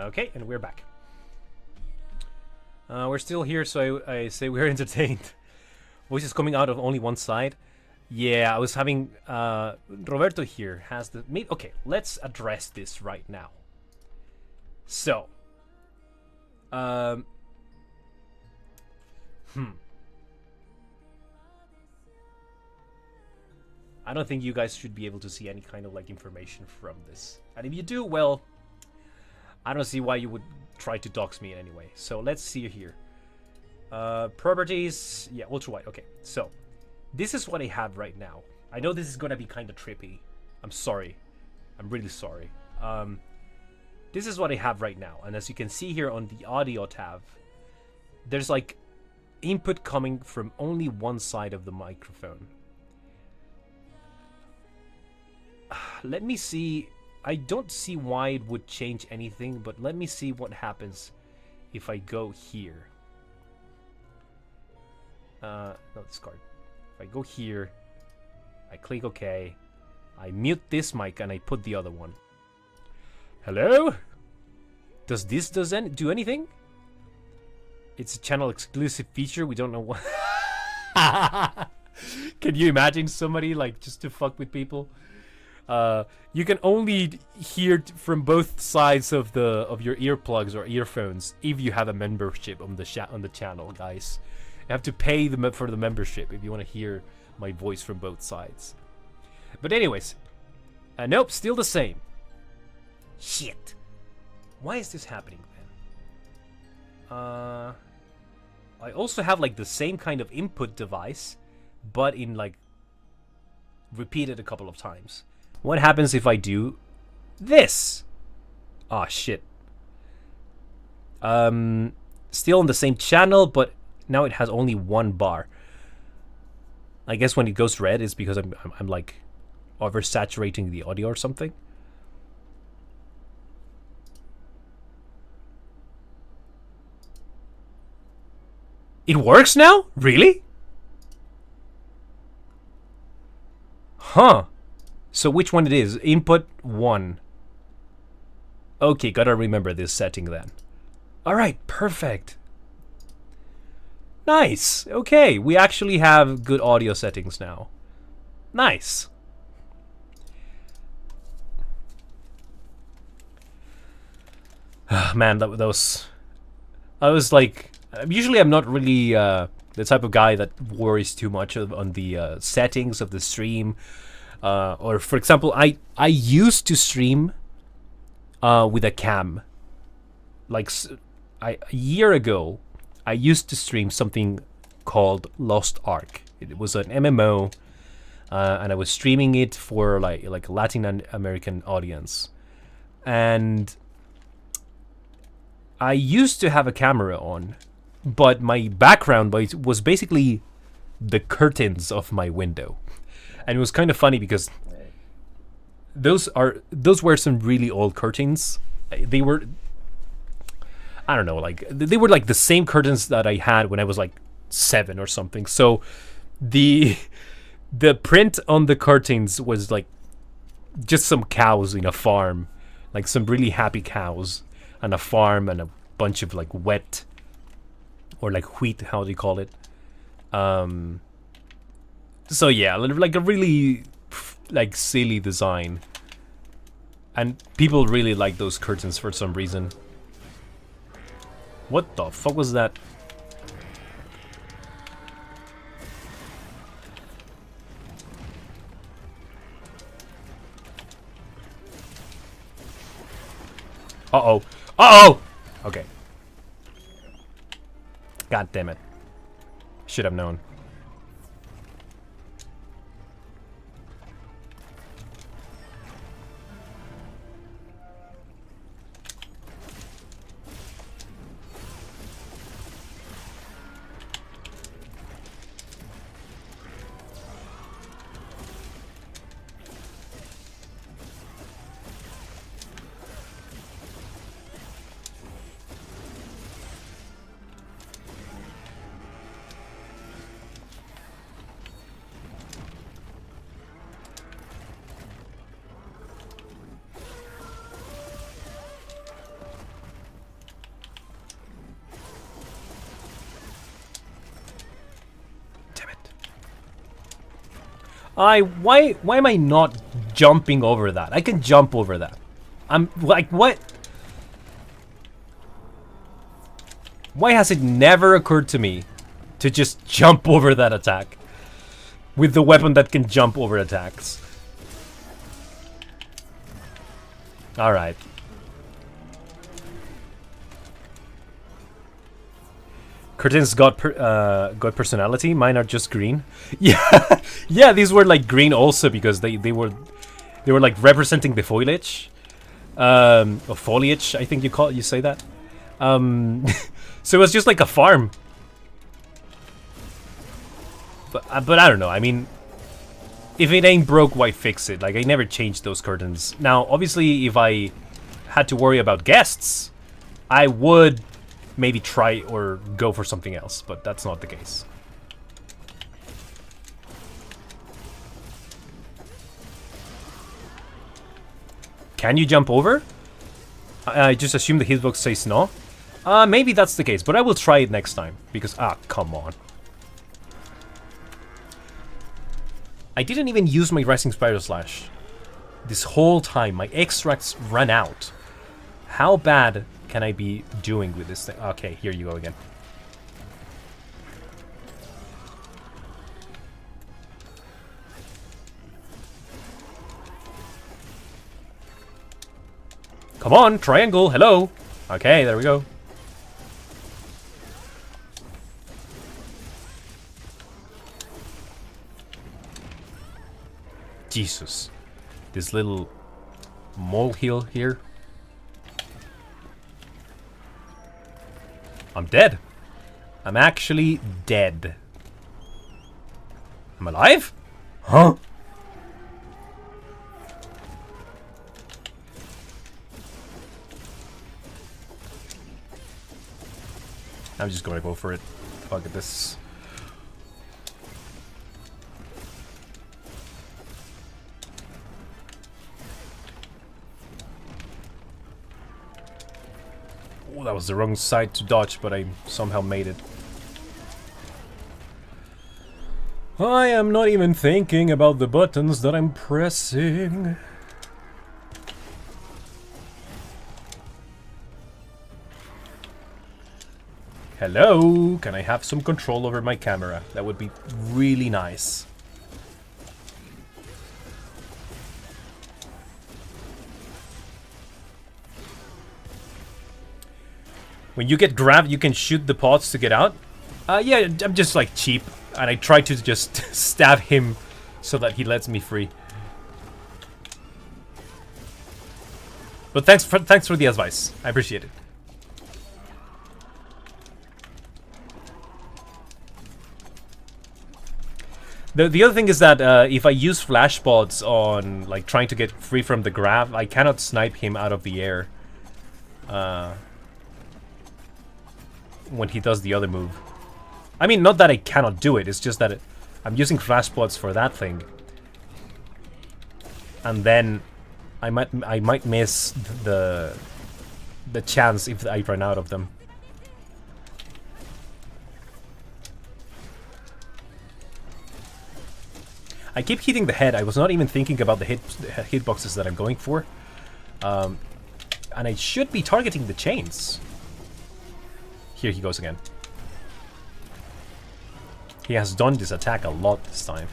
Okay, and we're back. We're still here, so I say we're entertained. Voice is coming out of only one side. Yeah, I was having... Roberto here has the... Okay, let's address this right now. So. I don't think you guys should be able to see any kind of, like, information from this. And if you do, well... I don't see why you would try to dox me in any way. So let's see here. Properties. Yeah, ultra wide. Okay, so this is what I have right now. I know this is gonna be kind of trippy. I'm sorry. I'm really sorry. This is what I have right now. And as you can see here on the audio tab, there's like input coming from only one side of the microphone. Let me see. I don't see why it would change anything, but let me see what happens if I go here. No, discard. If I go here, I click OK, I mute this mic and I put the other one. Hello? Does this do anything? It's a channel exclusive feature. We don't know what. Can you imagine somebody like just to fuck with people? You can only hear from both sides of your earplugs or earphones if you have a membership on the channel, guys. You have to pay for the membership if you want to hear my voice from both sides. But anyways, nope, still the same. Shit. Why is this happening, man? I also have like the same kind of input device, but in like repeated a couple of times. What happens if I do this? Ah, shit. Still on the same channel, but now it has only one bar. I guess when it goes red, it's because I'm like oversaturating the audio or something. It works now? Really? Huh. So which one it is? Input 1. Okay, gotta remember this setting then. Alright, perfect. Nice. Okay, we actually have good audio settings now. Nice. Man, that was... I was like... Usually I'm not really the type of guy that worries too much on the settings of the stream. Or, for example, I used to stream with a cam. Like, a year ago, I used to stream something called Lost Ark. It was an MMO, and I was streaming it for like a Latin American audience. And I used to have a camera on, but my background was basically the curtains of my window. And it was kind of funny because those were some really old curtains. They were, I don't know, like they were like the same curtains that I had when I was like 7 or something. So the print on the curtains was like just some cows in a farm, like some really happy cows on a farm, and a bunch of like wet, or like wheat, how do you call it? So yeah, like a really like silly design, and people really like those curtains for some reason. What the fuck was that? Uh-oh. Uh-oh! Okay. God damn it. Should have known. Why am I not jumping over that? I can jump over that. I'm like, what? Why has it never occurred to me to just jump over that attack with the weapon that can jump over attacks? All right. Curtains got personality. Mine are just green. Yeah, yeah. These were like green also because they were like representing the foliage, or foliage. I think you say that. So it was just like a farm. But I don't know. I mean, if it ain't broke, why fix it? Like I never changed those curtains. Now, obviously, if I had to worry about guests, I would maybe try or go for something else, but that's not the case. Can you jump over? I just assume the hitbox says no. Maybe that's the case, but I will try it next time, because, come on. I didn't even use my Rising Spider Slash. This whole time, my extracts ran out. How bad can I be doing with this thing? Okay, here you go again. Come on, triangle, hello. Okay, there we go. Jesus. This little molehill here. I'm dead. I'm actually dead. I'm alive? Huh? I'm just gonna go for it. Fuck it, this. Oh, that was the wrong side to dodge, but I somehow made it. I am not even thinking about the buttons that I'm pressing. Hello? Can I have some control over my camera? That would be really nice. When you get grabbed, you can shoot the pods to get out? Yeah, I'm just like cheap. And I try to just stab him so that he lets me free. But thanks for the advice. I appreciate it. The other thing is that if I use flash pods on like trying to get free from the grab, I cannot snipe him out of the air when he does the other move. I mean, not that I cannot do it. It's just that I'm using flash pods for that thing, and then I might miss the chance if I run out of them. I keep hitting the head. I was not even thinking about the hitboxes that I'm going for. And I should be targeting the chains. Here he goes again. He has done this attack a lot this time.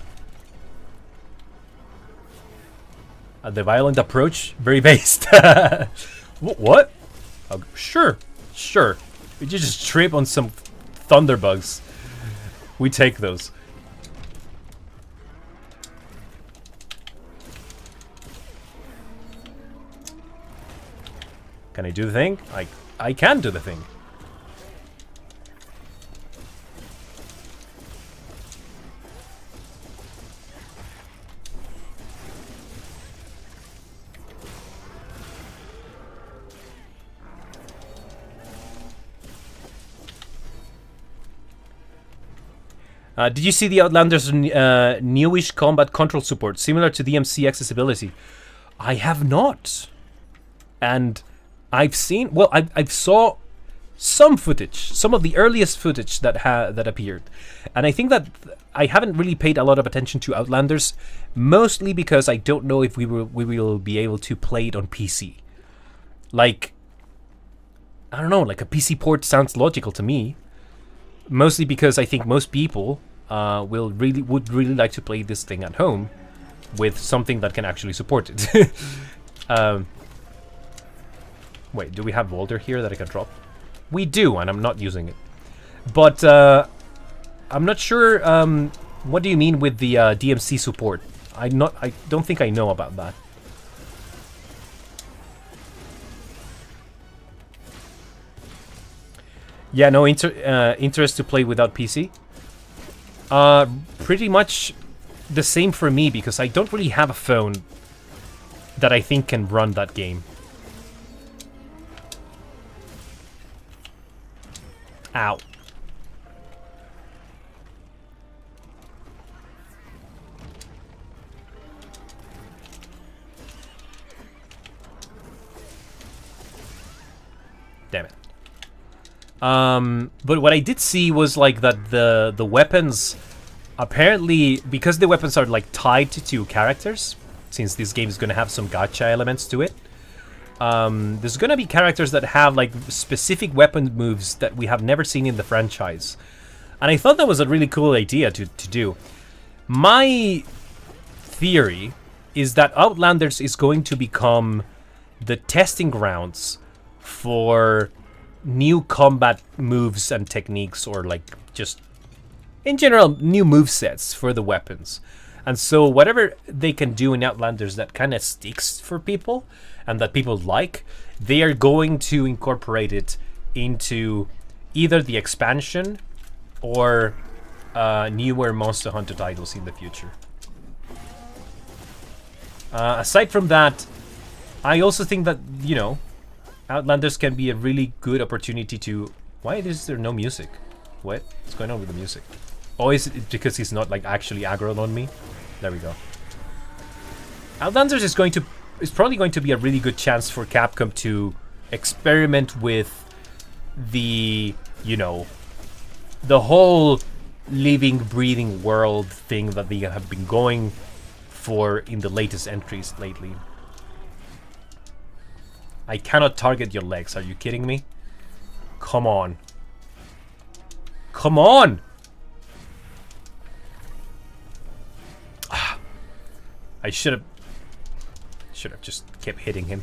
The violent approach, very based. What? Oh, sure. We just trip on some thunderbugs. We take those. Can I do the thing? I can do the thing. Did you see the Outlander's newish combat control support, similar to DMC accessibility? I have not. And I've seen, well, I've saw some footage, some of the earliest footage that appeared, and I think that I haven't really paid a lot of attention to Outlanders, mostly because I don't know if we will be able to play it on PC. Like, I don't know, like a PC port sounds logical to me, mostly because I think most people would really like to play this thing at home with something that can actually support it. Wait, do we have Boulder here that I can drop? We do, and I'm not using it. But I'm not sure. What do you mean with the DMC support? I don't think I know about that. Yeah, no interest to play without PC. Pretty much the same for me, because I don't really have a phone that I think can run that game. Ow. Damn it. But what I did see was like that the weapons, apparently, because the weapons are like tied to characters, since this game is gonna have some gacha elements to it, there's gonna be characters that have like specific weapon moves that we have never seen in the franchise, and I thought that was a really cool idea to do. My theory is that Outlanders is going to become the testing grounds for new combat moves and techniques, or like just in general new movesets for the weapons. And so whatever they can do in Outlanders that kind of sticks for people and that people like, they are going to incorporate it into either the expansion or newer Monster Hunter titles in the future. Aside from that, I also think that, you know, Outlanders can be a really good opportunity to... Why is there no music? What's going on with the music? Oh, is it because he's not like actually aggroed on me? There we go. Outlanders is probably going to be a really good chance for Capcom to experiment with the, you know, the whole living, breathing world thing that they have been going for in the latest entries lately. I cannot target your legs. Are you kidding me? Come on. Come on! I should have just kept hitting him.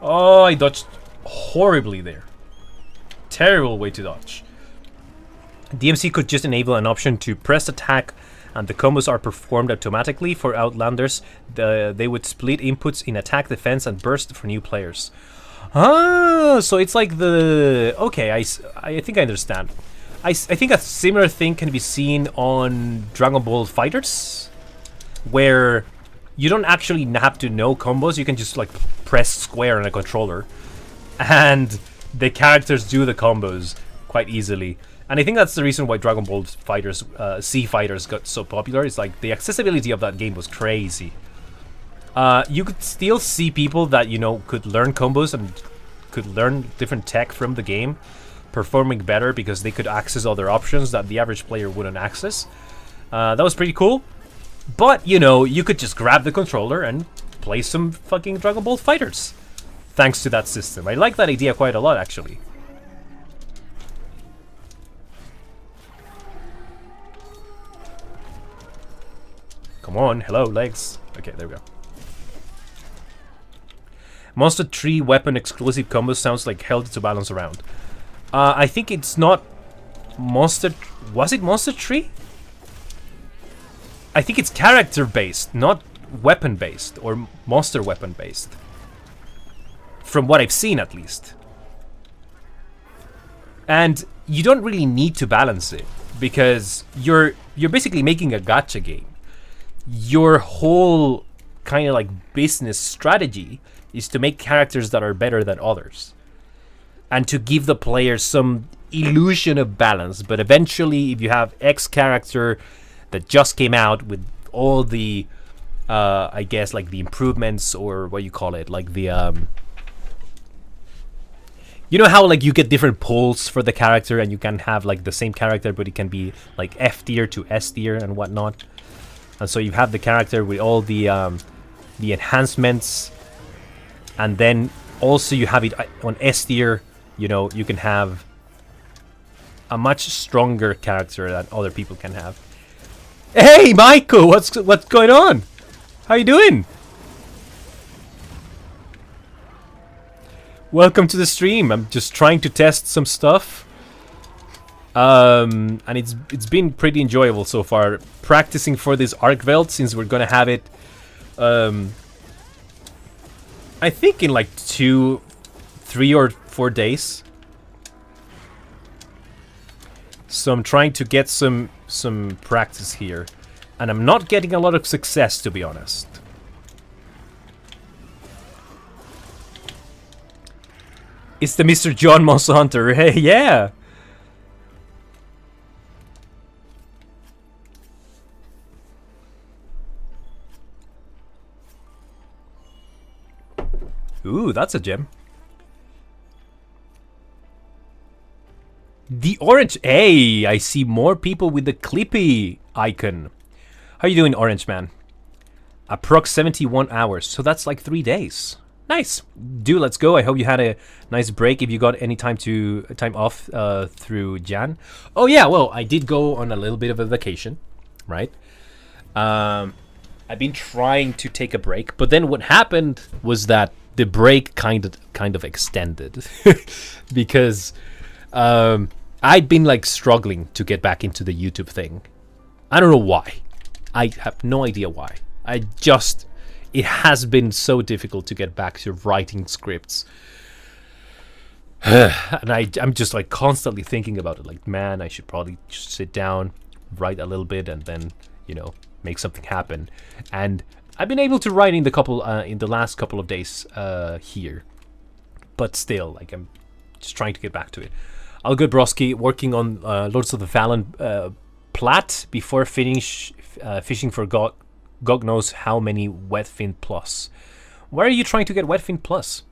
Oh, I dodged horribly there. Terrible way to dodge. DMC could just enable an option to press attack and the combos are performed automatically. For Outlanders, they would split inputs in attack, defense, and burst for new players. Ah, so it's like the... Okay, I think I understand. I think a similar thing can be seen on Dragon Ball FighterZ, where you don't actually have to know combos. You can just like press square on a controller and the characters do the combos quite easily. And I think that's the reason why Dragon Ball FighterZ, Z Fighters got so popular. It's like the accessibility of that game was crazy. You could still see people that, you know, could learn combos and could learn different tech from the game, performing better because they could access other options that the average player wouldn't access. That was pretty cool. But, you know, you could just grab the controller and play some fucking Dragon Ball FighterZ, thanks to that system. I like that idea quite a lot, actually. Come on, hello, legs. Okay, there we go. Monster Tree weapon exclusive combo sounds like hell to balance around. I think it's not Monster... Was it Monster Tree? I think it's character based, not weapon based or monster weapon based. From what I've seen, at least. And you don't really need to balance it because you're basically making a gacha game. Your whole kind of like business strategy is to make characters that are better than others and to give the player some illusion of balance. But eventually, if you have X character that just came out with all the I guess like the improvements, or what you call it, like the you know how like you get different pulls for the character and you can have like the same character but it can be like F tier to S tier and whatnot. And so you have the character with all the enhancements, and then also you have it on S tier. You know, you can have a much stronger character that other people can have. Hey, Michael, what's going on? How you doing? Welcome to the stream. I'm just trying to test some stuff. And it's been pretty enjoyable so far, practicing for this Arkveld, since we're gonna have it I think in like 2, 3 or 4 days. So I'm trying to get some practice here, and I'm not getting a lot of success, to be honest. It's the Mr. John Monster Hunter. Hey, yeah. Ooh, that's a gem. The orange. Hey, I see more people with the Clippy icon. How you doing, Orange Man? Approx 71 hours. So that's like 3 days. Nice. Dude, let's go. I hope you had a nice break. If you got any time off through Jan. Oh yeah, well, I did go on a little bit of a vacation, right? I've been trying to take a break, but then what happened was that the break kind of extended because I'd been like struggling to get back into the YouTube thing. I don't know why. I have no idea why. It has been so difficult to get back to writing scripts. And I'm just like constantly thinking about it, like, man, I should probably just sit down, write a little bit, and then, you know, make something happen. And I've been able to write in the last couple of days here, but still, like, I'm just trying to get back to it. All good, Broski. Working on Lords of the Fallen plat before fishing for God knows how many Wetfin plus. Why are you trying to get Wetfin plus?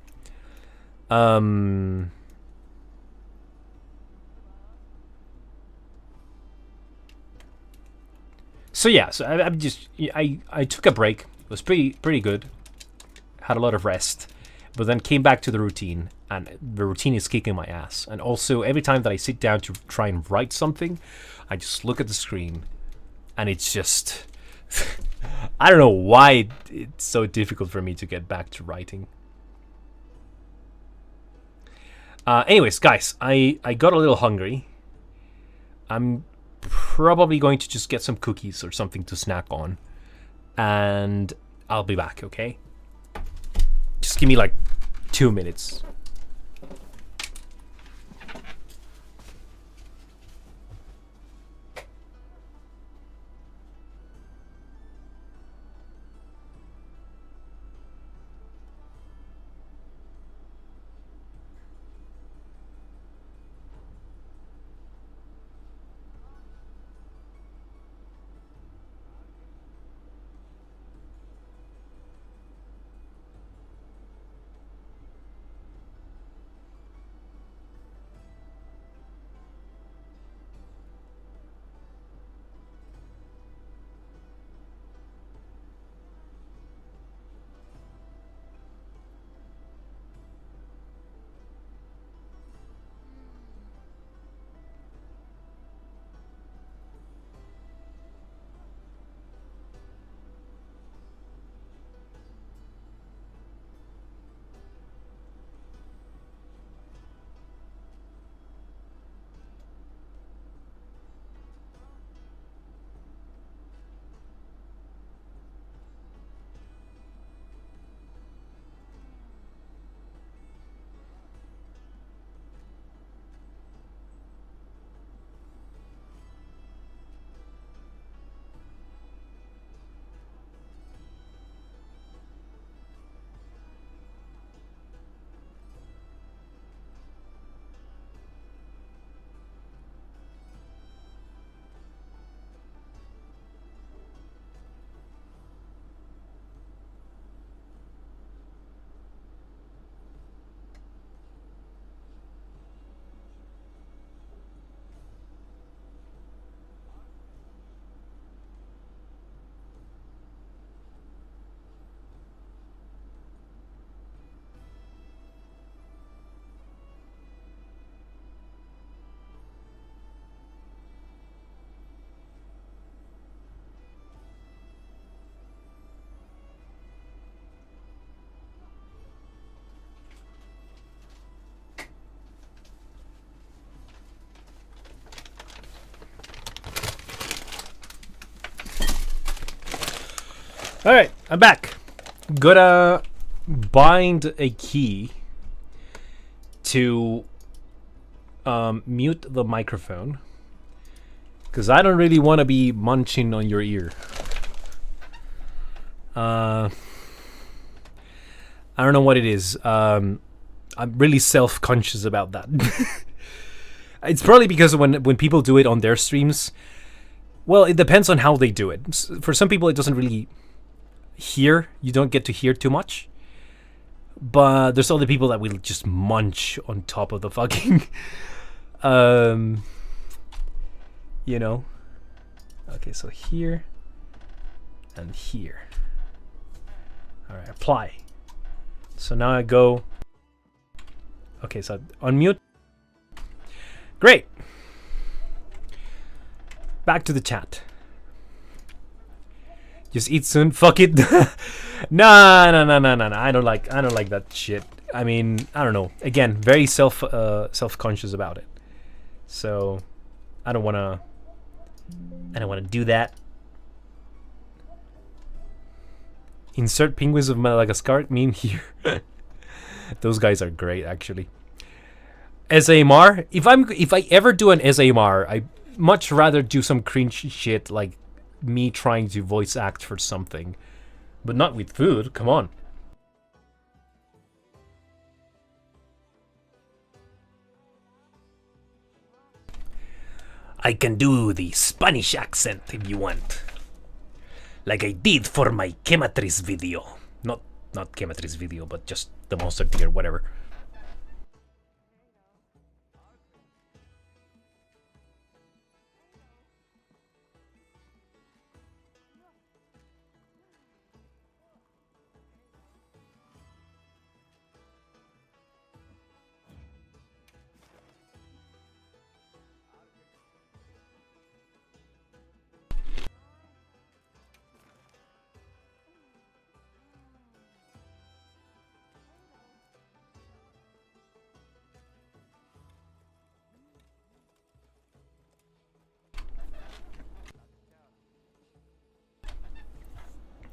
So yeah, so I took a break. It was pretty good. Had a lot of rest, but then came back to the routine, and the routine is kicking my ass. And also, every time that I sit down to try and write something, I just look at the screen, and it's just I don't know why it's so difficult for me to get back to writing. Anyways, guys, I got a little hungry. I'm probably going to just get some cookies or something to snack on, and I'll be back, okay? Just give me like 2 minutes. Alright, I'm back. Gotta bind a key to mute the microphone, because I don't really want to be munching on your ear. I don't know what it is. I'm really self-conscious about that. It's probably because when people do it on their streams, well, it depends on how they do it. For some people, it doesn't really you don't get to hear too much. But there's other people that will just munch on top of the fucking, you know. Okay, so here and here. All right, apply. So now I go. Okay, so unmute. Great. Back to the chat. Just eat soon. Fuck it. No. I don't like that shit. I mean, I don't know. Again, very self-conscious about it. So, I don't wanna do that. Insert penguins of Madagascar meme here. Those guys are great, actually. SAMR. If I ever do an SAMR, I much rather do some cringe shit like me trying to voice act for something, but not with food. Come on. I can do the Spanish accent if you want. Like I did for my Chematris video. Not Chematris video, but just the monster tier, whatever.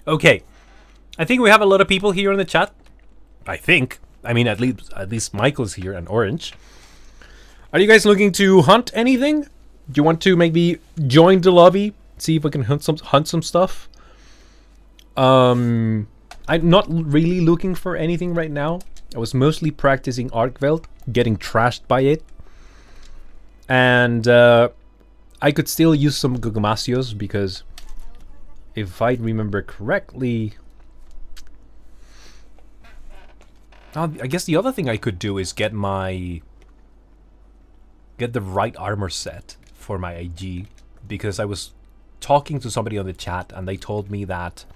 Okay, I think we have a lot of people here in the chat. I think. I mean, at least Michael's here and Orange. Are you guys looking to hunt anything? Do you want to maybe join the lobby? See if we can hunt some stuff. I'm not really looking for anything right now. I was mostly practicing Arkveld, getting trashed by it, and I could still use some Gugamacios because, if I remember correctly, I guess the other thing I could do is get the right armor set for my IG, because I was talking to somebody on the chat and they told me that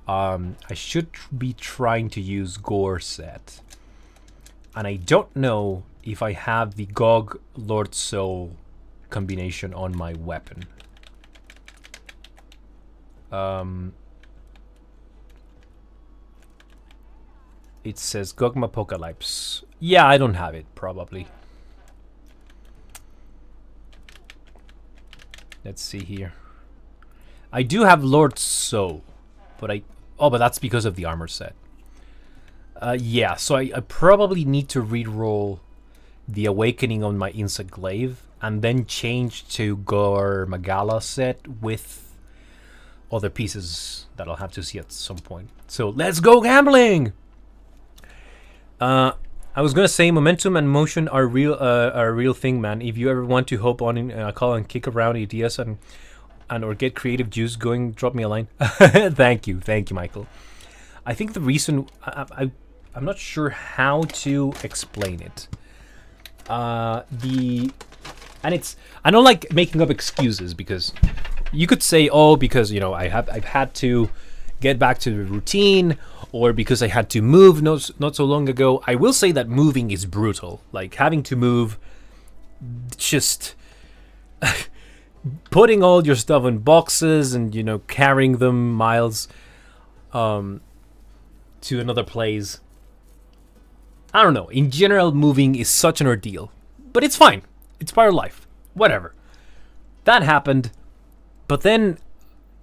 I should be trying to use Gore set, and I don't know if I have the Gog Lord Soul combination on my weapon. It says Gogma Apocalypse. Yeah, I don't have it, probably. Let's see here. I do have Lord Soul, but but that's because of the armor set. Yeah, so I probably need to reroll the Awakening on my Insect Glaive and then change to Gore Magala set with other pieces that I'll have to see at some point. So let's go gambling! I was gonna say momentum and motion are a real thing, man. If you ever want to hop on in, call and kick around ideas and or get creative juice going, drop me a line. Thank you, Michael. I think the reason I'm not sure how to explain it. I don't like making up excuses, because you could say, oh, because I've had to get back to the routine, or because I had to move not so long ago. I will say that moving is brutal. Like having to move, just putting all your stuff in boxes and carrying them miles to another place. I don't know. In general, moving is such an ordeal, but it's fine. It's part of life. Whatever. That happened, but then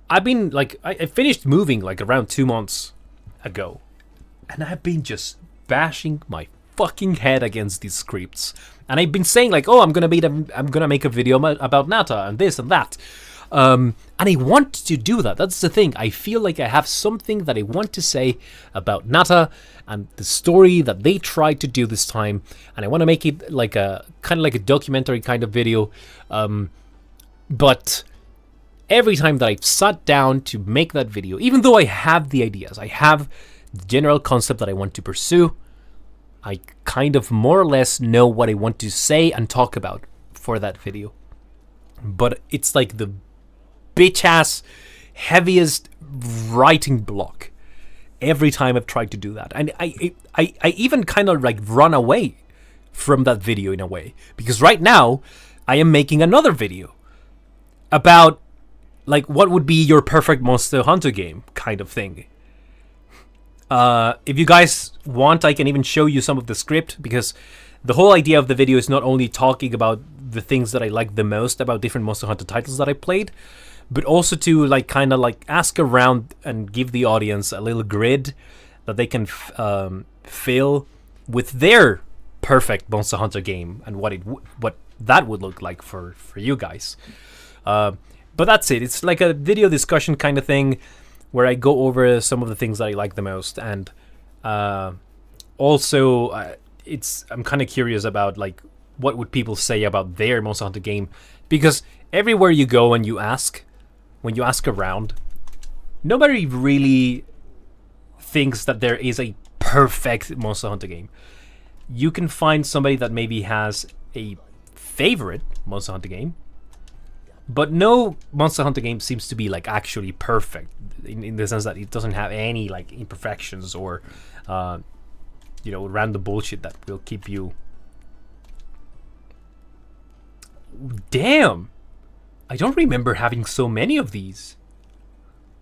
I've been I finished moving around 2 months ago, and I've been just bashing my fucking head against these scripts, and I've been saying oh, I'm gonna make a video about Nata and this and that, and I want to do that. That's the thing. I feel like I have something that I want to say about Nata and the story that they tried to do this time, and I want to make it like a documentary kind of video, but every time that I've sat down to make that video, even though I have the ideas, I have the general concept that I want to pursue, I kind of more or less know what I want to say and talk about for that video. But it's like the bitch-ass heaviest writing block every time I've tried to do that. And I even kind of run away from that video in a way. Because right now, I am making another video about what would be your perfect Monster Hunter game kind of thing. If you guys want, I can even show you some of the script, because the whole idea of the video is not only talking about the things that I like the most about different Monster Hunter titles that I played, but also to ask around and give the audience a little grid that they can fill with their perfect Monster Hunter game and what that would look like for you guys. But that's it. It's like a video discussion kind of thing where I go over some of the things that I like the most, and also I'm kind of curious about what would people say about their Monster Hunter game, because everywhere you go and you ask, when you ask around, nobody really thinks that there is a perfect Monster Hunter game. You can find somebody that maybe has a favorite Monster Hunter game, but no Monster Hunter game seems to be like actually perfect in the sense that it doesn't have any like imperfections or random bullshit that will keep you. Damn, I don't remember having so many of these.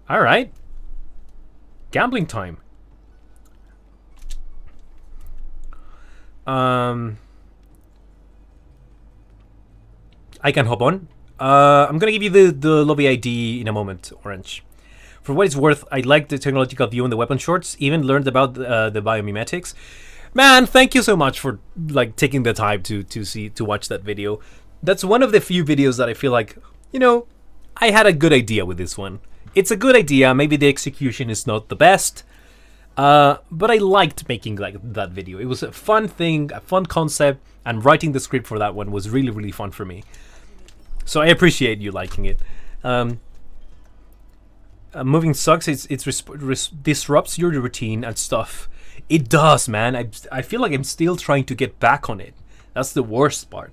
All right, gambling time. I can hop on. I'm gonna give you the lobby ID in a moment, Orange. For what it's worth, I like the technological view in the weapon shorts. Even learned about the biomimetics. Man, thank you so much for like taking the time to watch that video. That's one of the few videos that I feel like, I had a good idea with this one. It's a good idea. Maybe the execution is not the best, but I liked making like that video. It was a fun thing, a fun concept, and writing the script for that one was really, really fun for me. So I appreciate you liking it. Moving sucks. It disrupts your routine and stuff. It does, man. I feel like I'm still trying to get back on it. That's the worst part.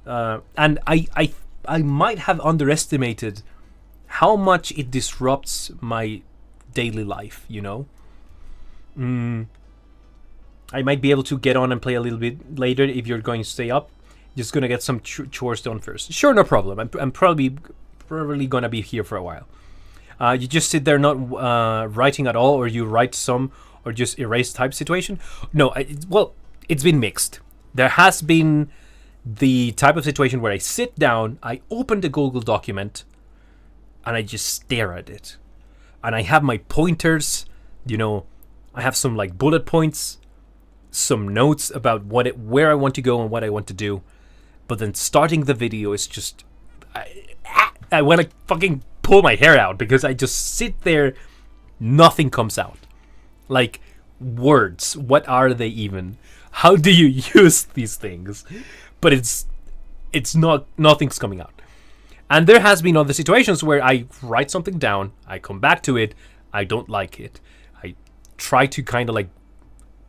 And I might have underestimated how much it disrupts my daily life. I might be able to get on and play a little bit later if you're going to stay up. Just gonna get some chores done first. Sure, no problem. I'm probably gonna be here for a while. You just sit there not writing at all, or you write some, or just erase type situation. No, it's been mixed. There has been the type of situation where I sit down, I open the Google document, and I just stare at it, and I have my pointers. I have some like bullet points, some notes about where I want to go and what I want to do. But then starting the video is just I want to fucking pull my hair out because I just sit there, nothing comes out. Like words, what are they even? How do you use these things? But it's not, nothing's coming out. And there has been other situations where I write something down, I come back to it, I don't like it. I try to kind of like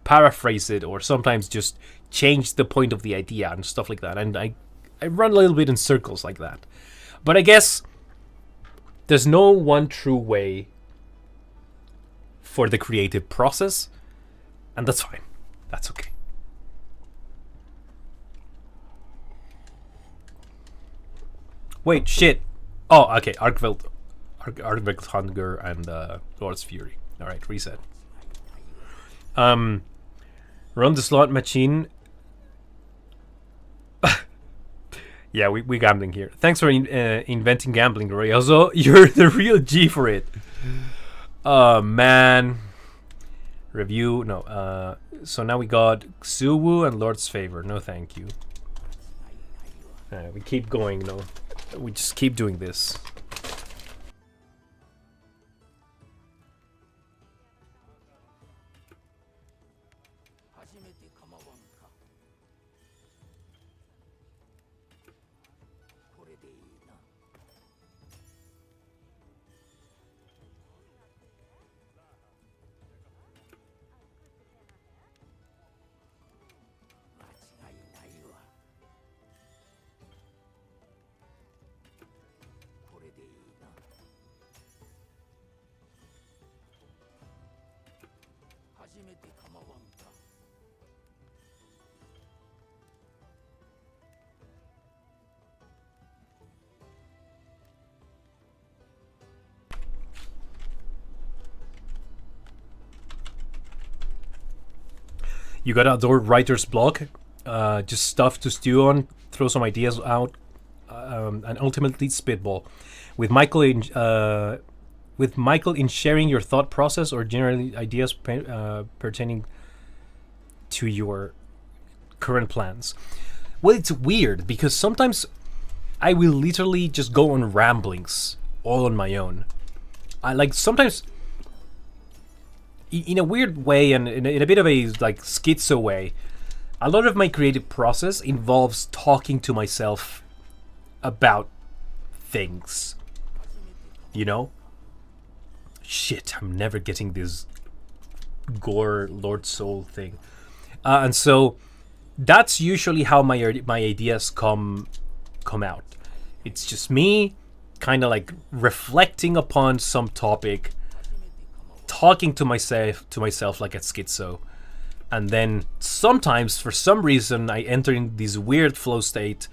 paraphrase it, or sometimes just change the point of the idea and stuff like that. And I run a little bit in circles like that. But I guess there's no one true way for the creative process, and that's fine. That's okay. Wait, shit. Oh, okay. Arkveld Hunger and Lord's Fury. All right, reset. Run the slot machine. Yeah, we gambling here. Thanks for inventing gambling, Royozo. You're the real G for it. Oh, man. Review. No. So now we got Xuwu and Lord's Favor. No, thank you. We keep going, no. We just keep doing this. You got outdoor writer's block, just stuff to stew on, throw some ideas out, and ultimately spitball. With Michael in sharing your thought process or generally ideas pertaining to your current plans. Well, it's weird because sometimes I will literally just go on ramblings all on my own. I like sometimes. In a weird way and in a bit of a like schizo way, a lot of my creative process involves talking to myself about things. You know? Shit, I'm never getting this gore Lord Soul thing. And so that's usually how my ideas come out. It's just me kind of like reflecting upon some topic, talking to myself like a schizo. And then sometimes, for some reason, I enter in this weird flow state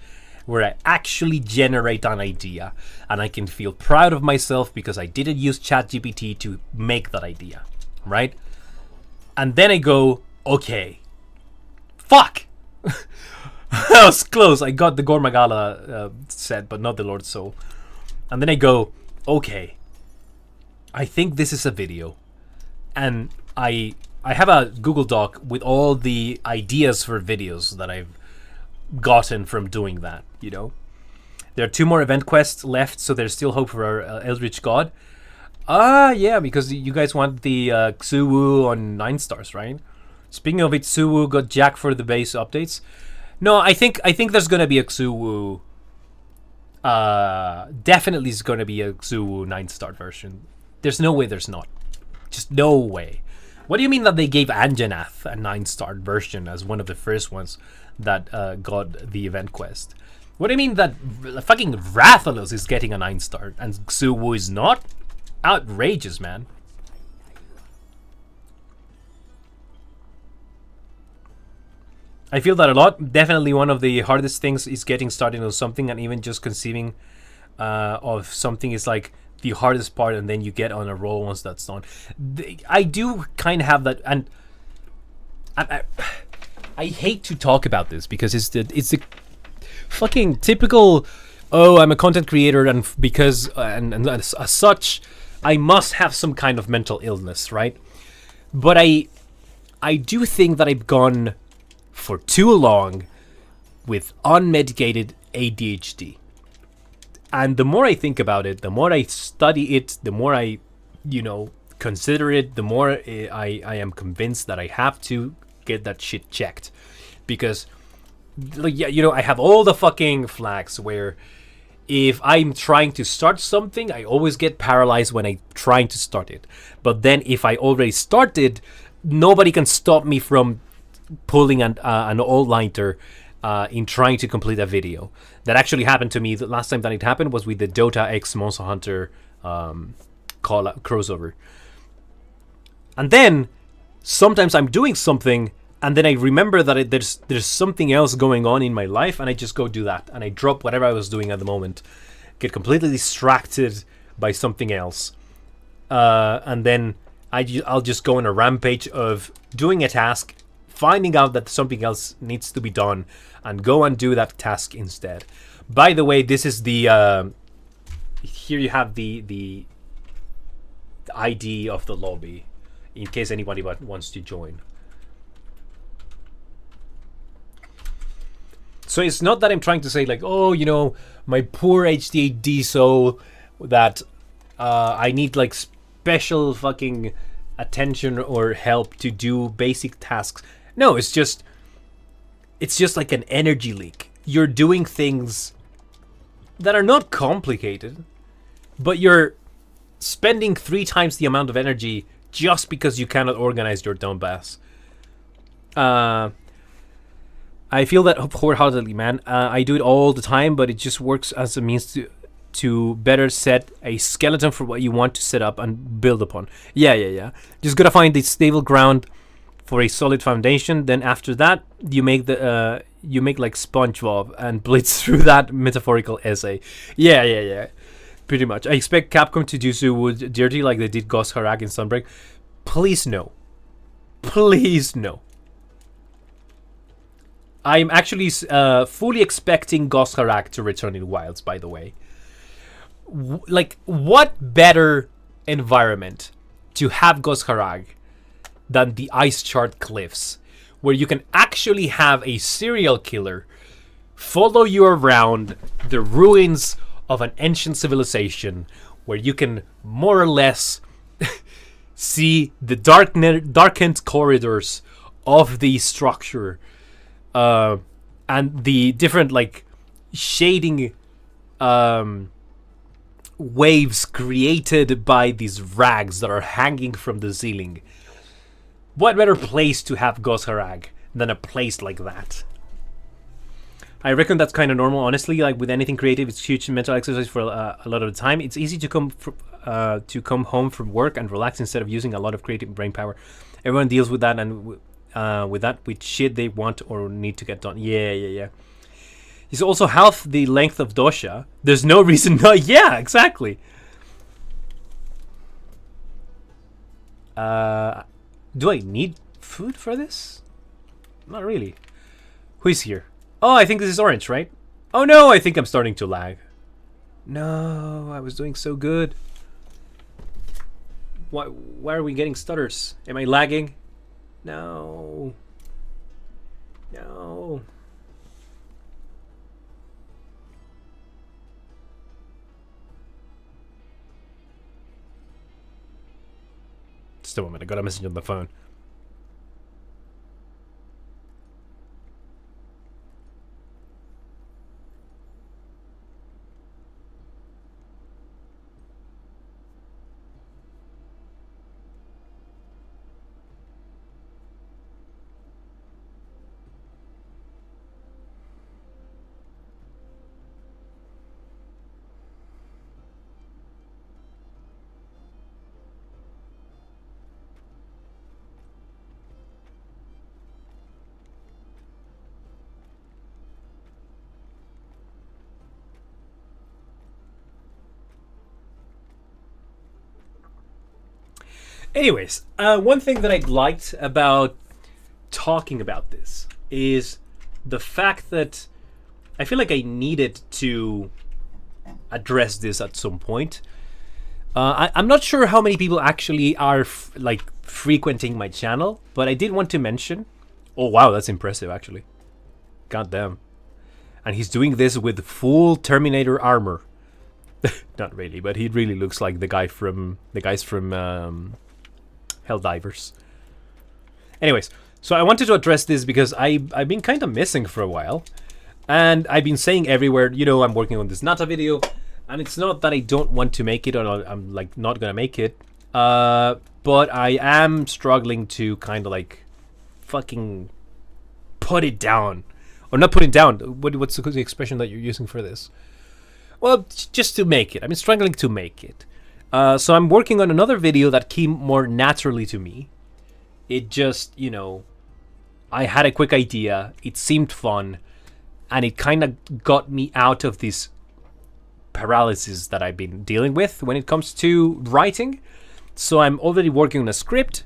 where I actually generate an idea. And I can feel proud of myself because I didn't use ChatGPT to make that idea. Right? And then I go, okay. Fuck! That was close. I got the Gore Magala set, but not the Lord Soul. And then I go, okay. I think this is a video. And I have a Google Doc with all the ideas for videos that I've gotten from doing that, you know? There are 2 more event quests left, so there's still hope for our Eldritch God. Yeah, because you guys want the Xuwu on 9 stars, right? Speaking of it, Xuwu got jack for the base updates. No, I think there's gonna be a Xuwu. Definitely is gonna be a Xuwu 9-star version. There's no way there's not. Just no way. What do you mean that they gave Anjanath a 9-star version as one of the first ones that got the event quest? What do you mean that fucking Rathalos is getting a 9-star and Xuwu is not? Outrageous, man. I feel that a lot. Definitely one of the hardest things is getting started on something, and even just conceiving of something is like the hardest part, and then you get on a roll once that's done. I do kind of have that, and I hate to talk about this because it's the fucking typical, oh, I'm a content creator, and because and as such I must have some kind of mental illness, right? But I do think that I've gone for too long with unmedicated ADHD. And the more I think about it, the more I study it, the more I, consider it, the more I am convinced that I have to get that shit checked. Because, I have all the fucking flags where if I'm trying to start something, I always get paralyzed when I'm trying to start it. But then if I already started, nobody can stop me from pulling an all-nighter in trying to complete a video. That actually happened to me. The last time that it happened was with the Dota X Monster Hunter crossover. And then sometimes I'm doing something, and then I remember that there's something else going on in my life, and I just go do that, and I drop whatever I was doing at the moment, get completely distracted by something else, and then I'll just go on a rampage of doing a task, finding out that something else needs to be done, and go and do that task instead. By the way, this is the here you have the ID of the lobby in case anybody wants to join. So it's not that I'm trying to say like, oh, my poor HDD soul that I need like special fucking attention or help to do basic tasks. No, it's just like an energy leak. You're doing things that are not complicated, but you're spending 3 times the amount of energy just because you cannot organize your dumbass. I feel that wholeheartedly, man. I do it all the time, but it just works as a means to better set a skeleton for what you want to set up and build upon. Yeah. Just gotta find the stable ground for a solid foundation. Then after that, you make like SpongeBob and blitz through that metaphorical essay. Yeah. Pretty much. I expect Capcom to do Xuwu dirty like they did Ghost Harak in Sunbreak. Please no. I'm actually fully expecting Ghost Harak to return in Wilds, by the way. What better environment to have Ghost Harak than the Ice Chart Cliffs, where you can actually have a serial killer follow you around the ruins of an ancient civilization, where you can more or less see the darkened corridors of the structure and the different like shading waves created by these rags that are hanging from the ceiling. What better place to have Gosharag than a place like that? I reckon that's kind of normal, honestly. Like with anything creative, it's huge mental exercise for a lot of the time. It's easy to come home from work and relax instead of using a lot of creative brain power. Everyone deals with that, and with shit they want or need to get done. Yeah. It's also half the length of dosha. There's no reason not. Yeah, exactly. Do I need food for this? Not really. Who is here? Oh, I think this is orange, right? Oh no, I think I'm starting to lag. No, I was doing so good. Why are we getting stutters? Am I lagging? No. Just a moment, I got a message on the phone. Anyways, one thing that I liked about talking about this is the fact that I feel like I needed to address this at some point. I'm not sure how many people actually are like frequenting my channel, but I did want to mention. Oh wow, that's impressive actually. God damn. And he's doing this with full Terminator armor. Not really, but he really looks like the guys from Helldivers. Anyways, so I wanted to address this because I've been kind of missing for a while, and I've been saying everywhere, I'm working on this Nata video, and it's not that I don't want to make it or I'm like not gonna make it, but I am struggling to kind of like fucking put it down, or not put it down. What's the expression that you're using for this? Well, just to make it. I'm struggling to make it. So I'm working on another video that came more naturally to me. It just, I had a quick idea, it seemed fun, and it kind of got me out of this paralysis that I've been dealing with when it comes to writing. So I'm already working on a script.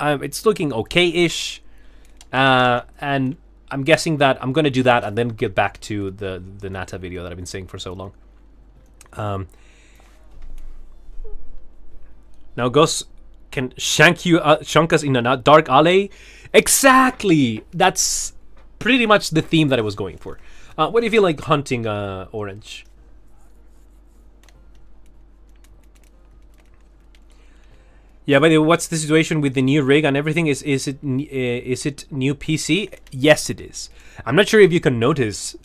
It's looking okay-ish, and I'm guessing that I'm going to do that and then get back to the Nata video that I've been saying for so long. Now Gus can shank us in a dark alley. Exactly! That's pretty much the theme that I was going for. What do you feel like hunting orange? Yeah, by the way, what's the situation with the new rig and everything? Is it new PC? Yes, it is. I'm not sure if you can notice,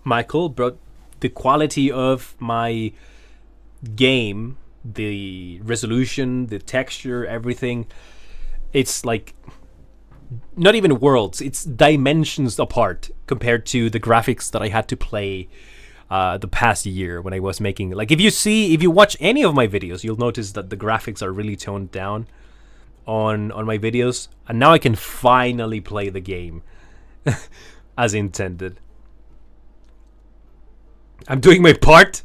Michael, but the quality of my game, the resolution, the texture, everything, it's like not even worlds, it's dimensions apart compared to the graphics that I had to play the past year when I was making. Like if you watch any of my videos, you'll notice that the graphics are really toned down on my videos, and now I can finally play the game as intended. I'm doing my part.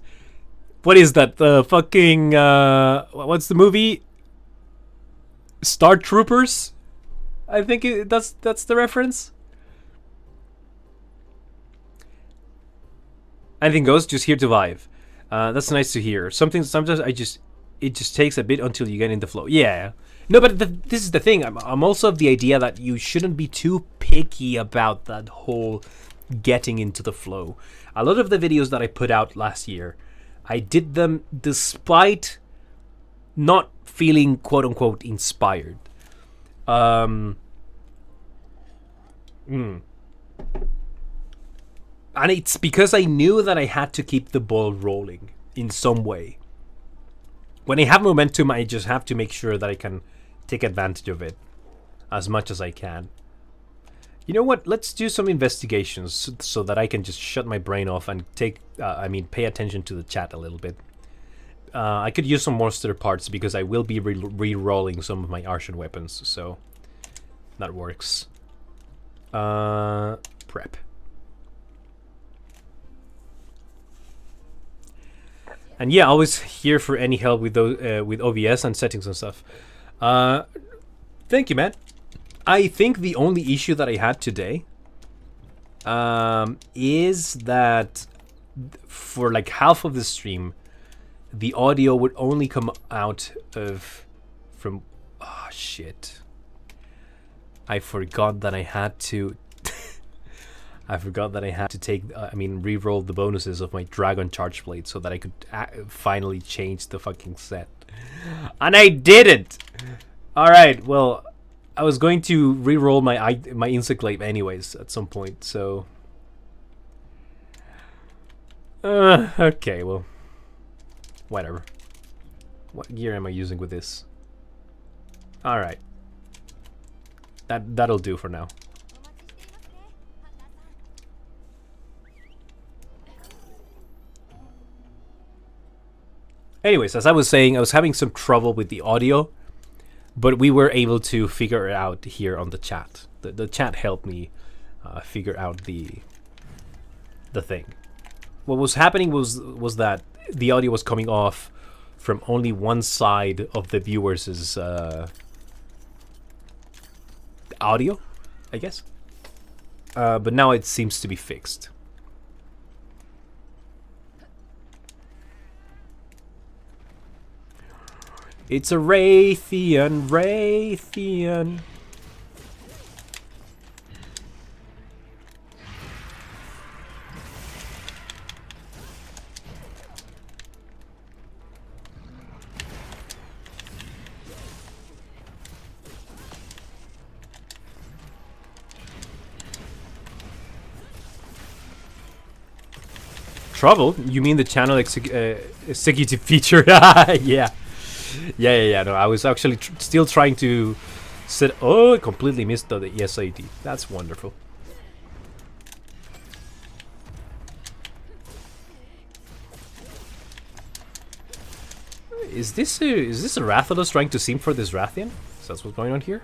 What is that? The fucking what's the movie? Star Troopers? I think that's the reference. Anything goes, just here to vibe. That's nice to hear. Sometimes it just takes a bit until you get in the flow. Yeah. No, but this is the thing. I'm also of the idea that you shouldn't be too picky about that whole getting into the flow. A lot of the videos that I put out last year, I did them despite not feeling quote unquote inspired. And it's because I knew that I had to keep the ball rolling in some way. When I have momentum, I just have to make sure that I can take advantage of it as much as I can. You know what? Let's do some investigations so that I can just shut my brain off and pay attention to the chat a little bit. I could use some monster parts because I will be re-rolling some of my Artian weapons, so that works. Prep. And yeah, always here for any help with those with OBS and settings and stuff. Thank you, man. I think the only issue that I had today is that for like half of the stream, the audio would only come out from. Oh shit! I forgot that I had to. I forgot that I had to take. Re-roll the bonuses of my Dragon Charge Blade so that I could finally change the fucking set, and I didn't. All right, well. I was going to re-roll my Insect Glaive anyways at some point, so... okay, well... whatever. What gear am I using with this? Alright. That'll do for now. Anyways, as I was saying, I was having some trouble with the audio. But we were able to figure it out here on the chat. The chat helped me figure out the thing. What was happening was that the audio was coming off from only one side of the viewers' audio, I guess. But now it seems to be fixed. It's a Raytheon. Trouble? You mean the channel executive feature? Yeah. Yeah. No, I was actually still trying to set. Oh, I completely missed the ESID. That's wonderful. Is this a Rathalos trying to sim for this Rathian? Is that what's going on here?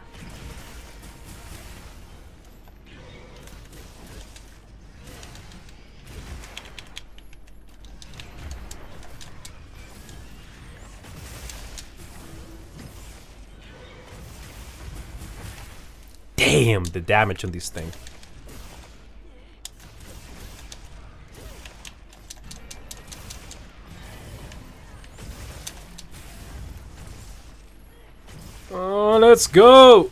Damn, the damage on this thing. Oh, let's go!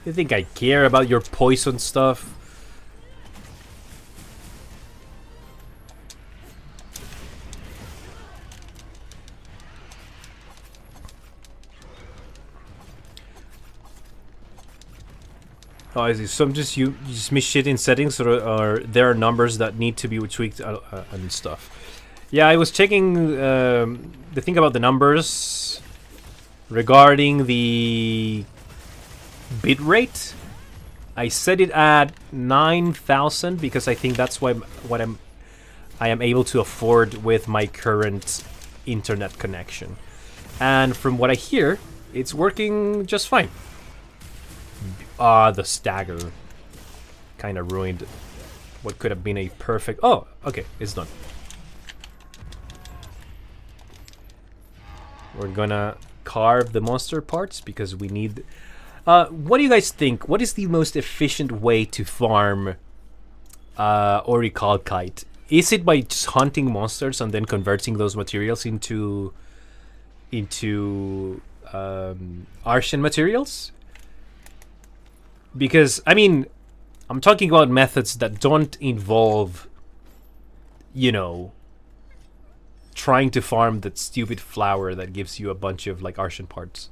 You think I care about your poison stuff? Oh, I see. Some you just miss shit in settings, or there are numbers that need to be tweaked and stuff. Yeah, I was checking the thing about the numbers regarding the bitrate. I set it at 9,000 because I think that's what I am able to afford with my current internet connection. And from what I hear, it's working just fine. The stagger kind of ruined what could have been a perfect... Oh, okay, it's done. We're gonna carve the monster parts because we need... what do you guys think? What is the most efficient way to farm Orichalcite? Is it by just hunting monsters and then converting those materials into Artian materials? Because, I mean, I'm talking about methods that don't involve, you know, trying to farm that stupid flower that gives you a bunch of, like, Artian parts.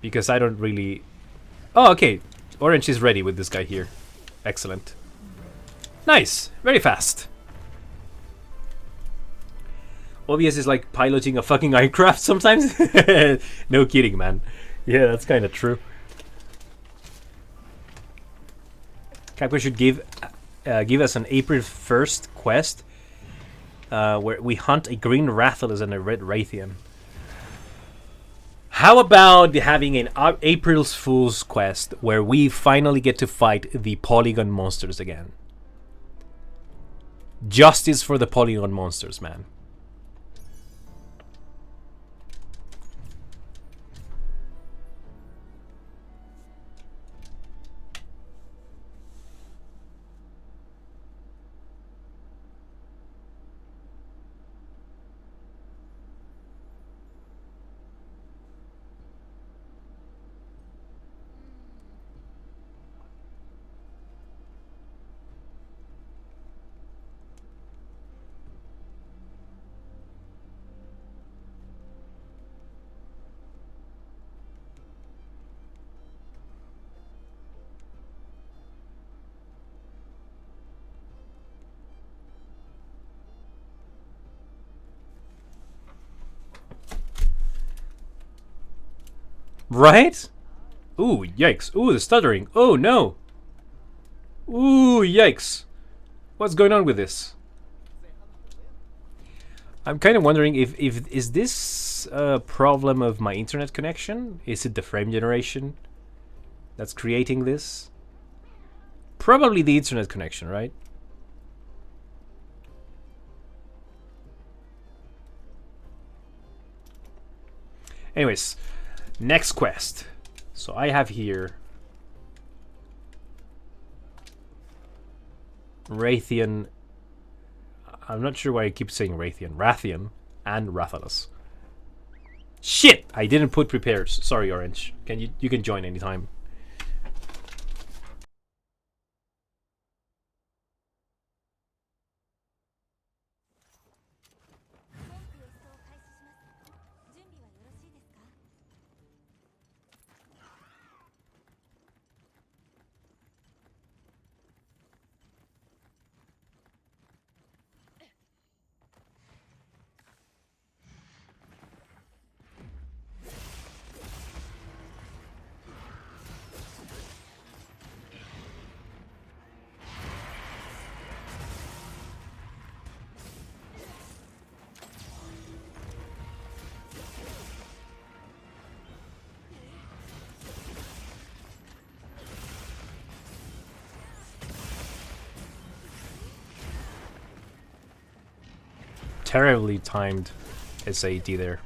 Because I don't really... Oh, okay. Orange is ready with this guy here. Excellent. Nice. Very fast. OBS is like piloting a fucking aircraft sometimes. No kidding, man. Yeah, that's kind of true. Capcom should give us an April 1st quest where we hunt a green Rathalos and a red Raytheon. How about having an April's Fool's quest where we finally get to fight the Polygon monsters again? Justice for the Polygon monsters, man. Right? Ooh, yikes. Ooh, the stuttering. Oh, no. Ooh, yikes. What's going on with this? I'm kind of wondering if is this a problem of my internet connection? Is it the frame generation that's creating this? Probably the internet connection, right? Anyways, next quest. So I have here Raytheon. I'm not sure why I keep saying Raytheon. Rathian and Rathalos. Shit! I didn't put prepares. Sorry, Orange. You can join anytime. Terribly timed SAT there.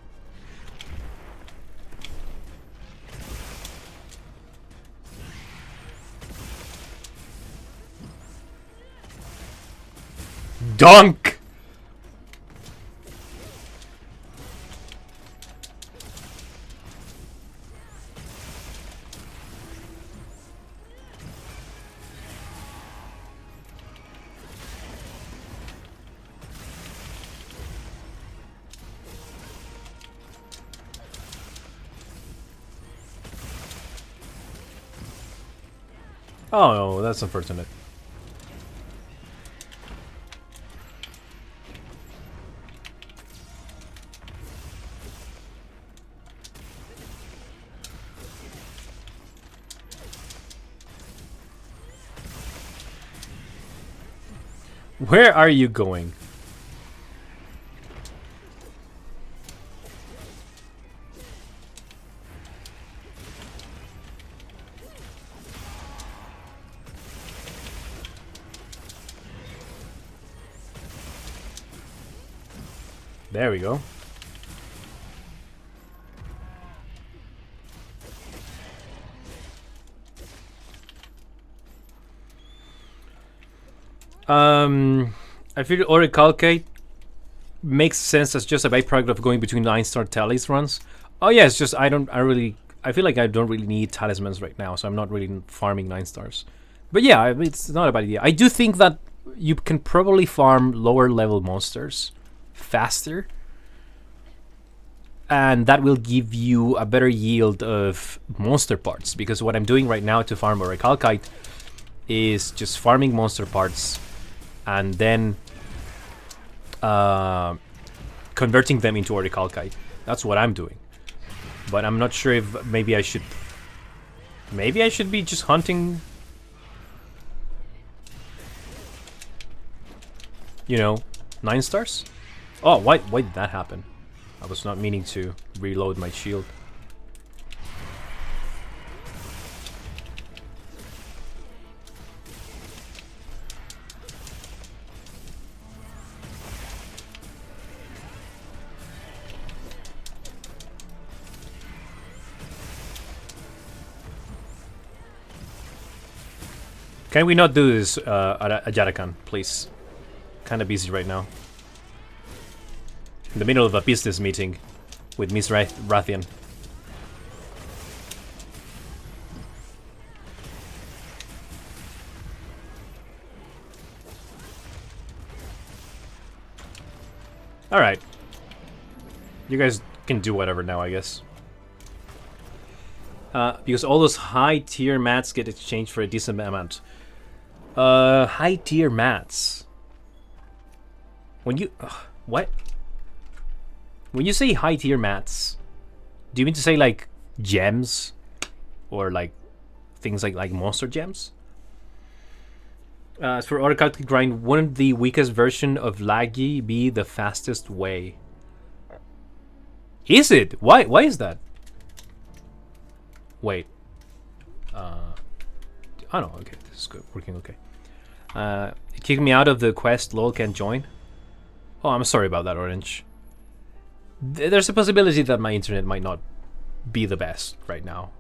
Dunk! Oh no, that's unfortunate. Where are you going? There we go. I feel Orichalcate makes sense as just a byproduct of going between 9-star tallies runs. Oh yeah, it's just I feel like I don't really need talismans right now, so I'm not really farming 9 stars. But yeah, I mean, it's not a bad idea. I do think that you can probably farm lower level monsters faster and that will give you a better yield of monster parts, because what I'm doing right now to farm Orichalcite is just farming monster parts and then converting them into Orichalcite. That's what I'm doing. But I'm not sure if maybe I should be just hunting, you know, 9 stars? Oh, why did that happen? I was not meaning to reload my shield. Can we not do this, Ajarakan, please? Kinda busy right now. In the middle of a business meeting with Miss Rathian. Alright. You guys can do whatever now, I guess. Because all those high tier mats get exchanged for a decent amount. High tier mats. When you... what? When you say high tier mats, do you mean to say like gems? Or like things like monster gems? As for Orichalcite grind, wouldn't the weakest version of Laggy be the fastest way? Is it? Why is that? Wait. Oh no, okay, this is good, working okay. It kicked me out of the quest, lol, can't join. Oh, I'm sorry about that, Orange. There's a possibility that my internet might not be the best right now.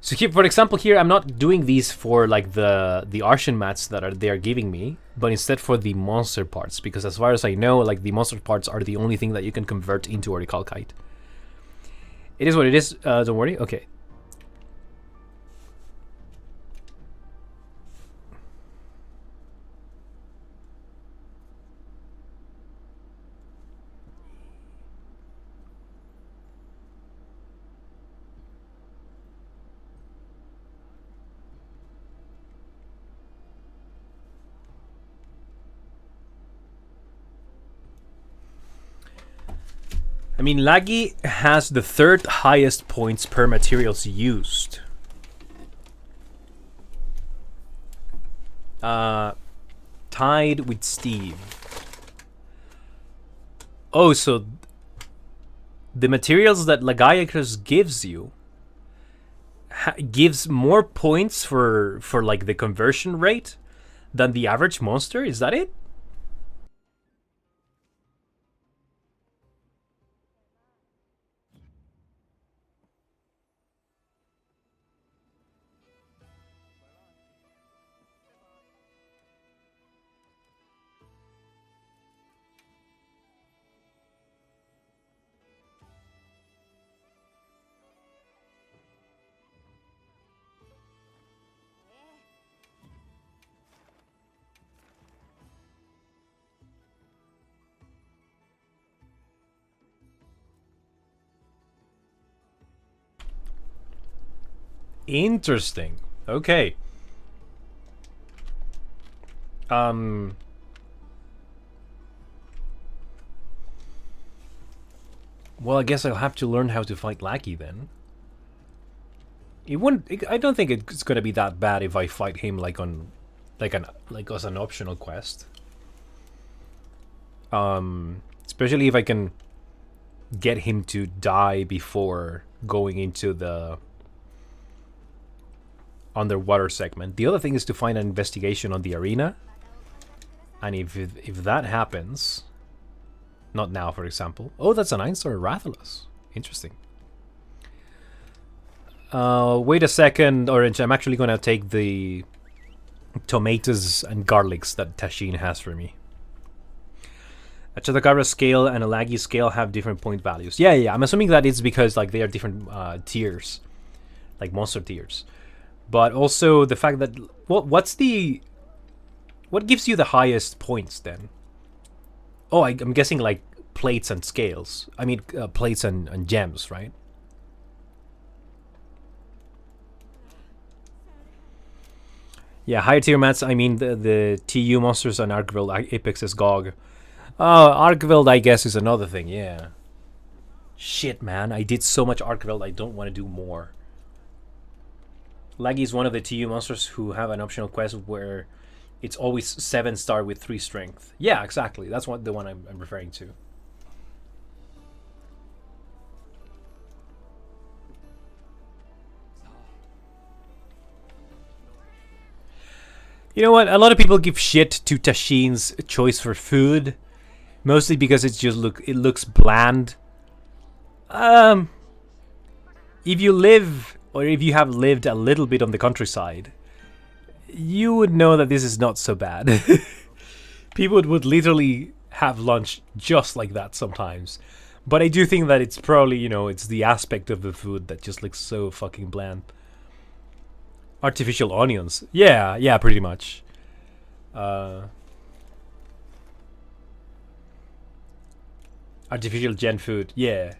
So here, for example, here I'm not doing these for like the Arshan mats that they are giving me, but instead for the monster parts, because as far as I know, like the monster parts are the only thing that you can convert into Orichalcite. It is what it is. Don't worry. Okay. I mean, Laggy has the 3rd highest points per materials used. Tied with Steve. Oh, so the materials that Lagiacrus gives you gives more points for like the conversion rate than the average monster? Is that it? Interesting. Okay. Well, I guess I'll have to learn how to fight Laggy then. It wouldn't. I don't think it's gonna be that bad if I fight him like on, like as an optional quest. Especially if I can get him to die before going into the underwater segment. The other thing is to find an investigation on the arena, and if that happens, not now, for example. Oh, that's a 9-star Rathalos. Interesting. Wait a second, Orange. I'm actually gonna take the tomatoes and garlics that Tashin has for me. A Chatakara scale and a Laggy scale have different point values. Yeah. I'm assuming that it's because like they are different tiers, like monster tiers. But also the fact that what's the What gives you the highest points then? Oh, I'm guessing like plates and scales. I mean, plates and gems, right? Yeah, higher tier mats. I mean, the TU monsters on Arkveld, Apex is GOG. Oh, Arkveld, I guess, is another thing. Yeah. Shit, man. I did so much Arkveld, I don't want to do more. Laggy is one of the TU monsters who have an optional quest where it's always 7-star with 3 strength. Yeah, exactly. That's the one I'm referring to. You know what? A lot of people give shit to Tashin's choice for food, mostly because it looks bland. If you live, or if you have lived a little bit on the countryside, you would know that this is not so bad. People would literally have lunch just like that sometimes. But I do think that it's probably, you know, it's the aspect of the food that just looks so fucking bland. Artificial onions. Yeah, pretty much. Artificial gen food. Yeah.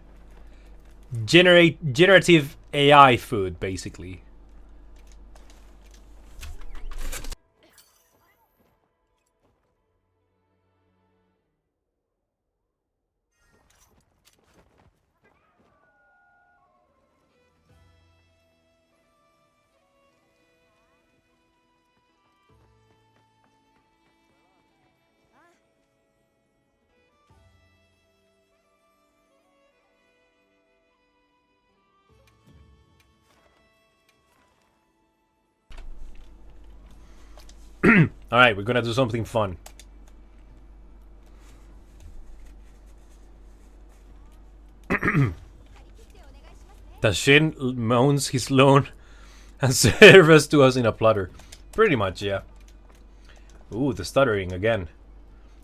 Generative AI food, basically. Alright, we're gonna do something fun. Tashin moans his loan and serves to us in a platter. Pretty much, yeah. Ooh, the stuttering again.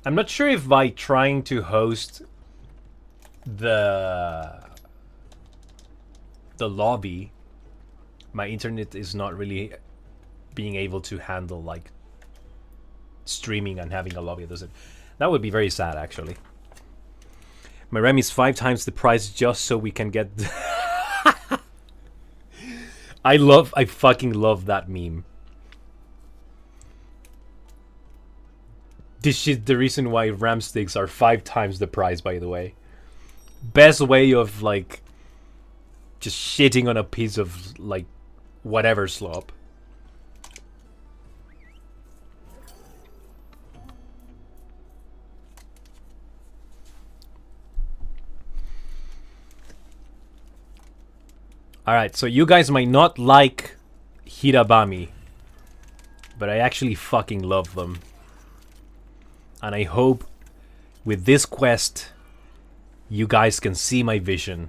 I'm not sure if by trying to host the lobby, my internet is not really being able to handle like streaming and having a lobby. That would be very sad, actually. My RAM is 5 times the price just so we can get I fucking love that meme. This is the reason why RAM sticks are 5 times the price, by the way. Best way of like just shitting on a piece of like whatever slop. Alright, so you guys might not like Hirabami, but I actually fucking love them. And I hope with this quest, you guys can see my vision.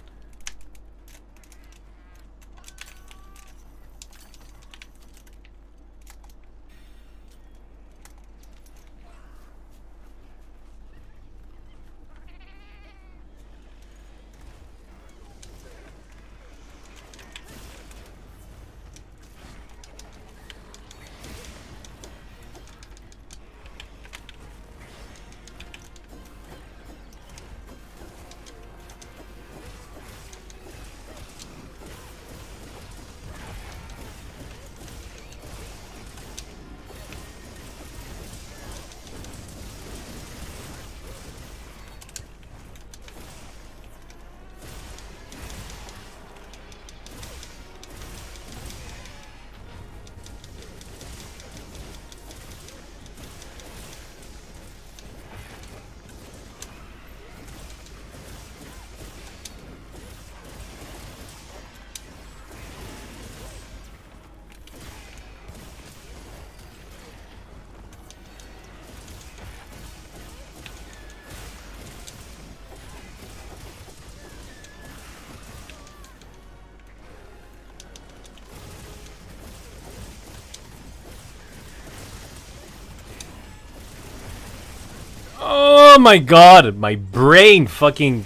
Oh my god, my brain fucking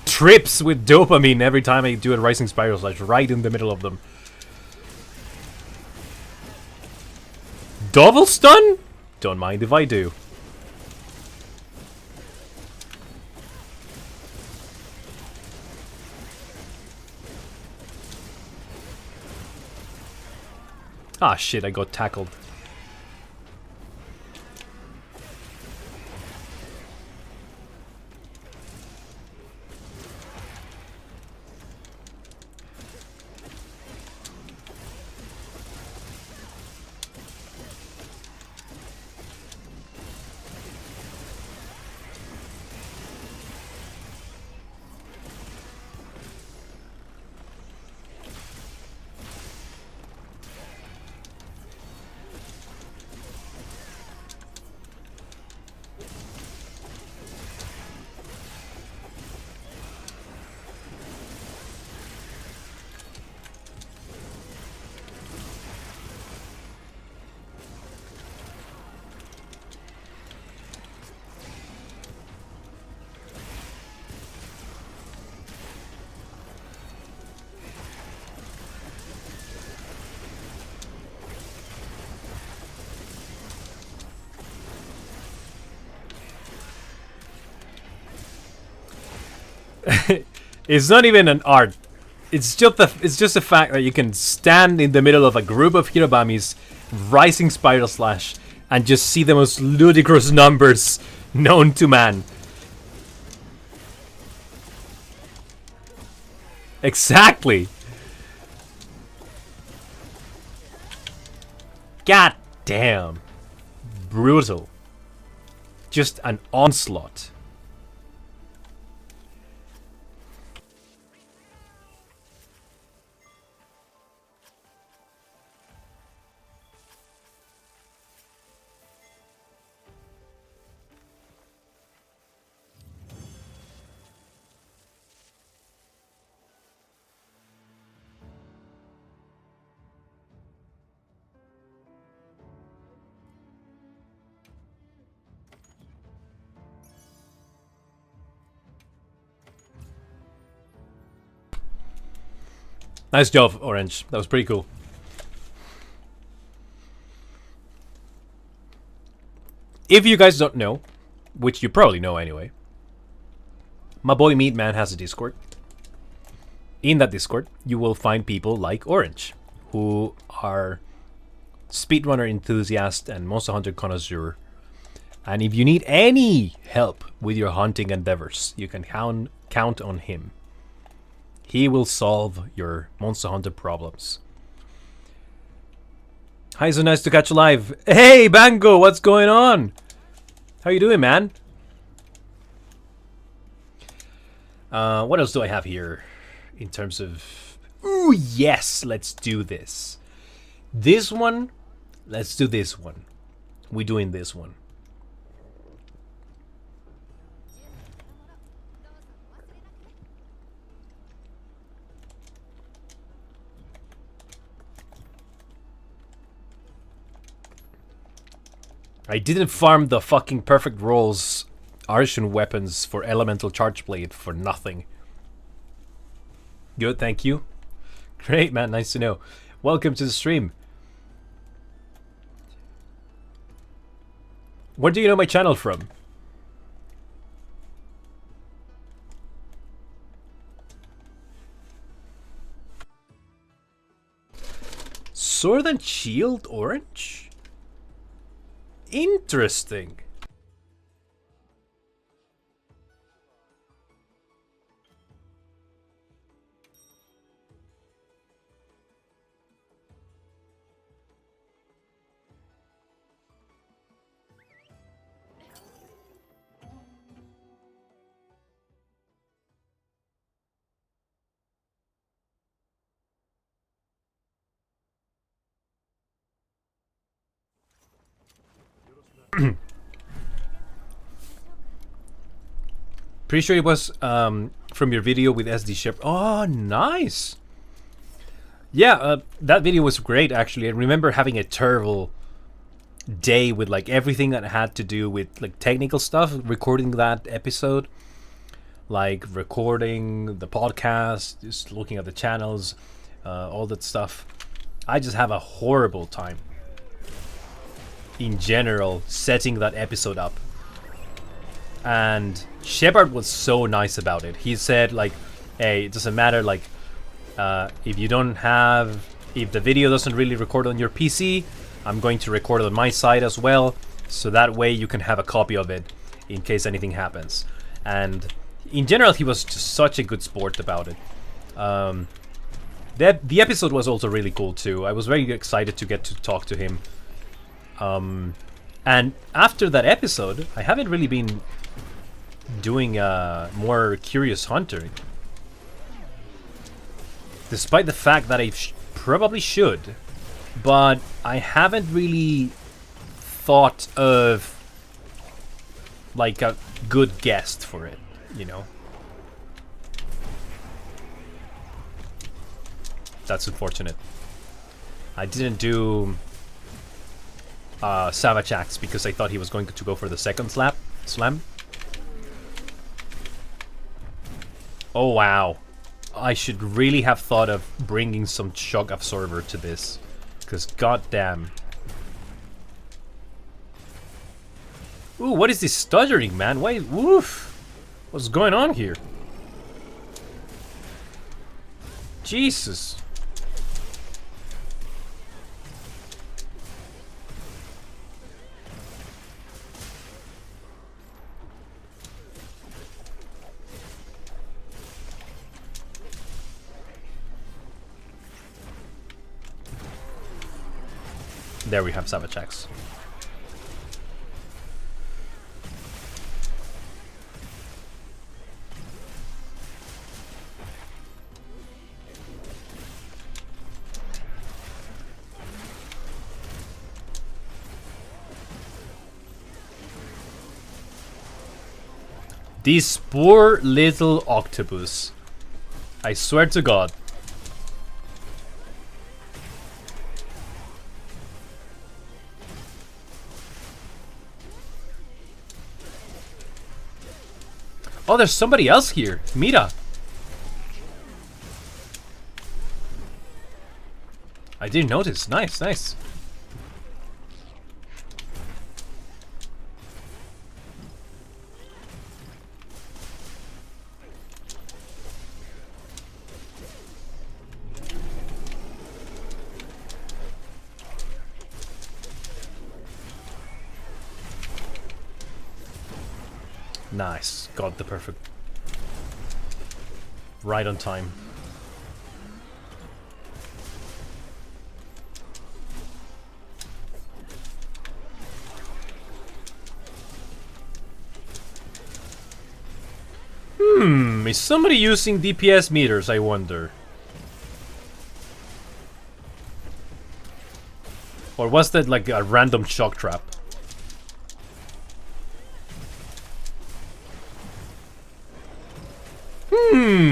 trips with dopamine every time I do a Rising Spiral Slash right in the middle of them. Double stun? Don't mind if I do. Ah shit, I got tackled. It's not even an art. It's just the fact that you can stand in the middle of a group of Hirobamis, rising spiral slash, and just see the most ludicrous numbers known to man. Exactly. God damn. Brutal. Just an onslaught. Nice job, Orange. That was pretty cool. If you guys don't know, which you probably know anyway, my boy Meatman has a Discord. In that Discord, you will find people like Orange, who are speedrunner enthusiast and Monster Hunter connoisseur. And if you need any help with your hunting endeavors, you can count on him. He will solve your Monster Hunter problems. Hi, so nice to catch you live. Hey, Bango, what's going on? How you doing, man? What else do I have here in terms of... Ooh, yes, let's do this. This one, let's do this one. We're doing this one. I didn't farm the fucking perfect rolls Arshan weapons for elemental charge blade for nothing. Good, thank you. Great, man, nice to know. Welcome to the stream. Where do you know my channel from? Sword and Shield Orange? Interesting. Pretty sure it was from your video with SD Shep. Oh, nice. Yeah, that video was great, actually. I remember having a terrible day with like everything that had to do with like technical stuff, recording that episode, like recording the podcast, just looking at the channels, all that stuff. I just have a horrible time. in general setting that episode up. And Shepard was so nice about it. He said like, hey, it doesn't matter, like if the video doesn't really record on your PC, I'm going to record it on my side as well, so that way you can have a copy of it in case anything happens. And in general, he was just such a good sport about it. The episode was also really cool too. I was very excited to get to talk to him. And after that episode, I haven't really been doing more Curious Hunter. Despite the fact that I probably should. But I haven't really thought of like a good guest for it, you know. That's unfortunate. I didn't do Savage Axe because I thought he was going to go for the second slam. Oh wow. I should really have thought of bringing some shock absorber to this. Because goddamn. Ooh, what is this stuttering, man? Why? Woof. What's going on here? Jesus. There we have Savage Axe. These poor little octopus. I swear to God. Oh, there's somebody else here. Mira. I didn't notice. Nice, nice. Nice. Got the perfect. Right on time. Is somebody using DPS meters, I wonder? Or was that like a random shock trap?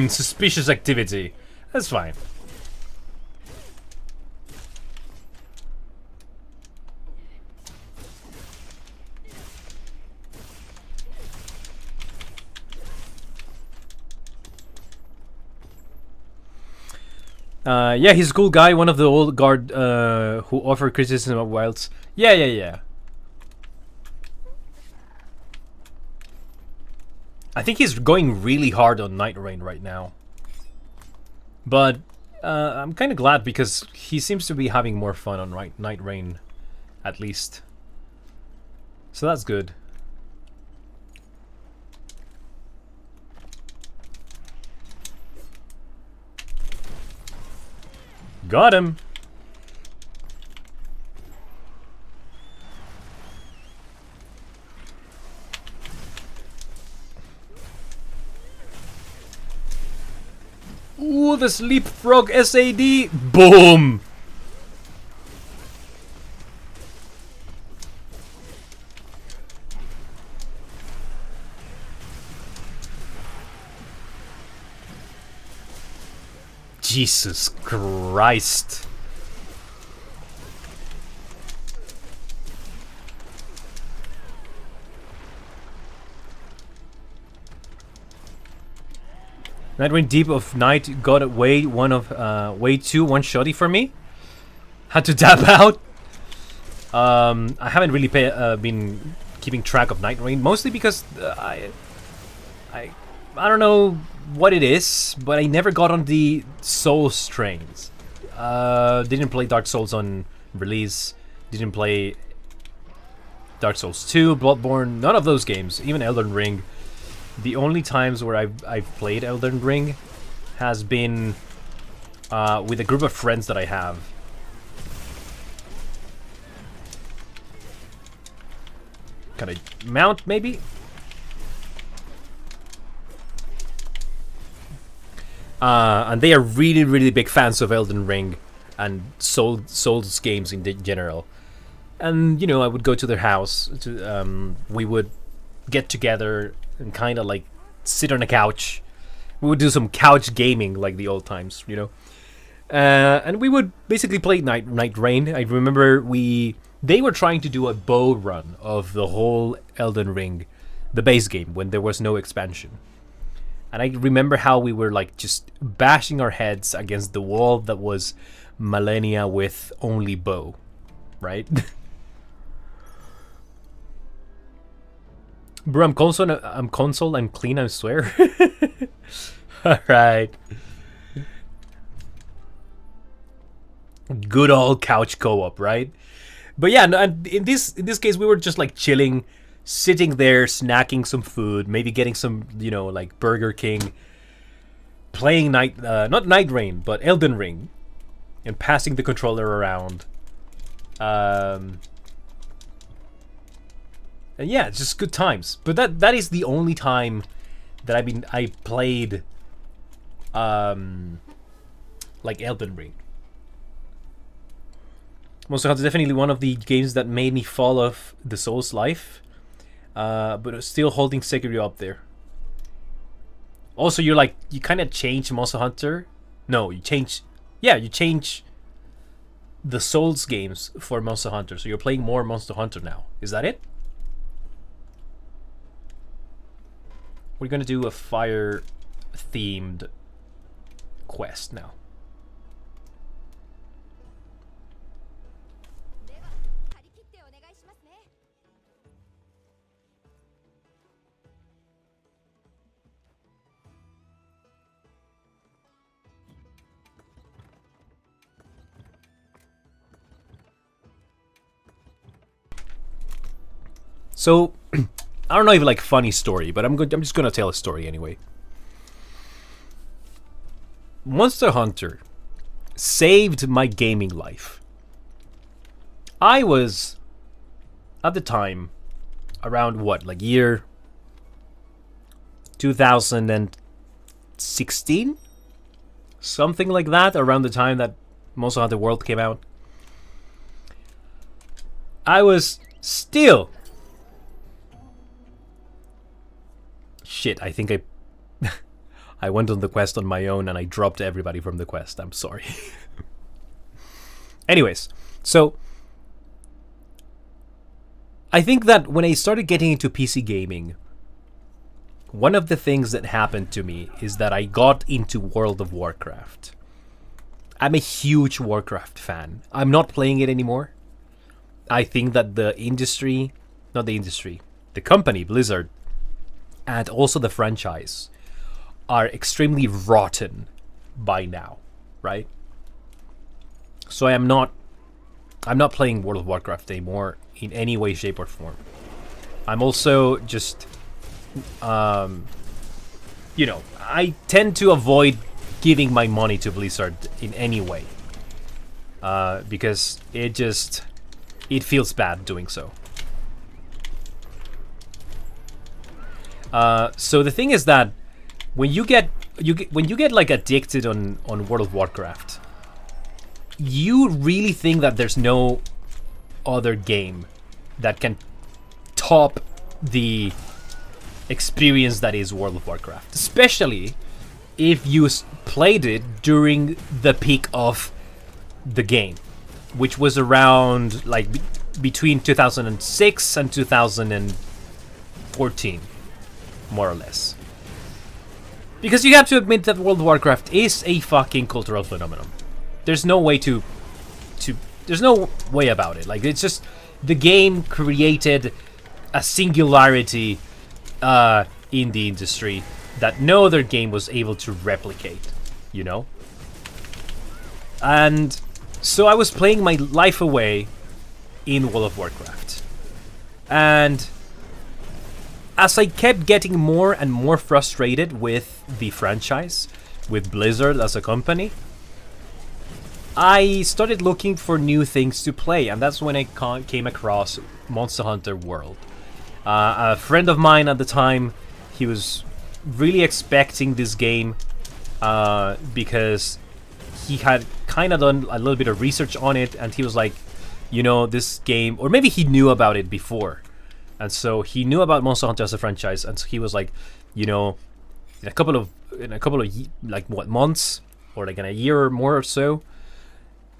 Suspicious activity. That's fine. Yeah, he's a cool guy, one of the old guard who offer criticism of wilds. Yeah. I think he's going really hard on Night Rain right now. But I'm kind of glad because he seems to be having more fun on Night Rain, at least. So that's good. Got him! Ooh, the Sleepfrog SAD! Boom! Jesus Christ. Night went deep of night, got away way too one-shotty for me. Had to dab out. I haven't really been keeping track of Night Rain, mostly because I don't know what it is, but I never got on the Souls trains. Didn't play Dark Souls on release. Didn't play Dark Souls 2, Bloodborne, none of those games. Even Elden Ring. The only times where I've played Elden Ring has been with a group of friends that I have. Can I mount, maybe? And they are really, really big fans of Elden Ring and Souls games in general. And, you know, I would go to their house. We would get together and kind of, like, sit on a couch. We would do some couch gaming, like the old times, you know? And we would basically play Night Rain. I remember they were trying to do a bow run of the whole Elden Ring, the base game, when there was no expansion. And I remember how we were like just bashing our heads against the wall that was Millennia with only bow, right? Bro, I'm console, I'm clean, I swear. Alright. Good old couch co-op, right? But yeah, no, in this case, we were just like chilling, sitting there, snacking some food, maybe getting some, you know, like Burger King, playing not Night Rain, but Elden Ring, and passing the controller around. And yeah, it's just good times. But that is the only time that I played like Elden Ring. Monster Hunter is definitely one of the games that made me fall off the Souls life, but it's still holding Sekiro up there. Also, you kind of change Monster Hunter. No, you change the Souls games for Monster Hunter, so you're playing more Monster Hunter now. Is that it? We're gonna do a fire-themed quest now. So, I don't know if like funny story, but I'm just gonna tell a story anyway. Monster Hunter saved my gaming life. I was, at the time, around what, like year 2016? Something like that, around the time that Monster Hunter World came out. I was still... Shit, I think I went on the quest on my own and I dropped everybody from the quest. I'm sorry. Anyways, so I think that when I started getting into PC gaming, one of the things that happened to me is that I got into World of Warcraft. I'm a huge Warcraft fan. I'm not playing it anymore. I think that the company, Blizzard, and also the franchise are extremely rotten by now, right? So I'm not playing World of Warcraft anymore in any way, shape, or form. I'm also just, I tend to avoid giving my money to Blizzard in any way, because it feels bad doing so. So the thing is that when you get like addicted on World of Warcraft, you really think that there's no other game that can top the experience that is World of Warcraft, especially if you played it during the peak of the game, which was around like between 2006 and 2014. More or less. Because you have to admit that World of Warcraft is a fucking cultural phenomenon. There's no way there's no way about it. Like, it's just, the game created a singularity in the industry that no other game was able to replicate, you know? And so I was playing my life away in World of Warcraft. And as I kept getting more and more frustrated with the franchise, with Blizzard as a company, I started looking for new things to play, and that's when I came across Monster Hunter World. A friend of mine at the time, he was really expecting this game because he had kind of done a little bit of research on it, and he was like, you know, this game, or maybe he knew about it before, and so he knew about Monster Hunter as a franchise, and so he was like, you know, in a couple of like what, months, or like in a year or more or so,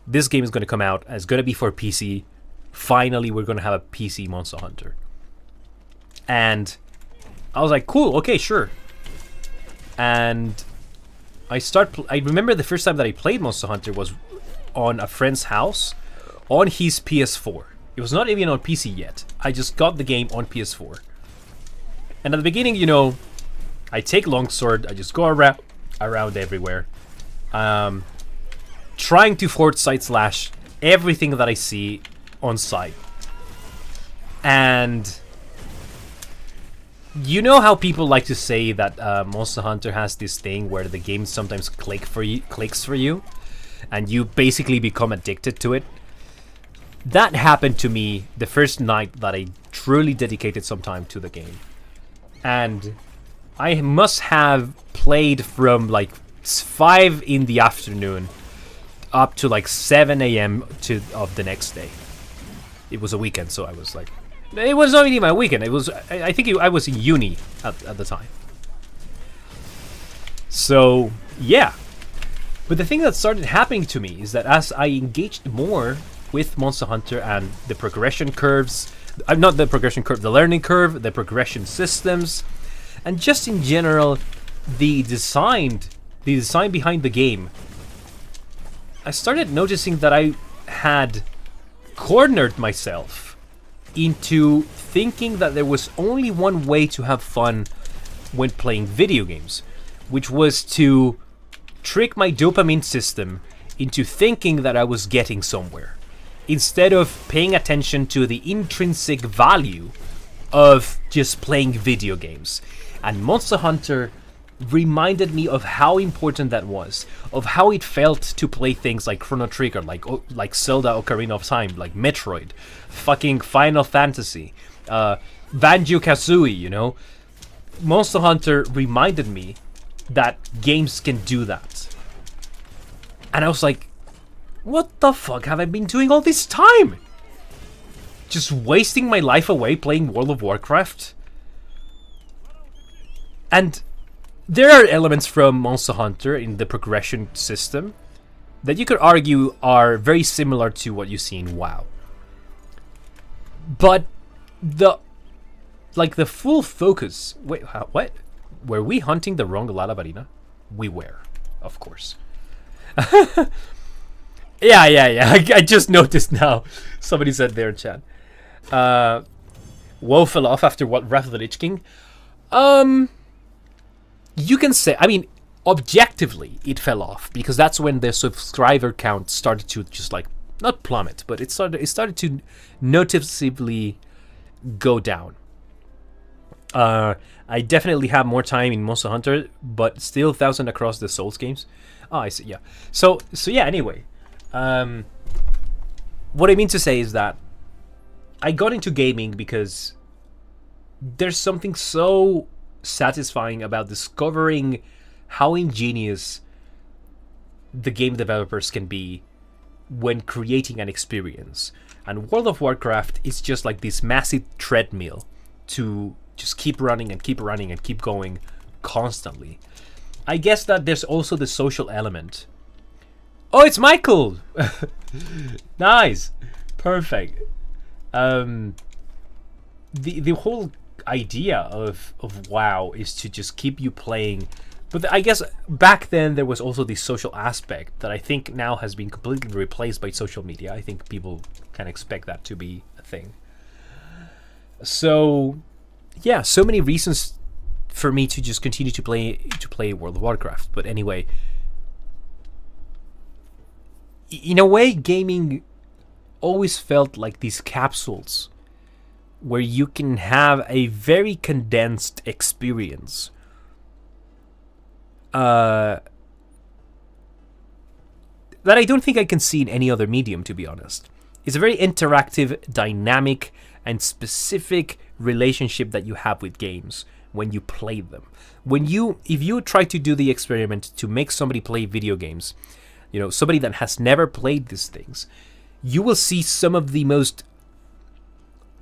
this game is going to come out, and it's going to be for PC. Finally, we're going to have a PC Monster Hunter. And I was like, cool, okay, sure. And I remember the first time that I played Monster Hunter was on a friend's house on his PS4. It was not even on PC yet. I just got the game on PS4. And at the beginning, you know, I take longsword, I just go around everywhere. Trying to forward sight slash everything that I see on sight. And you know how people like to say that Monster Hunter has this thing where the game sometimes clicks for you, and you basically become addicted to it? That happened to me the first night that I truly dedicated some time to the game. And I must have played from like 5 in the afternoon up to like 7 a.m. of the next day. It was a weekend, so I was like, it was not even my weekend. It was, I think I was in uni at the time. So yeah, but the thing that started happening to me is that as I engaged more with Monster Hunter and the progression curves, not the progression curve, the learning curve, the progression systems, and just in general the design behind the game, I started noticing that I had cornered myself into thinking that there was only one way to have fun when playing video games, which was to trick my dopamine system into thinking that I was getting somewhere, instead of paying attention to the intrinsic value of just playing video games. And Monster Hunter reminded me of how important that was, of how it felt to play things like Chrono Trigger, like Zelda Ocarina of Time, like Metroid, fucking Final Fantasy, Banjo-Kazooie, you know? Monster Hunter reminded me that games can do that. And I was like, what the fuck have I been doing all this time? Just wasting my life away playing World of Warcraft? And there are elements from Monster Hunter in the progression system that you could argue are very similar to what you see in WoW. But the full focus... Wait, what? Were we hunting the wrong Lalabarina? We were, of course. Yeah. I just noticed now. Somebody said there in chat. WoW fell off after what? Wrath of the Lich King? You can say, I mean, objectively, it fell off because that's when the subscriber count started to just like not plummet, but it started to noticeably go down. I definitely have more time in Monster Hunter, but still 1,000 across the Souls games. Oh, I see. Yeah. So yeah. Anyway, what I mean to say is that I got into gaming because there's something so satisfying about discovering how ingenious the game developers can be when creating an experience. And World of Warcraft is just like this massive treadmill to just keep running and keep running and keep going constantly. I guess that there's also the social element. Oh, it's Michael! Nice! Perfect. The whole idea of WoW is to just keep you playing But I guess back then there was also the social aspect that I think now has been completely replaced by social media. I think people can expect that to be a thing. So, yeah, so many reasons for me to just continue to play World of Warcraft. But anyway, in a way, gaming always felt like these capsules where you can have a very condensed experience. That I don't think I can see in any other medium, to be honest. It's a very interactive, dynamic, and specific relationship that you have with games when you play them. If you try to do the experiment to make somebody play video games, somebody that has never played these things, you will see some of the most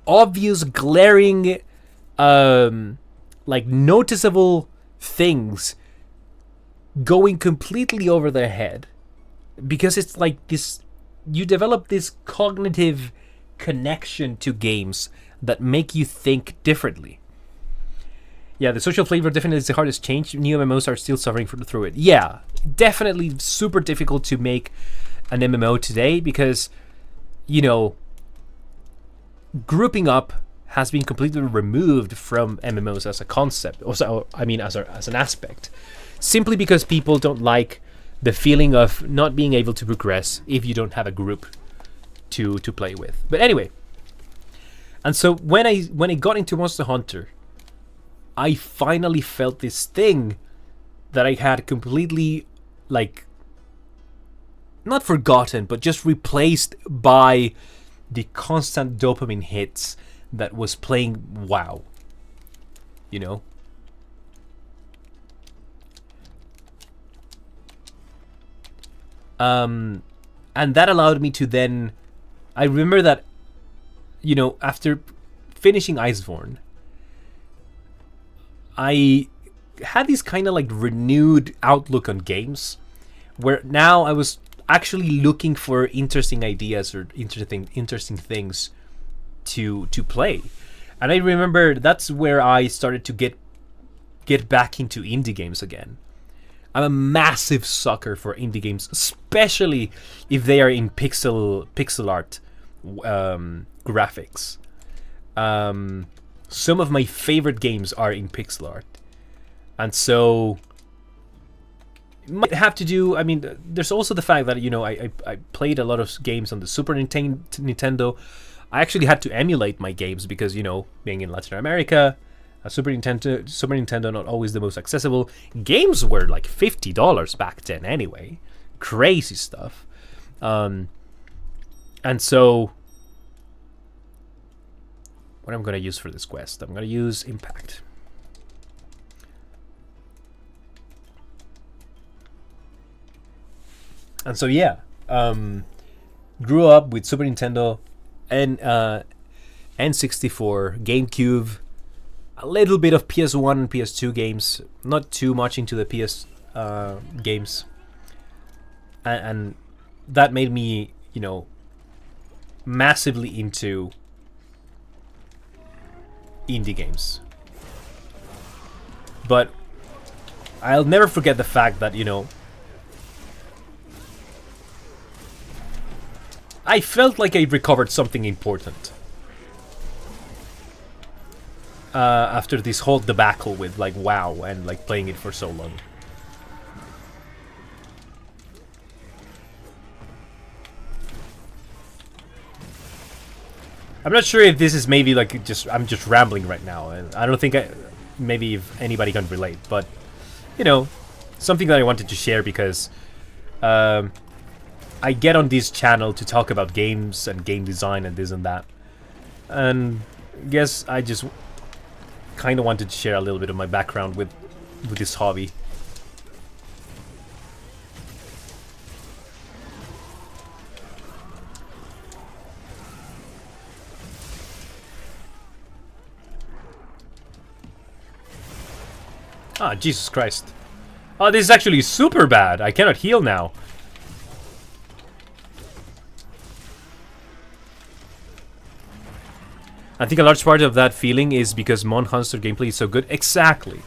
obvious, glaring, noticeable things going completely over their head, because it's like this. You develop this cognitive connection to games that make you think differently. Yeah, the social flavor definitely is the hardest change. New MMOs are still suffering through it. Yeah, definitely super difficult to make an MMO today because, grouping up has been completely removed from MMOs as a concept. Also, I mean, as an aspect. Simply because people don't like the feeling of not being able to progress if you don't have a group to play with. But anyway, and so when I got into Monster Hunter, I finally felt this thing that I had completely, not forgotten, but just replaced by the constant dopamine hits that was playing WoW. And that allowed me to then... I remember that, after finishing Iceborne, I had this kind of renewed outlook on games, where now I was actually looking for interesting ideas or interesting things to play. And I remember that's where I started to get back into indie games again. I'm a massive sucker for indie games, especially if they are in pixel art graphics. Some of my favorite games are in pixel art. And so it might have to do... I mean, there's also the fact that, I played a lot of games on the Super Nintendo. I actually had to emulate my games because, being in Latin America, Super Nintendo not always the most accessible. Games were like $50 back then anyway. Crazy stuff. And so... what I'm going to use for this quest? I'm going to use Impact. And so, yeah. Grew up with Super Nintendo and N64, GameCube, a little bit of PS1 and PS2 games. Not too much into the PS games. And that made me, massively into indie games. But I'll never forget the fact that, I felt like I recovered something important after this whole debacle with WoW and playing it for so long. I'm not sure if this is maybe I'm just rambling right now. I don't think maybe if anybody can relate, but something that I wanted to share because I get on this channel to talk about games and game design and this and that, and I guess I just kind of wanted to share a little bit of my background with this hobby. Ah, Jesus Christ. Oh, this is actually super bad. I cannot heal now. I think a large part of that feeling is because Mon Hunter gameplay is so good. Exactly.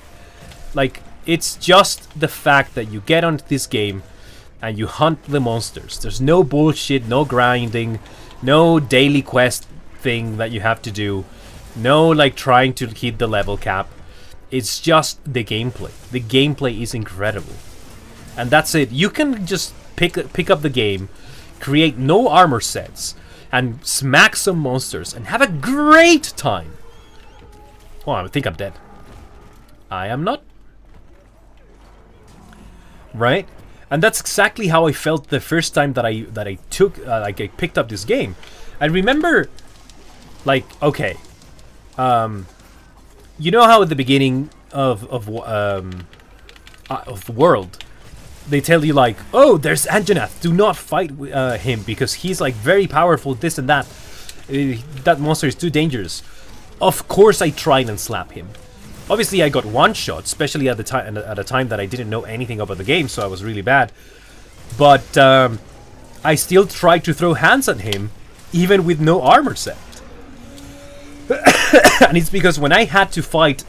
It's just the fact that you get onto this game and you hunt the monsters. There's no bullshit, no grinding, no daily quest thing that you have to do, no like trying to hit the level cap. It's just the gameplay. The gameplay is incredible. And that's it. You can just pick up the game, create no armor sets, and smack some monsters and have a great time. Oh, I think I'm dead. I am not. Right? And that's exactly how I felt the first time that I picked up this game. I remember, like, okay, you know how at the beginning of World, they tell you like, oh, there's Anjanath, do not fight him because he's like very powerful, this and that. That monster is too dangerous. Of course, I tried and slap him. Obviously, I got one shot, especially at a time that I didn't know anything about the game, so I was really bad. But I still tried to throw hands at him, even with no armor set. And it's because when I had to fight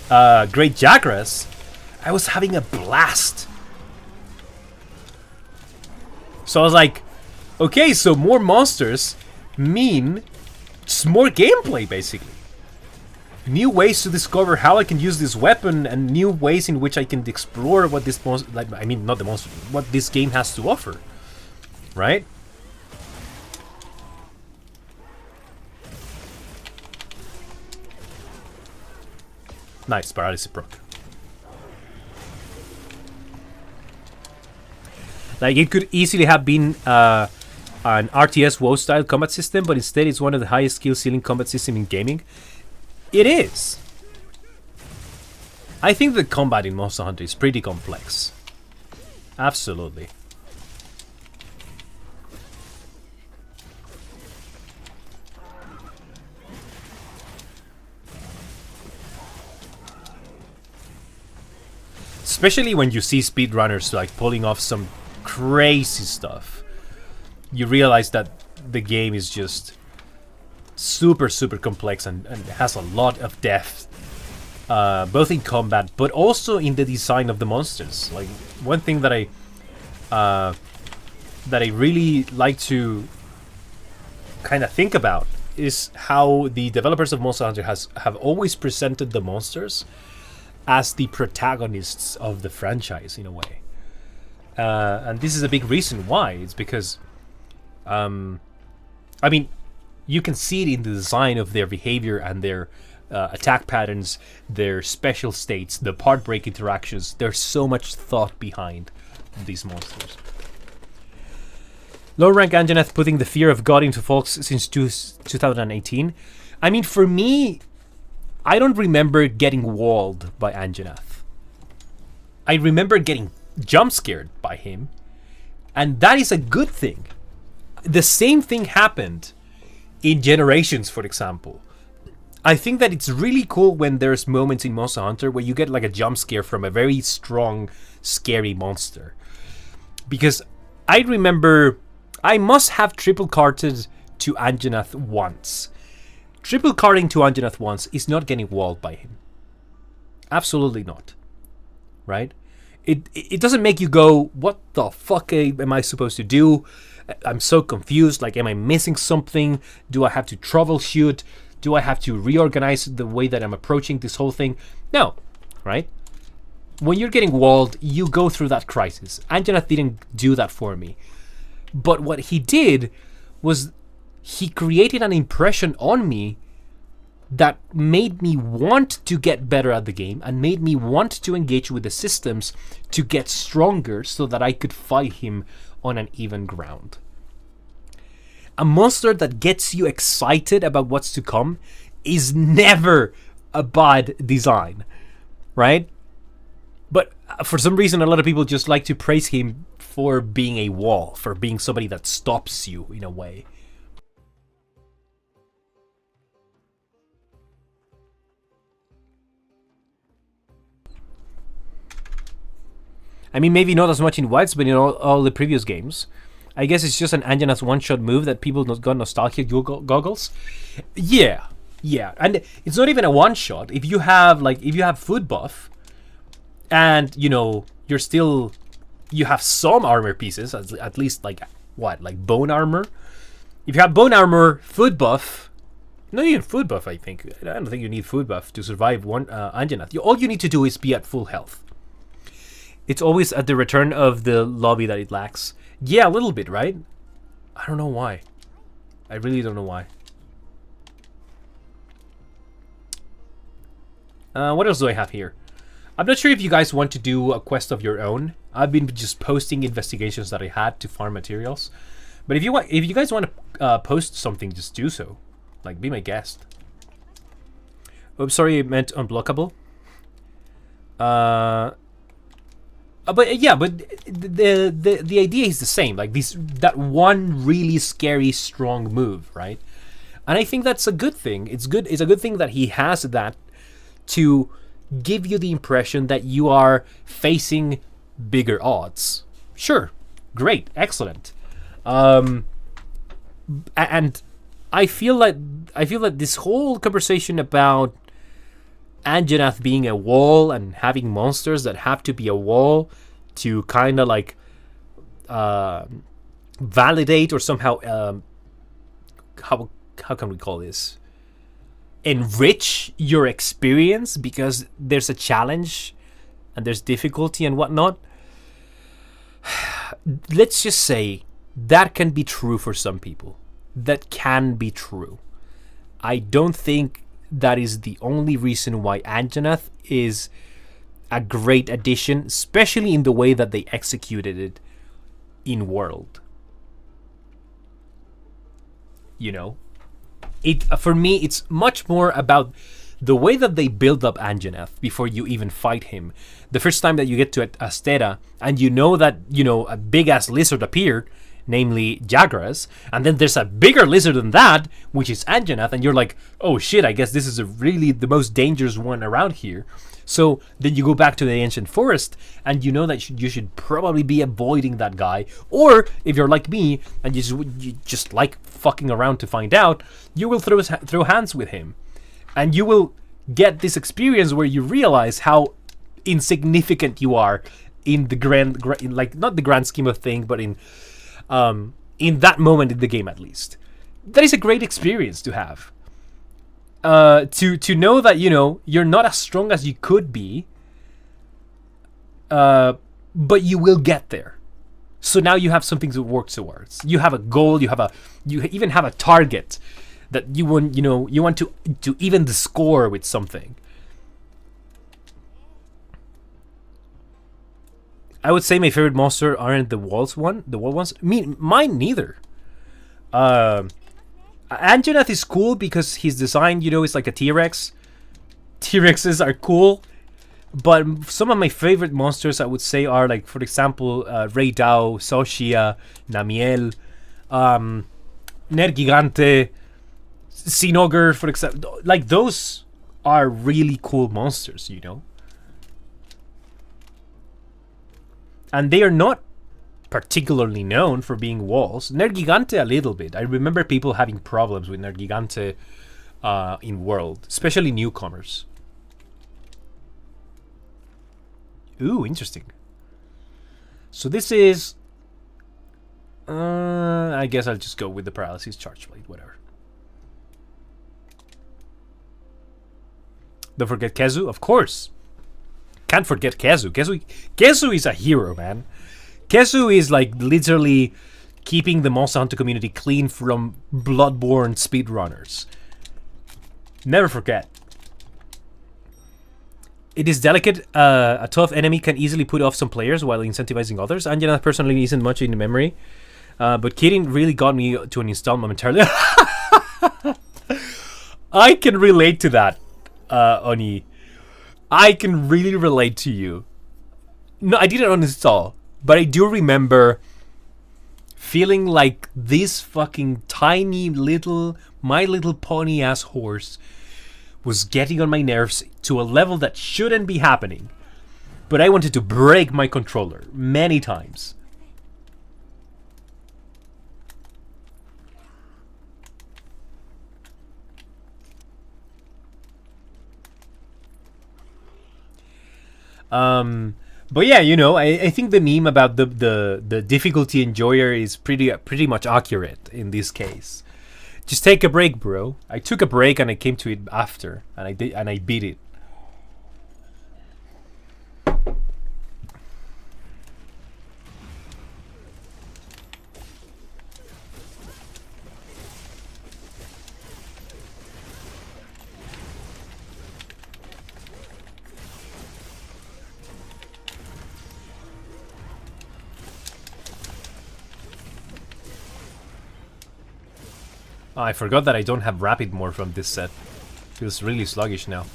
Great Jagras, I was having a blast. So I was like, okay, so more monsters mean just more gameplay, basically. New ways to discover how I can use this weapon, and new ways in which I can explore what this monster, like, I mean, not the monster, what this game has to offer, right? Nice, paralysis proc. Like, it could easily have been an RTS WoW style combat system, but instead it's one of the highest skill ceiling combat system in gaming. It is. I think the combat in Monster Hunter is pretty complex. Absolutely. Especially when you see speedrunners like pulling off some crazy stuff. You realize that the game is just super complex and has a lot of depth, both in combat but also in the design of the monsters. Like, one thing that I really like to kind of think about is how the developers of Monster Hunter have always presented the monsters as the protagonists of the franchise in a way, and this is a big reason why. It's because I mean, you can see it in the design of their behavior and their attack patterns, their special states, the part break interactions. There's so much thought behind these monsters. Low rank Anjanath putting the fear of God into folks since 2018. I mean, for me, I don't remember getting walled by Anjanath. I remember getting jump scared by him, and that is a good thing. The same thing happened in Generations, for example. I think that it's really cool when there's moments in Monster Hunter where you get like a jump scare from a very strong, scary monster. Because I remember I must have triple carted to Anjanath once. Triple carding to Anjanath once is not getting walled by him. Absolutely not. Right? It doesn't make you go, what the fuck am I supposed to do? I'm so confused. Like, am I missing something? Do I have to troubleshoot? Do I have to reorganize the way that I'm approaching this whole thing? No, right? When you're getting walled, you go through that crisis. Anjanath didn't do that for me. But what he did was he created an impression on me that made me want to get better at the game and made me want to engage with the systems to get stronger so that I could fight him on an even ground. A monster that gets you excited about what's to come is never a bad design, right? But for some reason, a lot of people just like to praise him for being a wall, for being somebody that stops you in a way. I mean, maybe not as much in Wilds, but in all the previous games. I guess it's just an Anjanath one-shot move that people got nostalgia goggles. Yeah, and it's not even a one-shot. If you have food buff, and you know you have some armor pieces, at least like what, like bone armor. If you have bone armor, food buff. No, you need food buff. I think. I don't think you need food buff to survive one Anjanath. All you need to do is be at full health. It's always at the return of the lobby that it lacks. Yeah, a little bit, right? I don't know why. I really don't know why. What else do I have here? I'm not sure if you guys want to do a quest of your own. I've been just posting investigations that I had to farm materials. But if you guys want to post something, just do so. Like, be my guest. Oh, sorry, I meant unblockable. But yeah, but the idea is the same. Like that one really scary strong move, right? And I think that's a good thing. It's good. It's a good thing that he has that to give you the impression that you are facing bigger odds. Sure, great, excellent. And I feel like this whole conversation about Anjanath being a wall and having monsters that have to be a wall to kind of like validate or somehow how can we call this, enrich your experience because there's a challenge and there's difficulty and whatnot. Let's just say that can be true for some people. That can be true. I don't think that is the only reason why Anjanath is a great addition, especially in the way that they executed it in World. You know, for me, it's much more about the way that they build up Anjanath before you even fight him. The first time that you get to Astera and you know that, you know, a big ass lizard appeared, namely Jagras, and then there's a bigger lizard than that, which is Anjanath, and you're like, oh shit, I guess this is really the most dangerous one around here. So then you go back to the ancient forest, and you know that you should probably be avoiding that guy. Or if you're like me and you just like fucking around to find out, you will throw hands with him, and you will get this experience where you realize how insignificant you are in the grand like not the grand scheme of things, but in that moment in the game, at least. That is a great experience to have. To know that, you know, you're not as strong as you could be, but you will get there. So now you have something to work towards. You have a goal. You even have a target that you want. You know, you want to even the score with something. I would say my favorite monster aren't the wall ones. Mine neither. Anjanath is cool because his design, you know, is like a T-Rex. T-Rexes are cool, but some of my favorite monsters I would say are like, for example, Rey Dao, Soshia, Namiel, Nergigante, Sinogre, for example. Like, those are really cool monsters, you know. And they are not particularly known for being walls. Nergigante a little bit. I remember people having problems with Nergigante in World, especially newcomers. Ooh, interesting. So this is... I guess I'll just go with the Paralysis Charge Blade, whatever. Don't forget Kezu, of course. Can't forget Kezu. Kezu is a hero, man. Kezu is like literally keeping the Monster Hunter community clean from Bloodborne speedrunners. Never forget. It is delicate. A tough enemy can easily put off some players while incentivizing others. Anjanath personally isn't much in memory. But Kirin really got me to uninstall momentarily. I can relate to that, Oni. I can really relate to you. No, I didn't uninstall, but I do remember feeling like this fucking tiny little My Little Pony ass horse was getting on my nerves to a level that shouldn't be happening. But I wanted to break my controller many times. But yeah, you know, I think the meme about the difficulty enjoyer is pretty much accurate in this case. Just take a break, bro. I took a break and I came to it after, and I beat it. Oh, I forgot that I don't have rapid more from this set. Feels really sluggish now.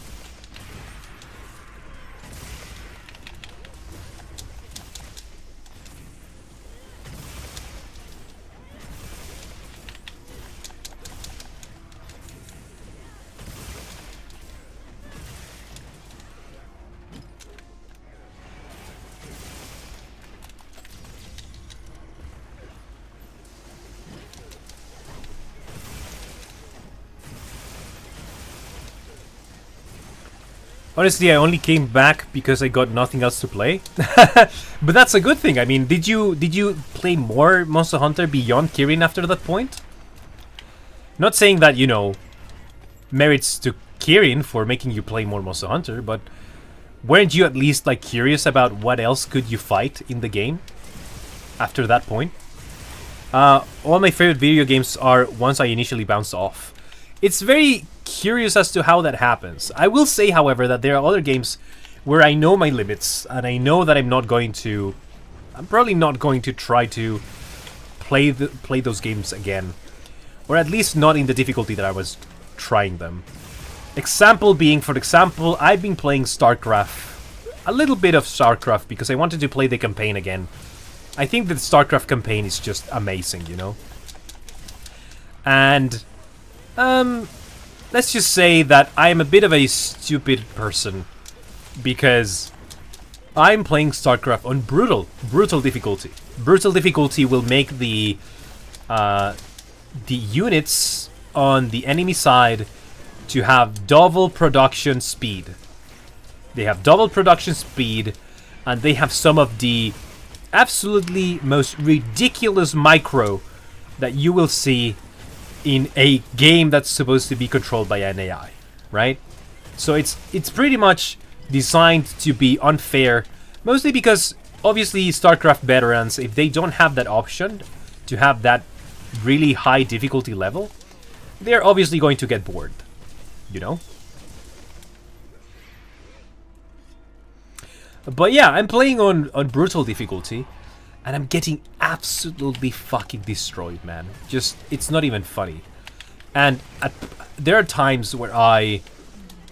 Honestly, I only came back because I got nothing else to play. But that's a good thing. I mean, did you play more Monster Hunter beyond Kirin after that point? Not saying that, you know, merits to Kirin for making you play more Monster Hunter, but weren't you at least like curious about what else could you fight in the game after that point? All my favorite video games are ones I initially bounced off. It's very curious as to how that happens. I will say, however, that there are other games where I know my limits, and I know that I'm probably not going to try to play those games again, or at least not in the difficulty that I was trying them. Example being, for example, I've been playing StarCraft, a little bit of StarCraft because I wanted to play the campaign again. I think that the StarCraft campaign is just amazing, you know. And let's just say that I am a bit of a stupid person because I'm playing StarCraft on brutal difficulty. Brutal difficulty will make the units on the enemy side to have double production speed. They have double production speed, and they have some of the absolutely most ridiculous micro that you will see in a game that's supposed to be controlled by an AI, right? So it's pretty much designed to be unfair, mostly because obviously StarCraft veterans, if they don't have that option to have that really high difficulty level, they're obviously going to get bored, you know? But yeah, I'm playing on brutal difficulty, and I'm getting absolutely fucking destroyed, man. Just, it's not even funny. And there are times where I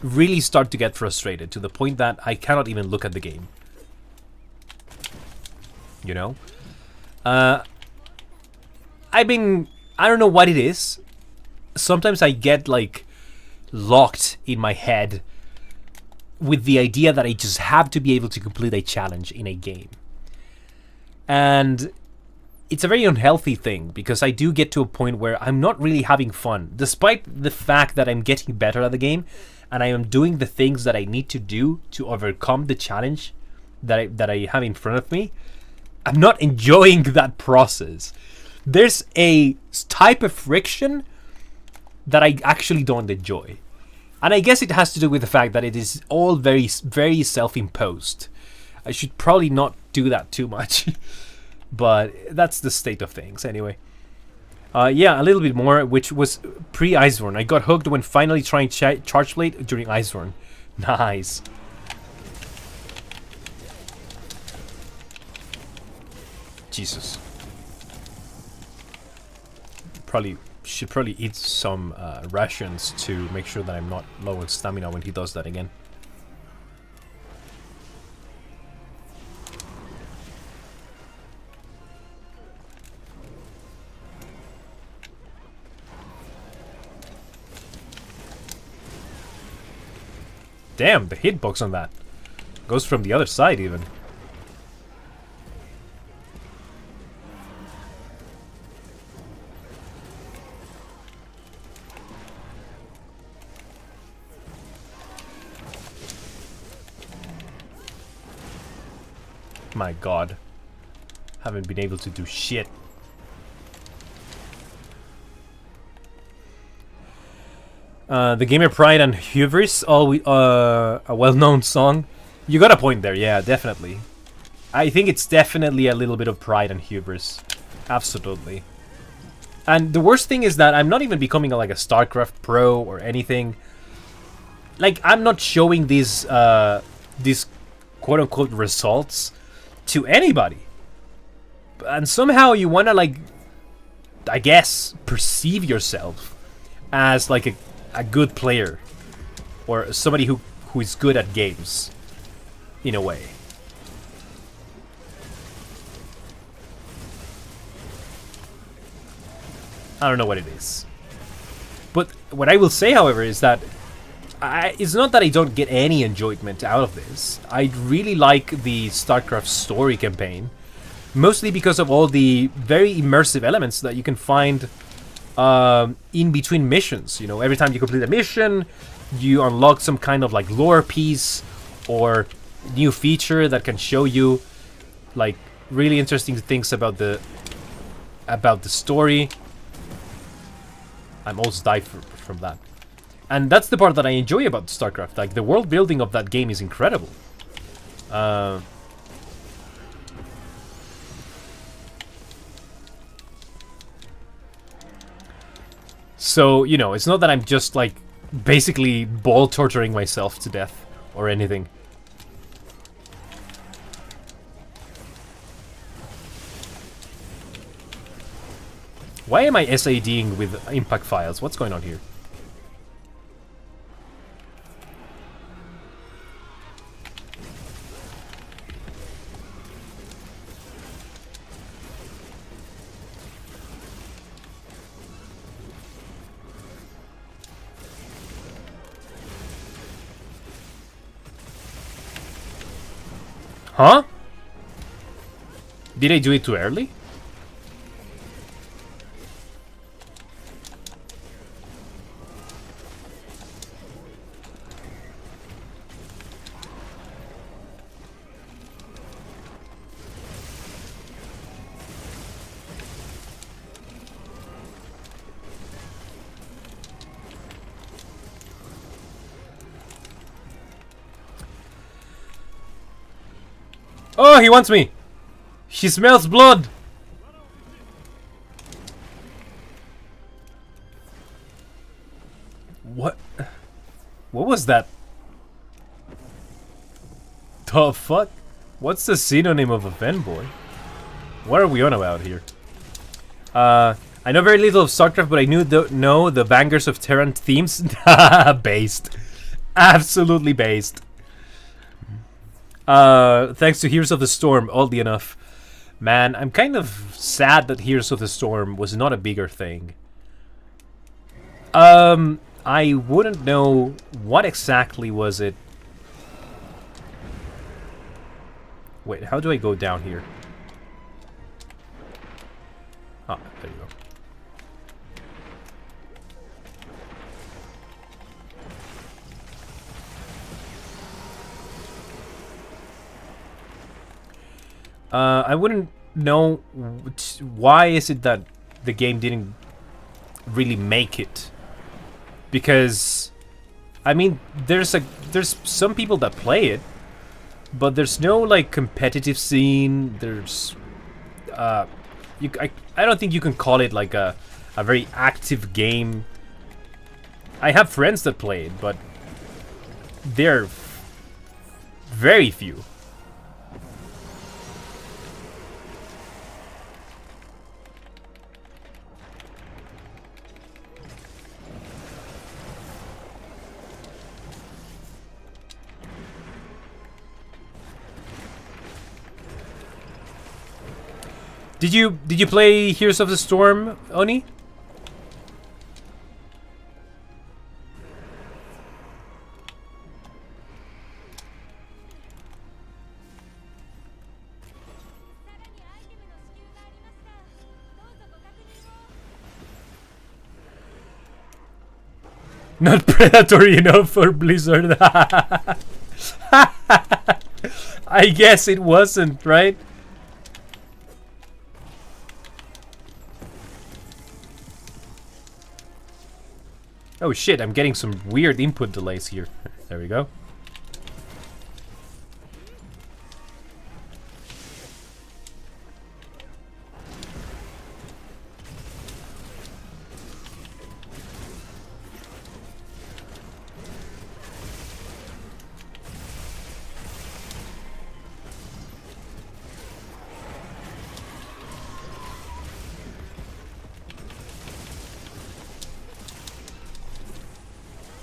really start to get frustrated to the point that I cannot even look at the game. You know? I don't know what it is. Sometimes I get, like, locked in my head with the idea that I just have to be able to complete a challenge in a game. And it's a very unhealthy thing, because I do get to a point where I'm not really having fun. Despite the fact that I'm getting better at the game, and I am doing the things that I need to do to overcome the challenge that I have in front of me, I'm not enjoying that process. There's a type of friction that I actually don't enjoy. And I guess it has to do with the fact that it is all very, very self-imposed. I should probably not do that too much. But that's the state of things, anyway. Yeah, a little bit more, which was pre-Iceborne. I got hooked when finally trying Charge Blade during Iceborne. Nice. Jesus. Should probably eat some rations to make sure that I'm not low on stamina when he does that again. Damn, the hitbox on that goes from the other side even. My god. Haven't been able to do shit. The Gamer Pride and Hubris, a well-known song. You got a point there, yeah, definitely. I think it's definitely a little bit of pride and hubris. Absolutely. And the worst thing is that I'm not even becoming like a StarCraft pro or anything. Like, I'm not showing these quote-unquote results to anybody. And somehow you wanna, like, I guess, perceive yourself as like a good player. Or somebody who is good at games. In a way. I don't know what it is. But what I will say, however, is that it's not that I don't get any enjoyment out of this. I really like the StarCraft story campaign. Mostly because of all the very immersive elements that you can find in between missions. You know, every time you complete a mission, you unlock some kind of like lore piece or new feature that can show you like really interesting things about the story. I almost died from that. And that's the part that I enjoy about StarCraft. Like, the world building of that game is incredible. So, you know, it's not that I'm just, like, basically ball torturing myself to death or anything. Why am I SADing with impact files? What's going on here? Huh? Did I do it too early? Oh, he wants me! She smells blood! What? What was that? The fuck? What's the synonym of a fanboy? What are we on about here? I know very little of StarCraft, but I know the bangers of Terran themes. Based. Absolutely based. Thanks to Heroes of the Storm, oddly enough. Man, I'm kind of sad that Heroes of the Storm was not a bigger thing. I wouldn't know what exactly was it. Wait, how do I go down here? Ah, there you go. I wouldn't know why is it that the game didn't really make it. Because, I mean, there's some people that play it, but there's no like competitive scene. There's, I don't think you can call it like a very active game. I have friends that play it, but they're very few. Did you play Heroes of the Storm, Oni? Not predatory enough for Blizzard. I guess it wasn't, right? Oh shit, I'm getting some weird input delays here. There we go.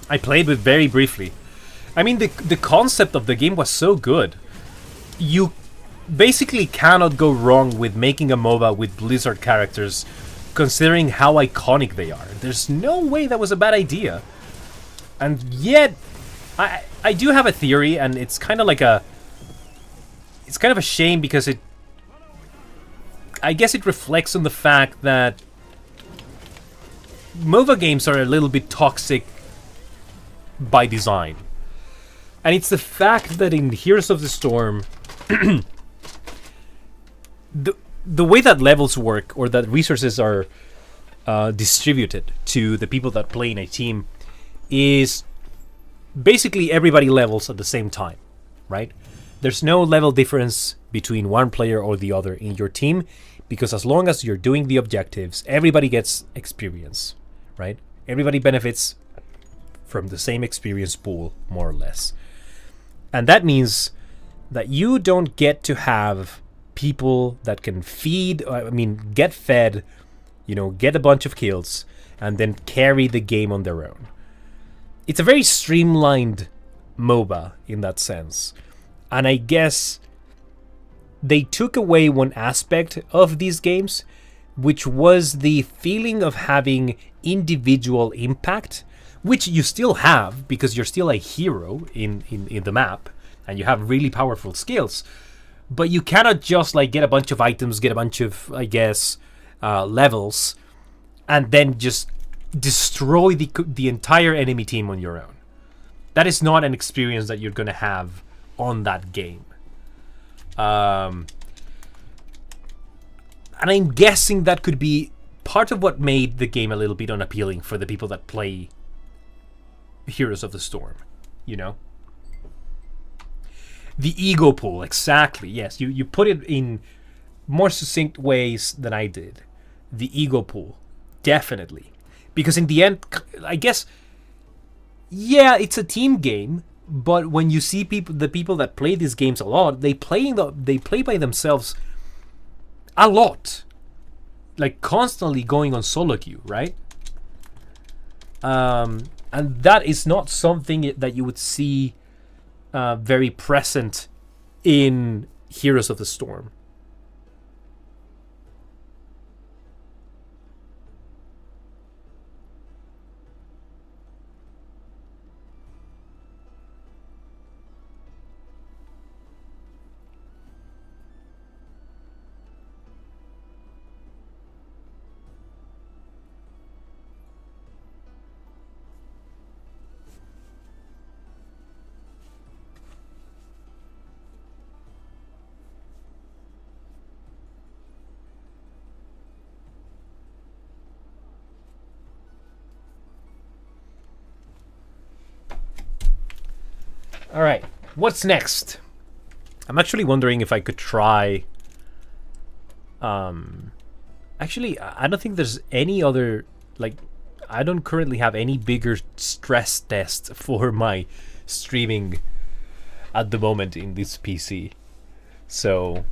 I played with very briefly. I mean, the concept of the game was so good. You basically cannot go wrong with making a MOBA with Blizzard characters, considering how iconic they are. There's no way that was a bad idea. And yet, I do have a theory, and it's kind of like a... It's kind of a shame because it... I guess it reflects on the fact that MOBA games are a little bit toxic by design. And it's the fact that in Heroes of the Storm, the way that levels work, or that resources are distributed to the people that play in a team, is basically everybody levels at the same time, right? There's no level difference between one player or the other in your team, because as long as you're doing the objectives, everybody gets experience, right? Everybody benefits from the same experience pool, more or less. And that means that you don't get to have people that can get fed, get a bunch of kills, and then carry the game on their own. It's a very streamlined MOBA in that sense. And I guess they took away one aspect of these games, which was the feeling of having individual impact, which you still have because you're still a hero in the map and you have really powerful skills. But you cannot just get a bunch of items, get a bunch of, levels, and then just destroy the entire enemy team on your own. That is not an experience that you're going to have on that game. And I'm guessing that could be part of what made the game a little bit unappealing for the people that play Heroes of the Storm, The ego pool, exactly. Yes, you put it in more succinct ways than I did. The ego pool, definitely. Because in the end, I guess, yeah, it's a team game, but when you see the people that play these games a lot, they play by themselves a lot. Constantly going on solo queue, right? And that is not something that you would see very present in Heroes of the Storm. Alright, what's next? I'm actually wondering if I could try... Actually, I don't think there's any other... I don't currently have any bigger stress test for my streaming at the moment in this PC. So...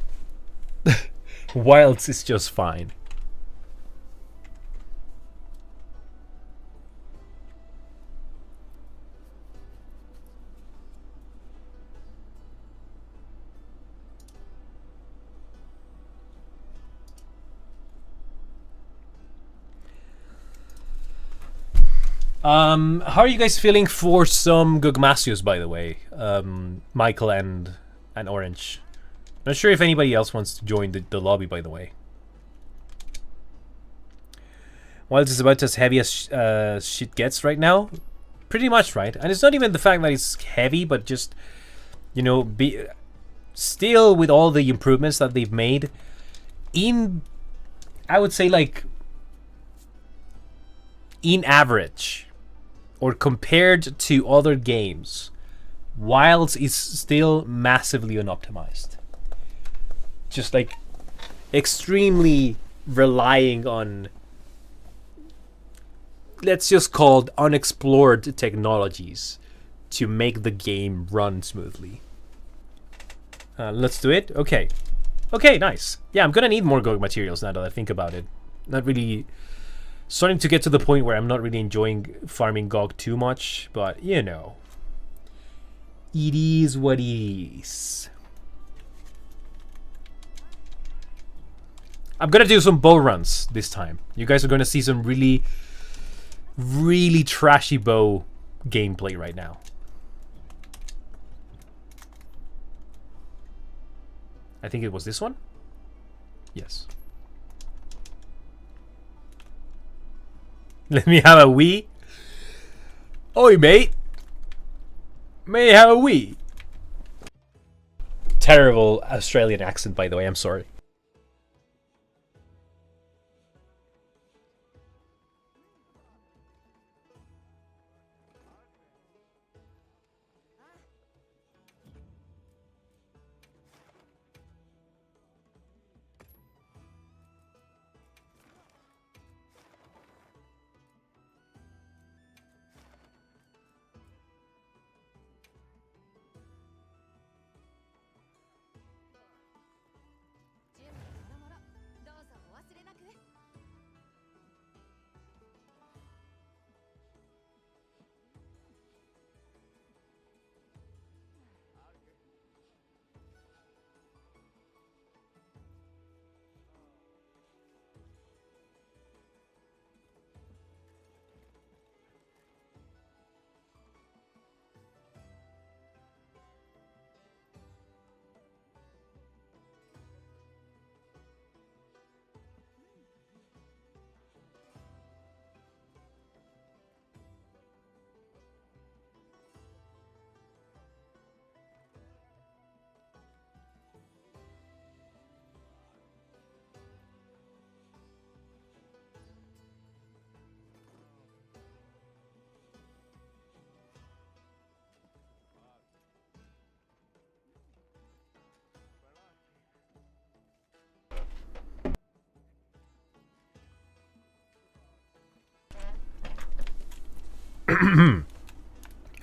Wilds is just fine. How are you guys feeling for some Gugmasius, by the way? Michael and Orange. Not sure if anybody else wants to join the lobby, by the way. Wilds is about as heavy as shit gets right now. Pretty much, right? And it's not even the fact that it's heavy, but just, still with all the improvements that they've made, I would say like in average or compared to other games, Wilds is still massively unoptimized. Just like extremely relying on, let's just call it, unexplored technologies to make the game run smoothly. Let's do it. Okay, nice. Yeah, I'm gonna need more GOG materials now that I think about it. Not really starting to get to the point where I'm not really enjoying farming GOG too much, but you know, it is what it is. I'm gonna do some bow runs this time. You guys are gonna see some really, really trashy bow gameplay right now. I think it was this one? Yes. Let me have a wee. Oi, mate. May I have a wee? Terrible Australian accent, by the way. I'm sorry.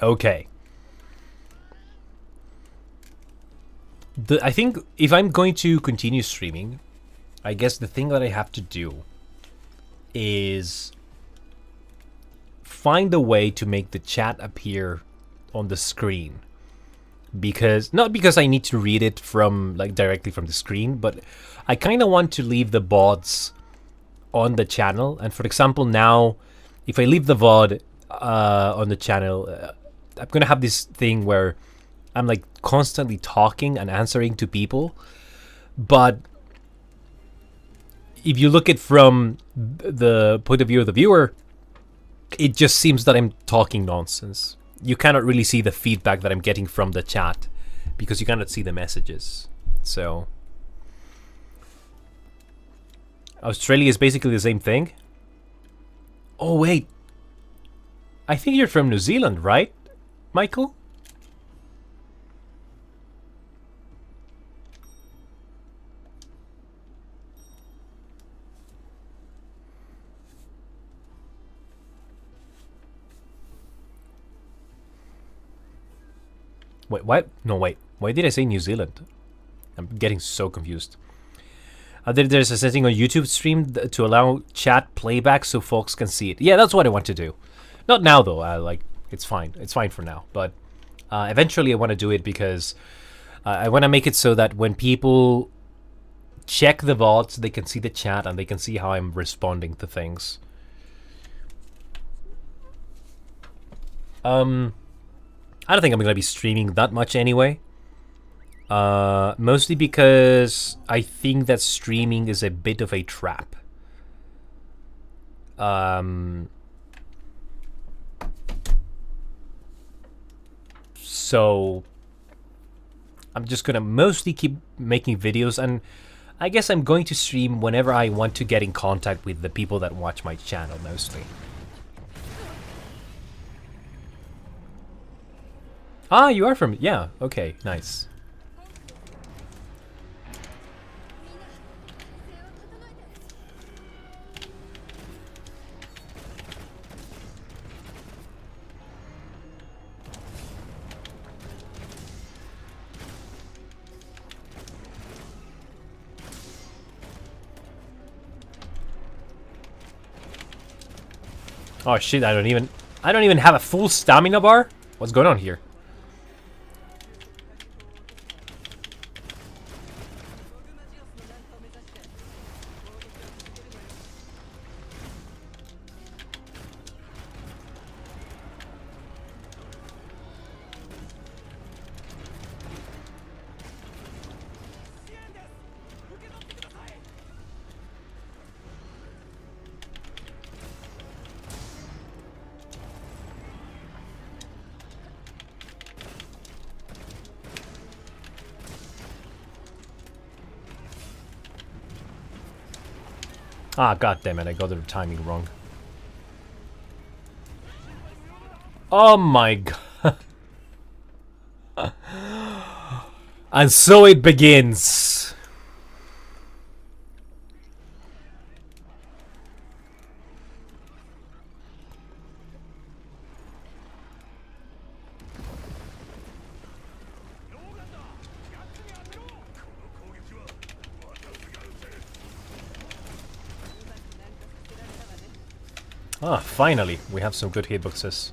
Okay. I think if I'm going to continue streaming, I guess the thing that I have to do is find a way to make the chat appear on the screen. Because, not because I need to read it from, like, directly from the screen, but I kind of want to leave the VODs on the channel. And for example, now, if I leave the VOD on the channel, I'm gonna have this thing where I'm like constantly talking and answering to people, but if you look at from the point of view of the viewer, it just seems that I'm talking nonsense. You cannot really see the feedback that I'm getting from the chat because you cannot see the messages. So Australia is basically the same thing. Oh wait, I think you're from New Zealand, right, Michael? Wait, what? No, wait. Why did I say New Zealand? I'm getting so confused. There's a setting on YouTube stream to allow chat playback so folks can see it. Yeah, that's what I want to do. Not now, though. Like, it's fine. It's fine for now. But eventually I want to do it because I want to make it so that when people check the VODs, they can see the chat and they can see how I'm responding to things. I don't think I'm going to be streaming that much anyway. Mostly because I think that streaming is a bit of a trap. So I'm just gonna mostly keep making videos, and I guess I'm going to stream whenever I want to get in contact with the people that watch my channel mostly. Ah, you are from... Yeah, okay, nice. Oh shit, I don't even have a full stamina bar? What's going on here? Ah, god damn it, I got the timing wrong. Oh my god. And so it begins. Ah, finally, we have some good hitboxes.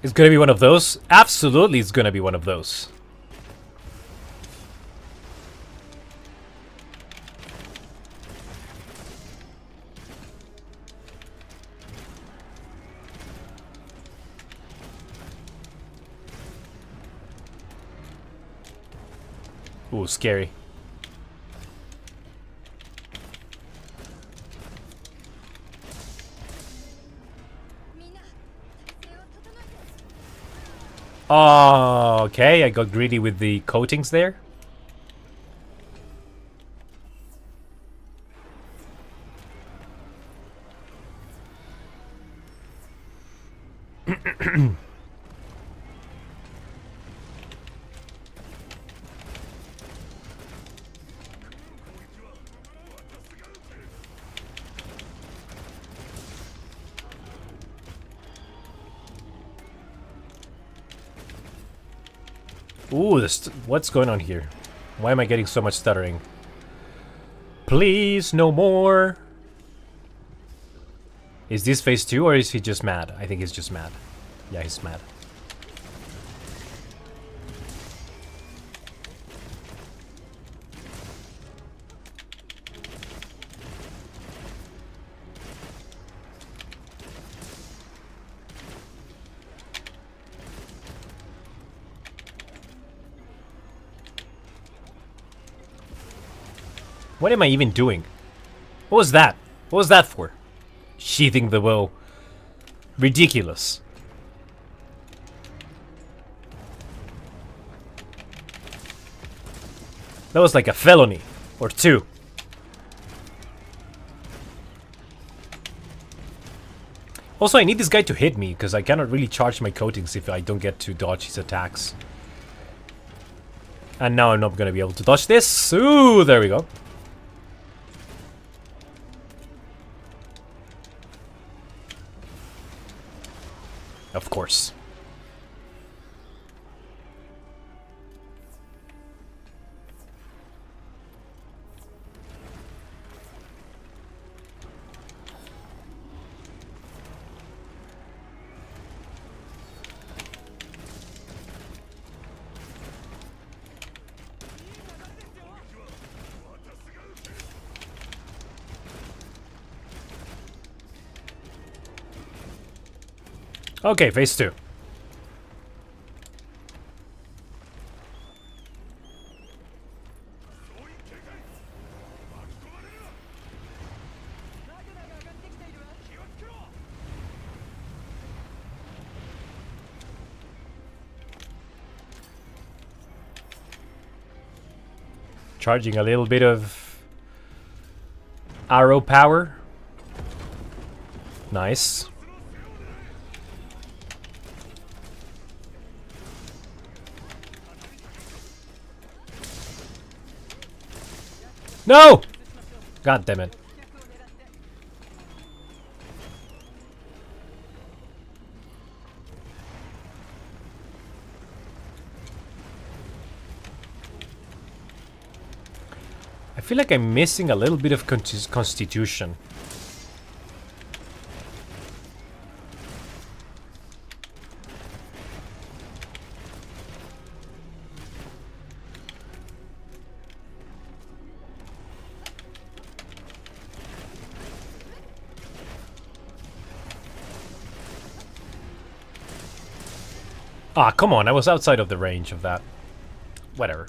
It's gonna be one of those? Absolutely, it's gonna be one of those. Ooh, scary. Oh, okay, I got greedy with the coatings there. Ooh, what's going on here? Why am I getting so much stuttering? Please, no more. Is this phase 2 or is he just mad? I think he's just mad. Yeah, he's mad. What am I even doing? What was that? What was that for? Sheathing the bow. Ridiculous. That was like a felony. Or 2. Also, I need this guy to hit me, because I cannot really charge my coatings if I don't get to dodge his attacks. And now I'm not going to be able to dodge this. Ooh, there we go. Of course. Okay, phase 2. Charging a little bit of arrow power. Nice. No! God damn it. I feel like I'm missing a little bit of constitution. Ah, come on, I was outside of the range of that. Whatever.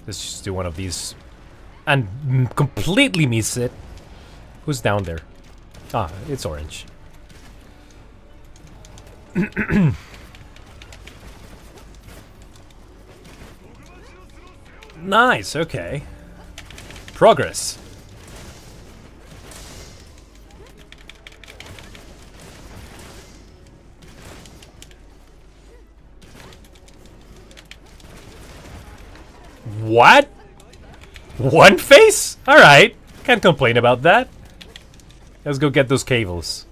Let's just do one of these. And completely miss it. Who's down there? Ah, it's orange. Nice, okay. Progress. What? One face? Alright. Can't complain about that. Let's go get those cables.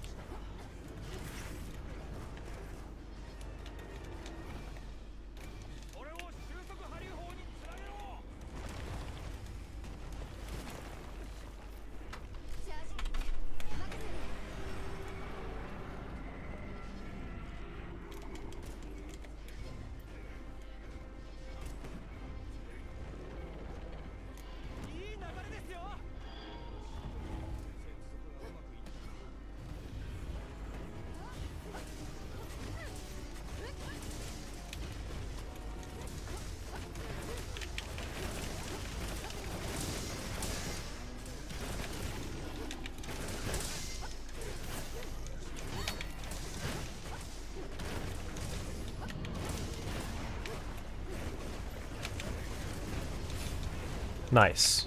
Nice.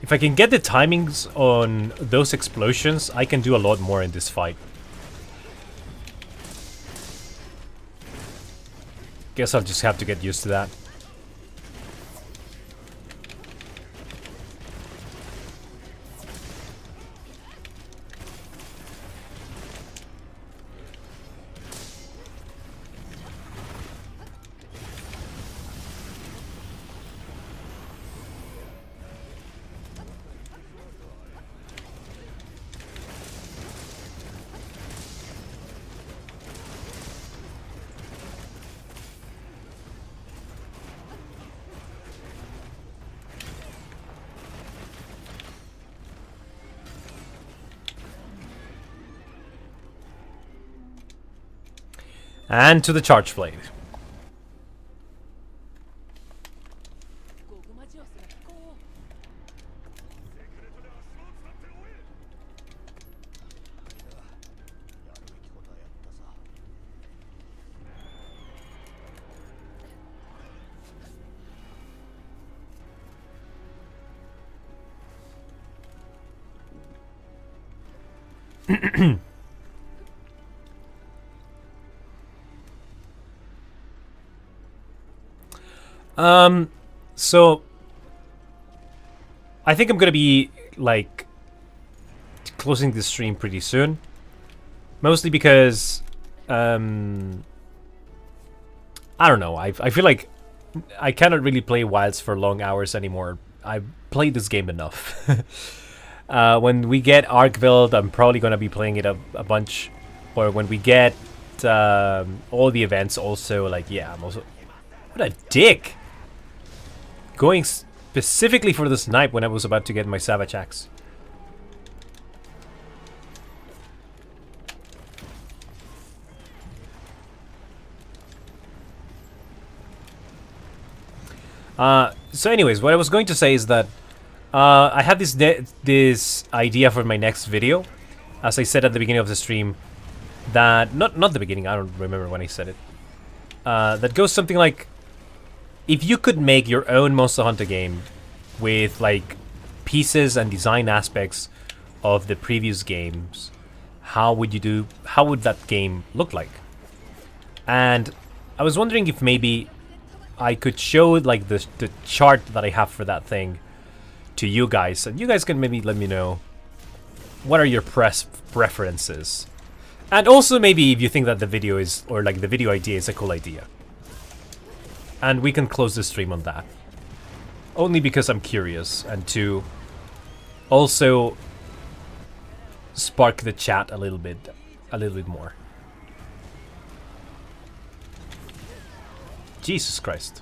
If I can get the timings on those explosions, I can do a lot more in this fight. Guess I'll just have to get used to that. And to the charge blade. So I think I'm gonna be like closing the stream pretty soon, mostly because I don't know. I feel like I cannot really play Wilds for long hours anymore. I've played this game enough. When we get Arkveld, I'm probably gonna be playing it a bunch, or when we get all the events, also like yeah, I'm also what a dick. Going specifically for the snipe when I was about to get my Savage Axe. So anyways, what I was going to say is that I had this idea for my next video, as I said at the beginning of the stream, that not the beginning, I don't remember when I said it. That goes something like, if you could make your own Monster Hunter game with like pieces and design aspects of the previous games, how would that game look like? And I was wondering if maybe I could show like the chart that I have for that thing to you guys, and you guys can maybe let me know what are your preferences, and also maybe if you think that the video is, or like the video idea is a cool idea, and we can close the stream on that. Only because I'm curious, and to also spark the chat a little bit more. Jesus Christ.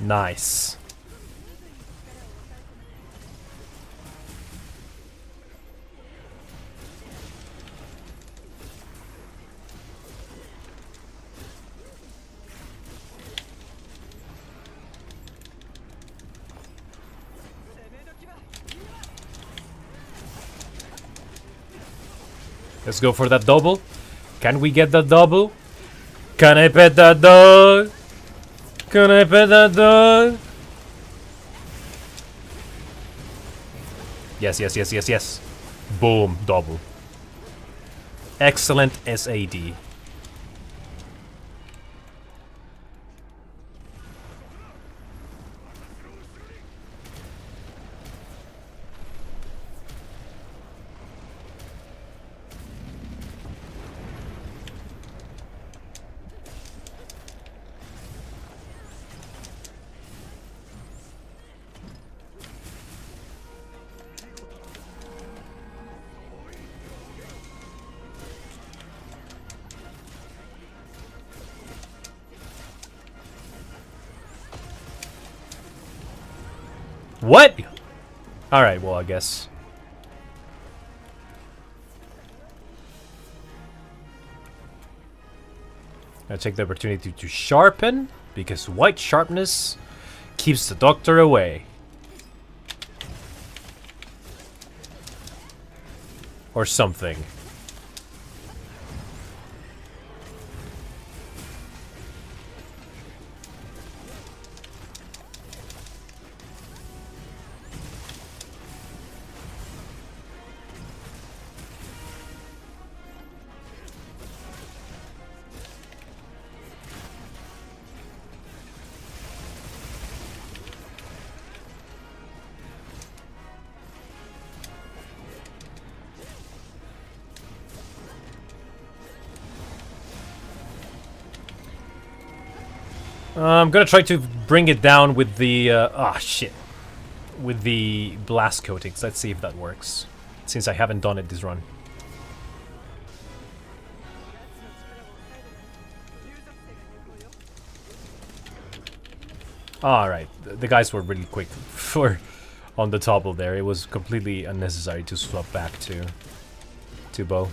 Nice. Let's go for that double. Can we get that double? Can I pet that dog? Can I pet that dog? Yes, yes, yes, yes, yes. Boom, double. Excellent SAD. What? Alright, well, I guess. I take the opportunity to sharpen, because white sharpness keeps the doctor away. Or something. I'm gonna try to bring it down with the with the blast coatings. Let's see if that works, since I haven't done it this run. Alright, the guys were really quick for on the topple there. It was completely unnecessary to swap back to bow.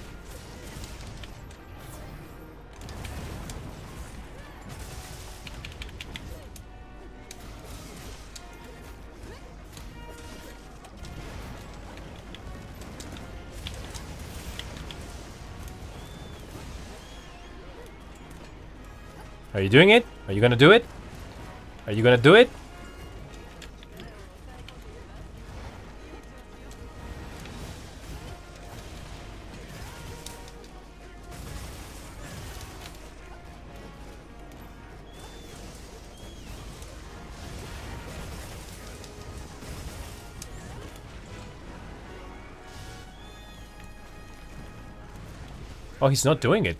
Are you doing it? Are you gonna do it? Are you gonna do it? Oh, he's not doing it.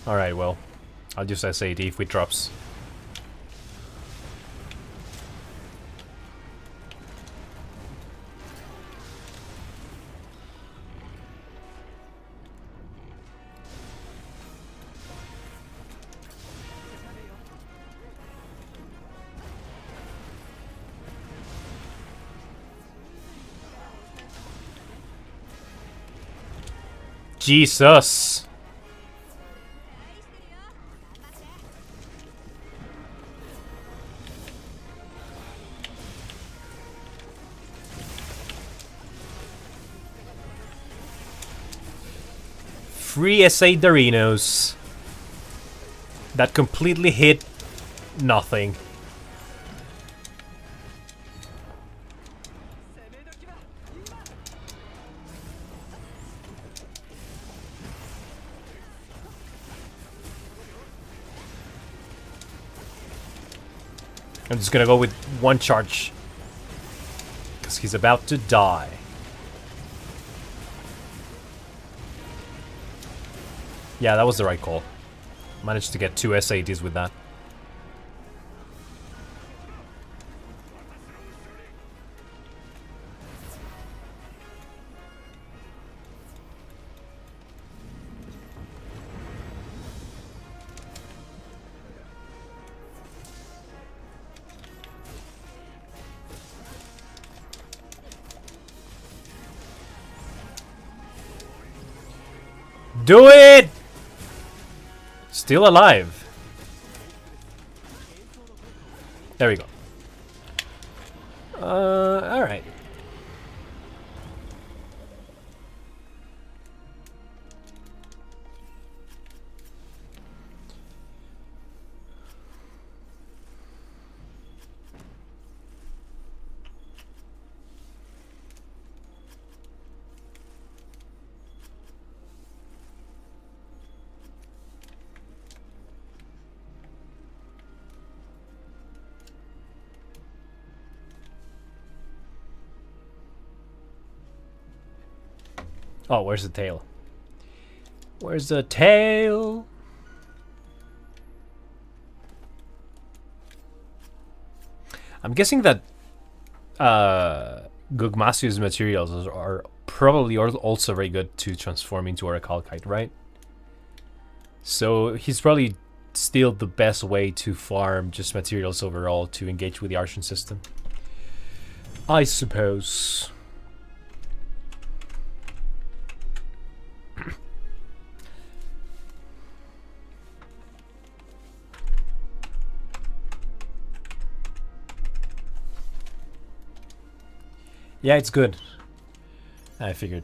Alright, well, I'll just SAD if it drops. Jesus! Free SA Dorinos. That completely hit nothing. I'm just gonna go with one charge. Because he's about to die. Yeah, that was the right call. Managed to get 2 SADs with that. Do it! Still alive. There we go. Alright. Oh, where's the tail? Where's the tail? I'm guessing that Gugmasu's materials are probably also very good to transform into Orichalcite, right? So he's probably still the best way to farm just materials overall to engage with the Archon system, I suppose. Yeah, it's good. I figured.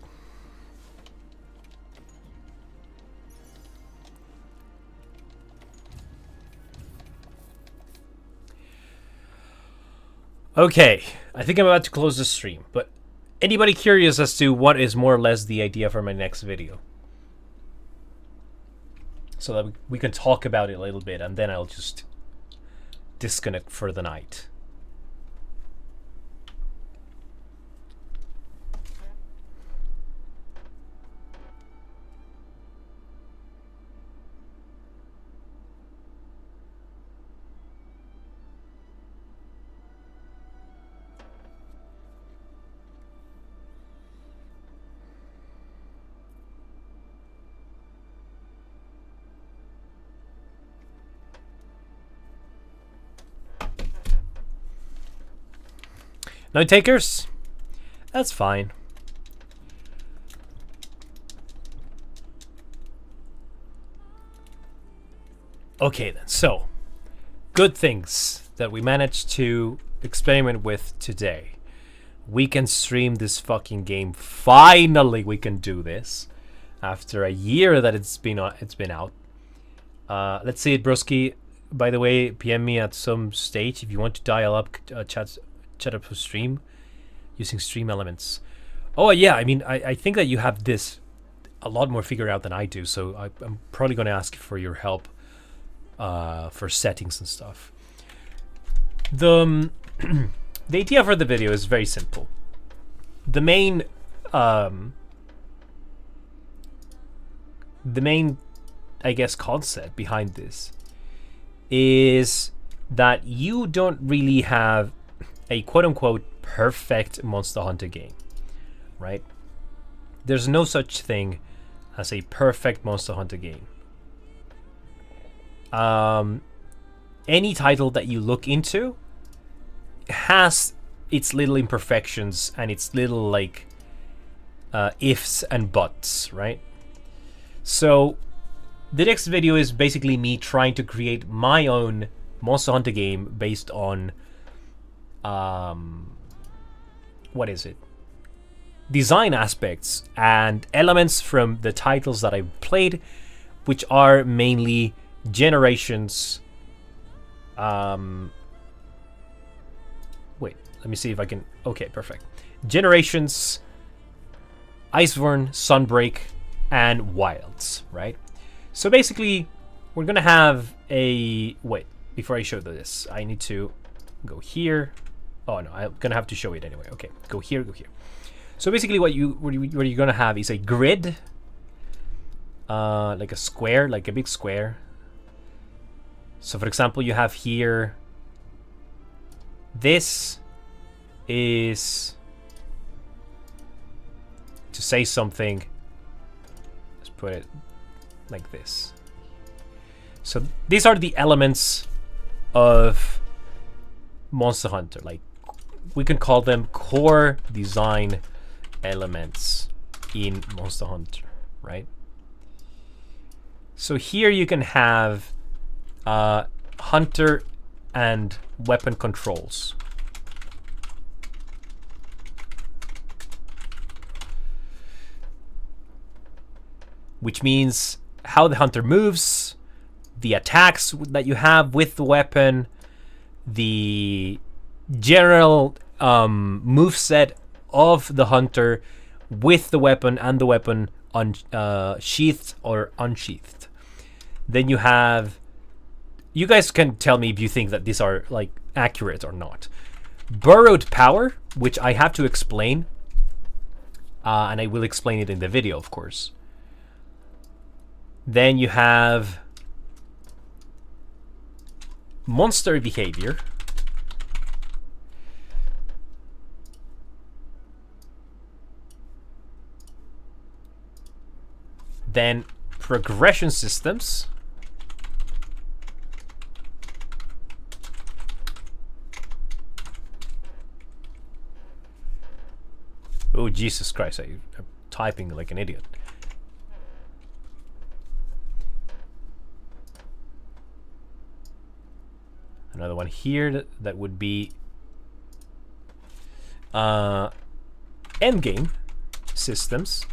Okay, I think I'm about to close the stream, but anybody curious as to what is more or less the idea for my next video? So that we can talk about it a little bit, and then I'll just disconnect for the night. No takers? That's fine. Okay then, so good things that we managed to experiment with today. We can stream this fucking game. Finally we can do this. After a year that it's been out. Let's see it, broski. By the way, PM me at some stage if you want to dial up chat up a stream using stream elements. Oh yeah, I mean I think that you have this a lot more figured out than I do, so I'm probably going to ask for your help for settings and stuff. The the idea for the video is very simple. The main the main, I guess, concept behind this is that you don't really have a quote-unquote perfect Monster Hunter game, right? There's no such thing as a perfect Monster Hunter game. Any title that you look into has its little imperfections and its little like ifs and buts, right? So the next video is basically me trying to create my own Monster Hunter game based on what is it? Design aspects and elements from the titles that I've played, which are mainly Generations. Wait, let me see if I can. Okay, perfect. Generations, Iceborne, Sunbreak, and Wilds, right? So basically, we're gonna have a. Wait, before I show this, I need to go here. Oh no, I'm gonna have to show it anyway. Okay, go here, go here. So basically, what you're gonna have is a grid, like a square, like a big square. So for example, you have here, this is to say something. Let's put it like this. So these are the elements of Monster Hunter. Like, we can call them core design elements in Monster Hunter, right? So here you can have hunter and weapon controls. Which means how the hunter moves, the attacks that you have with the weapon, the general moveset of the hunter with the weapon and the weapon sheathed or unsheathed. Then you have, you guys can tell me if you think that these are like accurate or not. Borrowed power, which I have to explain, and I will explain it in the video, of course. Then you have monster behavior. Then progression systems. Oh, Jesus Christ, I'm typing like an idiot. Another one here that would be endgame systems.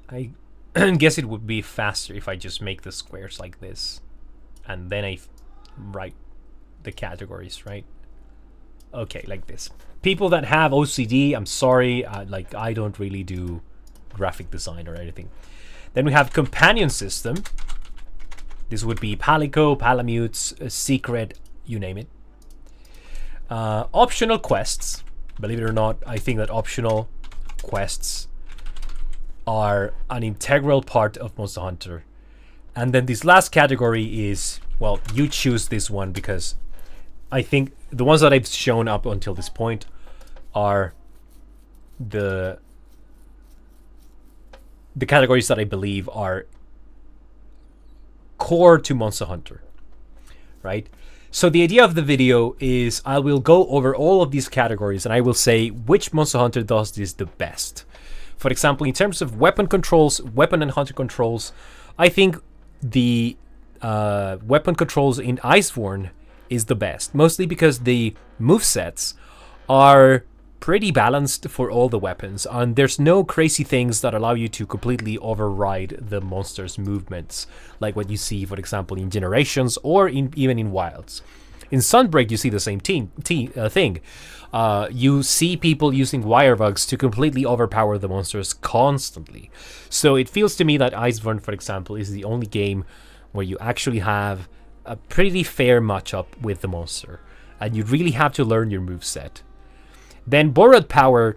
I guess it would be faster if I just make the squares like this and then I write the categories, right? Okay, like this. People that have OCD, I'm sorry, like I don't really do graphic design or anything. Then we have companion system. This would be Palico, Palamutes, Secret, you name it. Optional quests. Believe it or not, I think that optional quests are an integral part of Monster Hunter. And then this last category is, well, you choose this one because I think the ones that I've shown up until this point are the categories that I believe are core to Monster Hunter, right? So the idea of the video is I will go over all of these categories and I will say which Monster Hunter does this the best. For example, in terms of weapon controls, weapon and hunter controls, I think the weapon controls in Iceborne is the best, mostly because the movesets are pretty balanced for all the weapons, and there's no crazy things that allow you to completely override the monster's movements, like what you see, for example, in Generations or even in Wilds. In Sunbreak, you see the same thing. You see people using wirebugs to completely overpower the monsters constantly. So it feels to me that Iceborne, for example, is the only game where you actually have a pretty fair matchup with the monster, and you really have to learn your moveset. Then borrowed power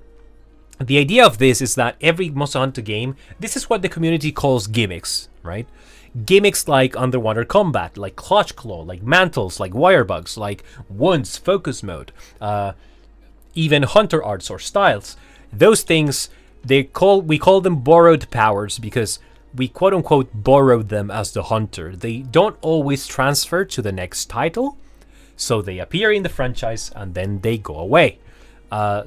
The idea of this is that every Monster Hunter game, this is what the community calls gimmicks, right? Gimmicks like underwater combat, like clutch claw, like mantles, like wirebugs, like wounds, focus mode, even hunter arts or styles. Those things, we call them borrowed powers because we quote unquote borrowed them as the hunter. They don't always transfer to the next title, so they appear in the franchise and then they go away.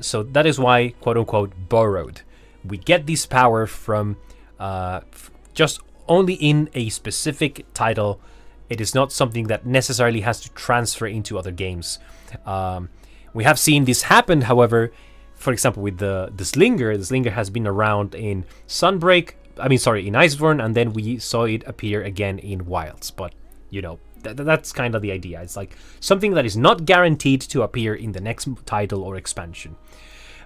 So that is why, quote unquote, borrowed. We get this power from just only in a specific title. It is not something that necessarily has to transfer into other games. We have seen this happen, however, for example, with the Slinger. The Slinger has been around in in Iceborne, and then we saw it appear again in Wilds. But, that's kind of the idea. It's like something that is not guaranteed to appear in the next title or expansion.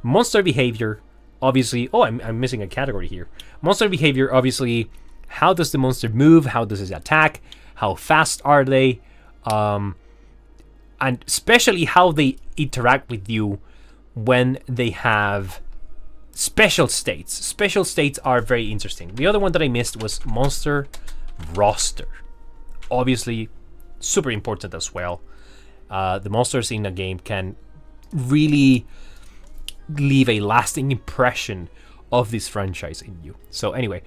Monster behavior, obviously. Oh, I'm missing a category here. Monster behavior, obviously. How does the monster move? How does it attack? How fast are they? And especially how they interact with you when they have special states. Special states are very interesting. The other one that I missed was monster roster. Obviously, super important as well. The monsters in a game can really leave a lasting impression of this franchise in you. So anyway,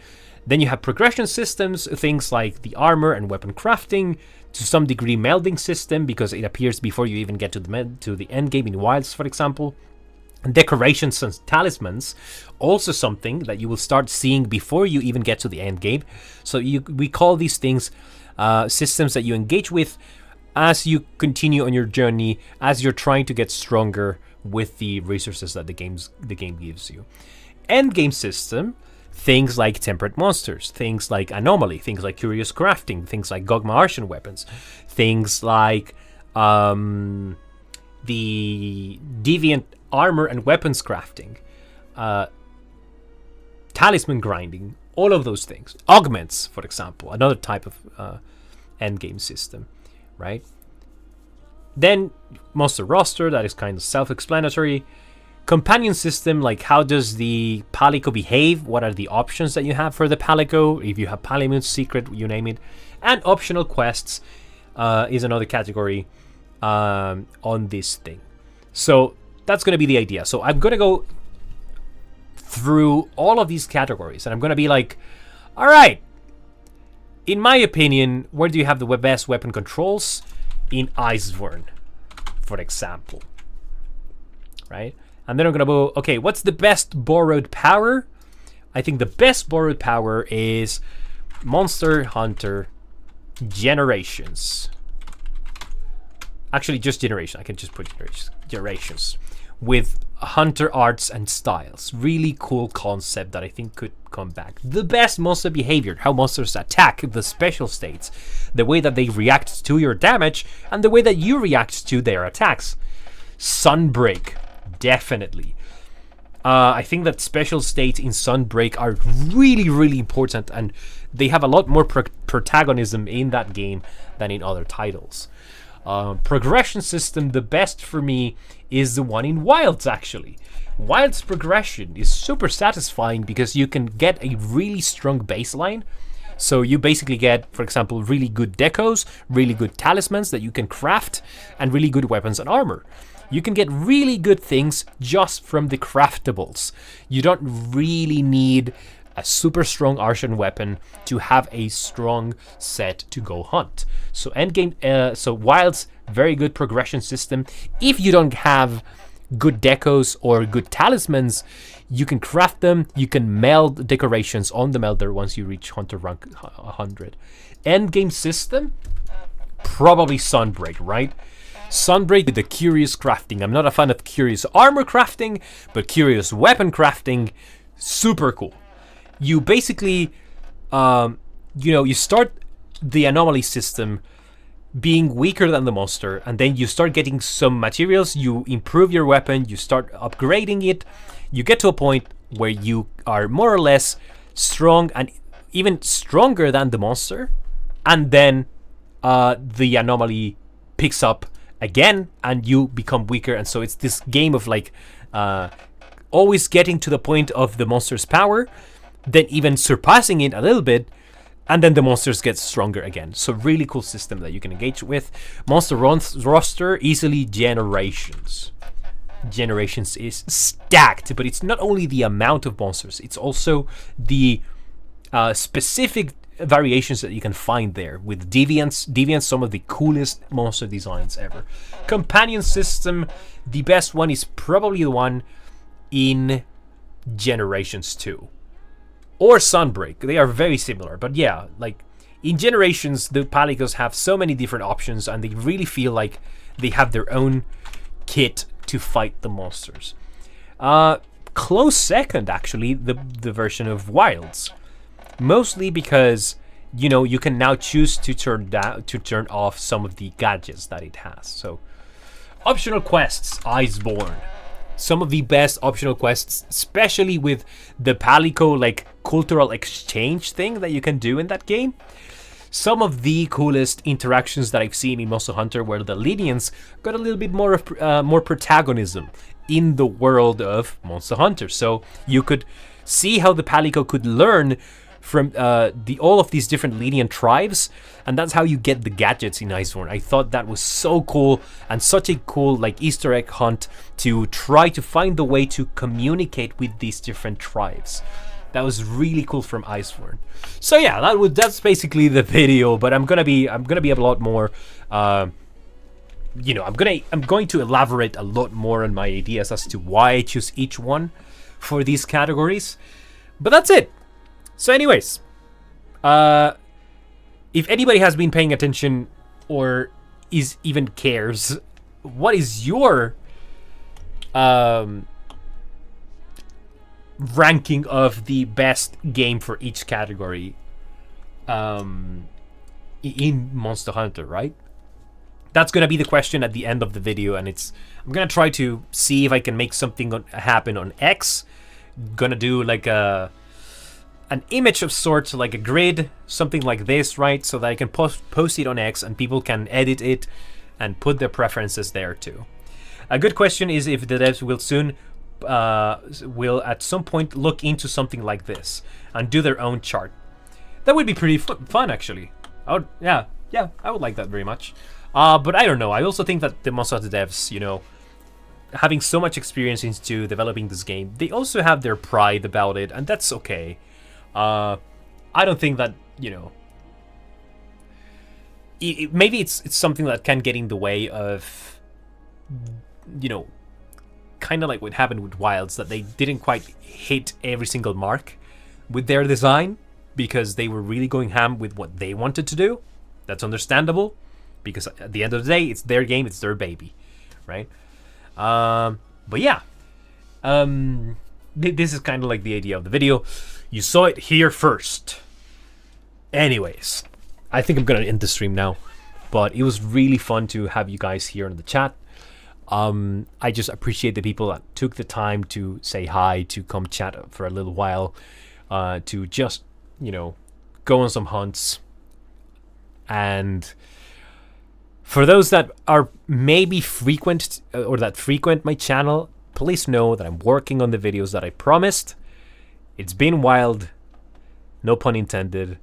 then you have progression systems, things like the armor and weapon crafting, to some degree melding system because it appears before you even get to the end game in Wilds, for example. And decorations and talismans, also something that you will start seeing before you even get to the end game. So we call these things systems that you engage with as you continue on your journey, as you're trying to get stronger with the resources that the game gives you. End game system, things like temperate monsters, things like anomaly, things like curious crafting, things like Gogma Artian weapons, things like the deviant armor and weapons crafting, talisman grinding, all of those things. Augments, for example, another type of endgame system, right? Then monster roster, that is kind of self-explanatory. Companion system, like how does the Palico behave? What are the options that you have for the Palico? If you have Palimut's secret, you name it. And optional quests is another category on this thing. So that's going to be the idea. So I'm going to go through all of these categories and I'm going to be like, all right, in my opinion, where do you have the best weapon controls? In Iceborne, for example, right? And then I'm going to go, okay, what's the best borrowed power? I think the best borrowed power is Monster Hunter Generations. Actually, just Generation. I can just put Generations. With Hunter arts and styles. Really cool concept that I think could come back. The best monster behavior. How monsters attack, the special states. The way that they react to your damage. And the way that you react to their attacks. Sunbreak. Definitely. I think that special states in Sunbreak are really, really important, and they have a lot more protagonism in that game than in other titles. Progression system, the best for me is the one in Wilds, actually. Wilds progression is super satisfying because you can get a really strong baseline. So you basically get, for example, really good decos, really good talismans that you can craft, and really good weapons and armor. You can get really good things just from the craftables. You don't really need a super strong Artian weapon to have a strong set to go hunt. So endgame, so Wilds, very good progression system. If you don't have good decos or good talismans, you can craft them. You can meld decorations on the melder once you reach Hunter rank 100. Endgame system, probably Sunbreak, right? Sunbreak with the curious crafting. I'm not a fan of curious armor crafting, but curious weapon crafting, super cool. You basically, you start the anomaly system being weaker than the monster, and then you start getting some materials, you improve your weapon, you start upgrading it, you get to a point where you are more or less strong and even stronger than the monster, and then the anomaly picks up again and you become weaker, and so it's this game of like always getting to the point of the monster's power, then even surpassing it a little bit, and then the monsters get stronger again. So really cool system that you can engage with. Monster roster, easily generations. Generations is stacked, but it's not only the amount of monsters, it's also the specific variations that you can find there. With Deviants, some of the coolest monster designs ever. Companion system, the best one is probably the one in Generations 2 or Sunbreak. They are very similar, but yeah, like in Generations, the Palicos have so many different options, and they really feel like they have their own kit to fight the monsters. Close second, actually, the version of Wilds. Mostly because, you know, you can now choose to turn off some of the gadgets that it has. So, optional quests, Iceborne. Some of the best optional quests, especially with the Palico like cultural exchange thing that you can do in that game. Some of the coolest interactions that I've seen in Monster Hunter, where the Lydians got a little bit more of more protagonism in the world of Monster Hunter. So you could see how the Palico could learn from all of these different Lydian tribes, and that's how you get the gadgets in Iceborne. I thought that was so cool, and such a cool like Easter egg hunt to try to find the way to communicate with these different tribes. That was really cool from Iceborne. So yeah, that's basically the video. But I'm gonna be a lot more. You know, I'm going to elaborate a lot more on my ideas as to why I choose each one for these categories. But that's it. So anyways, if anybody has been paying attention or even cares, what is your ranking of the best game for each category in Monster Hunter, right? That's gonna be the question at the end of the video, and I'm gonna try to see if I can make something happen on X. Gonna do like an image of sorts, like a grid, something like this, right? So that I can post it on X and people can edit it and put their preferences there too. A good question is if the devs will at some point look into something like this and do their own chart. That would be pretty fun, actually. Yeah, I would like that very much. But I don't know. I also think that the Monster Hunter devs, you know, having so much experience into developing this game, they also have their pride about it, and that's okay. I don't think that, you know, maybe it's something that can get in the way of, you know, kind of like what happened with Wilds, that they didn't quite hit every single mark with their design because they were really going ham with what they wanted to do. That's understandable, because at the end of the day, it's their game, it's their baby, right? But yeah, this is kind of like the idea of the video. You saw it here first. Anyways, I think I'm gonna end the stream now, but it was really fun to have you guys here in the chat. I just appreciate the people that took the time to say hi, to come chat for a little while, to just, you know, go on some hunts. And for those that are maybe frequent or that frequent my channel, please know that I'm working on the videos that I promised. It's been wild, no pun intended,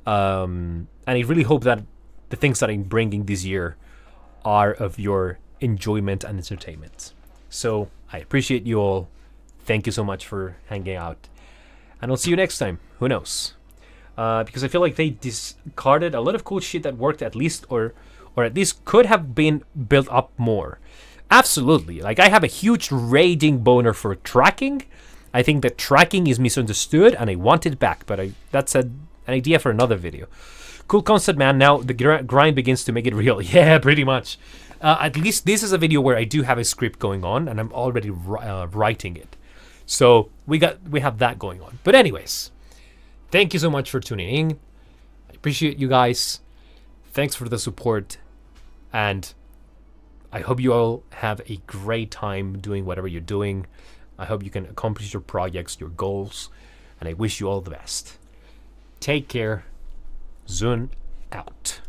and I really hope that the things that I'm bringing this year are of your enjoyment and entertainment. So I appreciate you all. Thank you so much for hanging out, and I'll see you next time. Who knows? Because I feel like they discarded a lot of cool shit that worked at least, or at least could have been built up more. Absolutely. Like, I have a huge raging boner for tracking. I think that tracking is misunderstood, and I want it back, but that's an idea for another video. Cool concept, man. Now the grind begins to make it real. Yeah, pretty much. At least this is a video where I do have a script going on, and I'm already writing it. So we have that going on. But anyways, thank you so much for tuning in. I appreciate you guys. Thanks for the support, and I hope you all have a great time doing whatever you're doing. I hope you can accomplish your projects, your goals, and I wish you all the best. Take care. Zun out.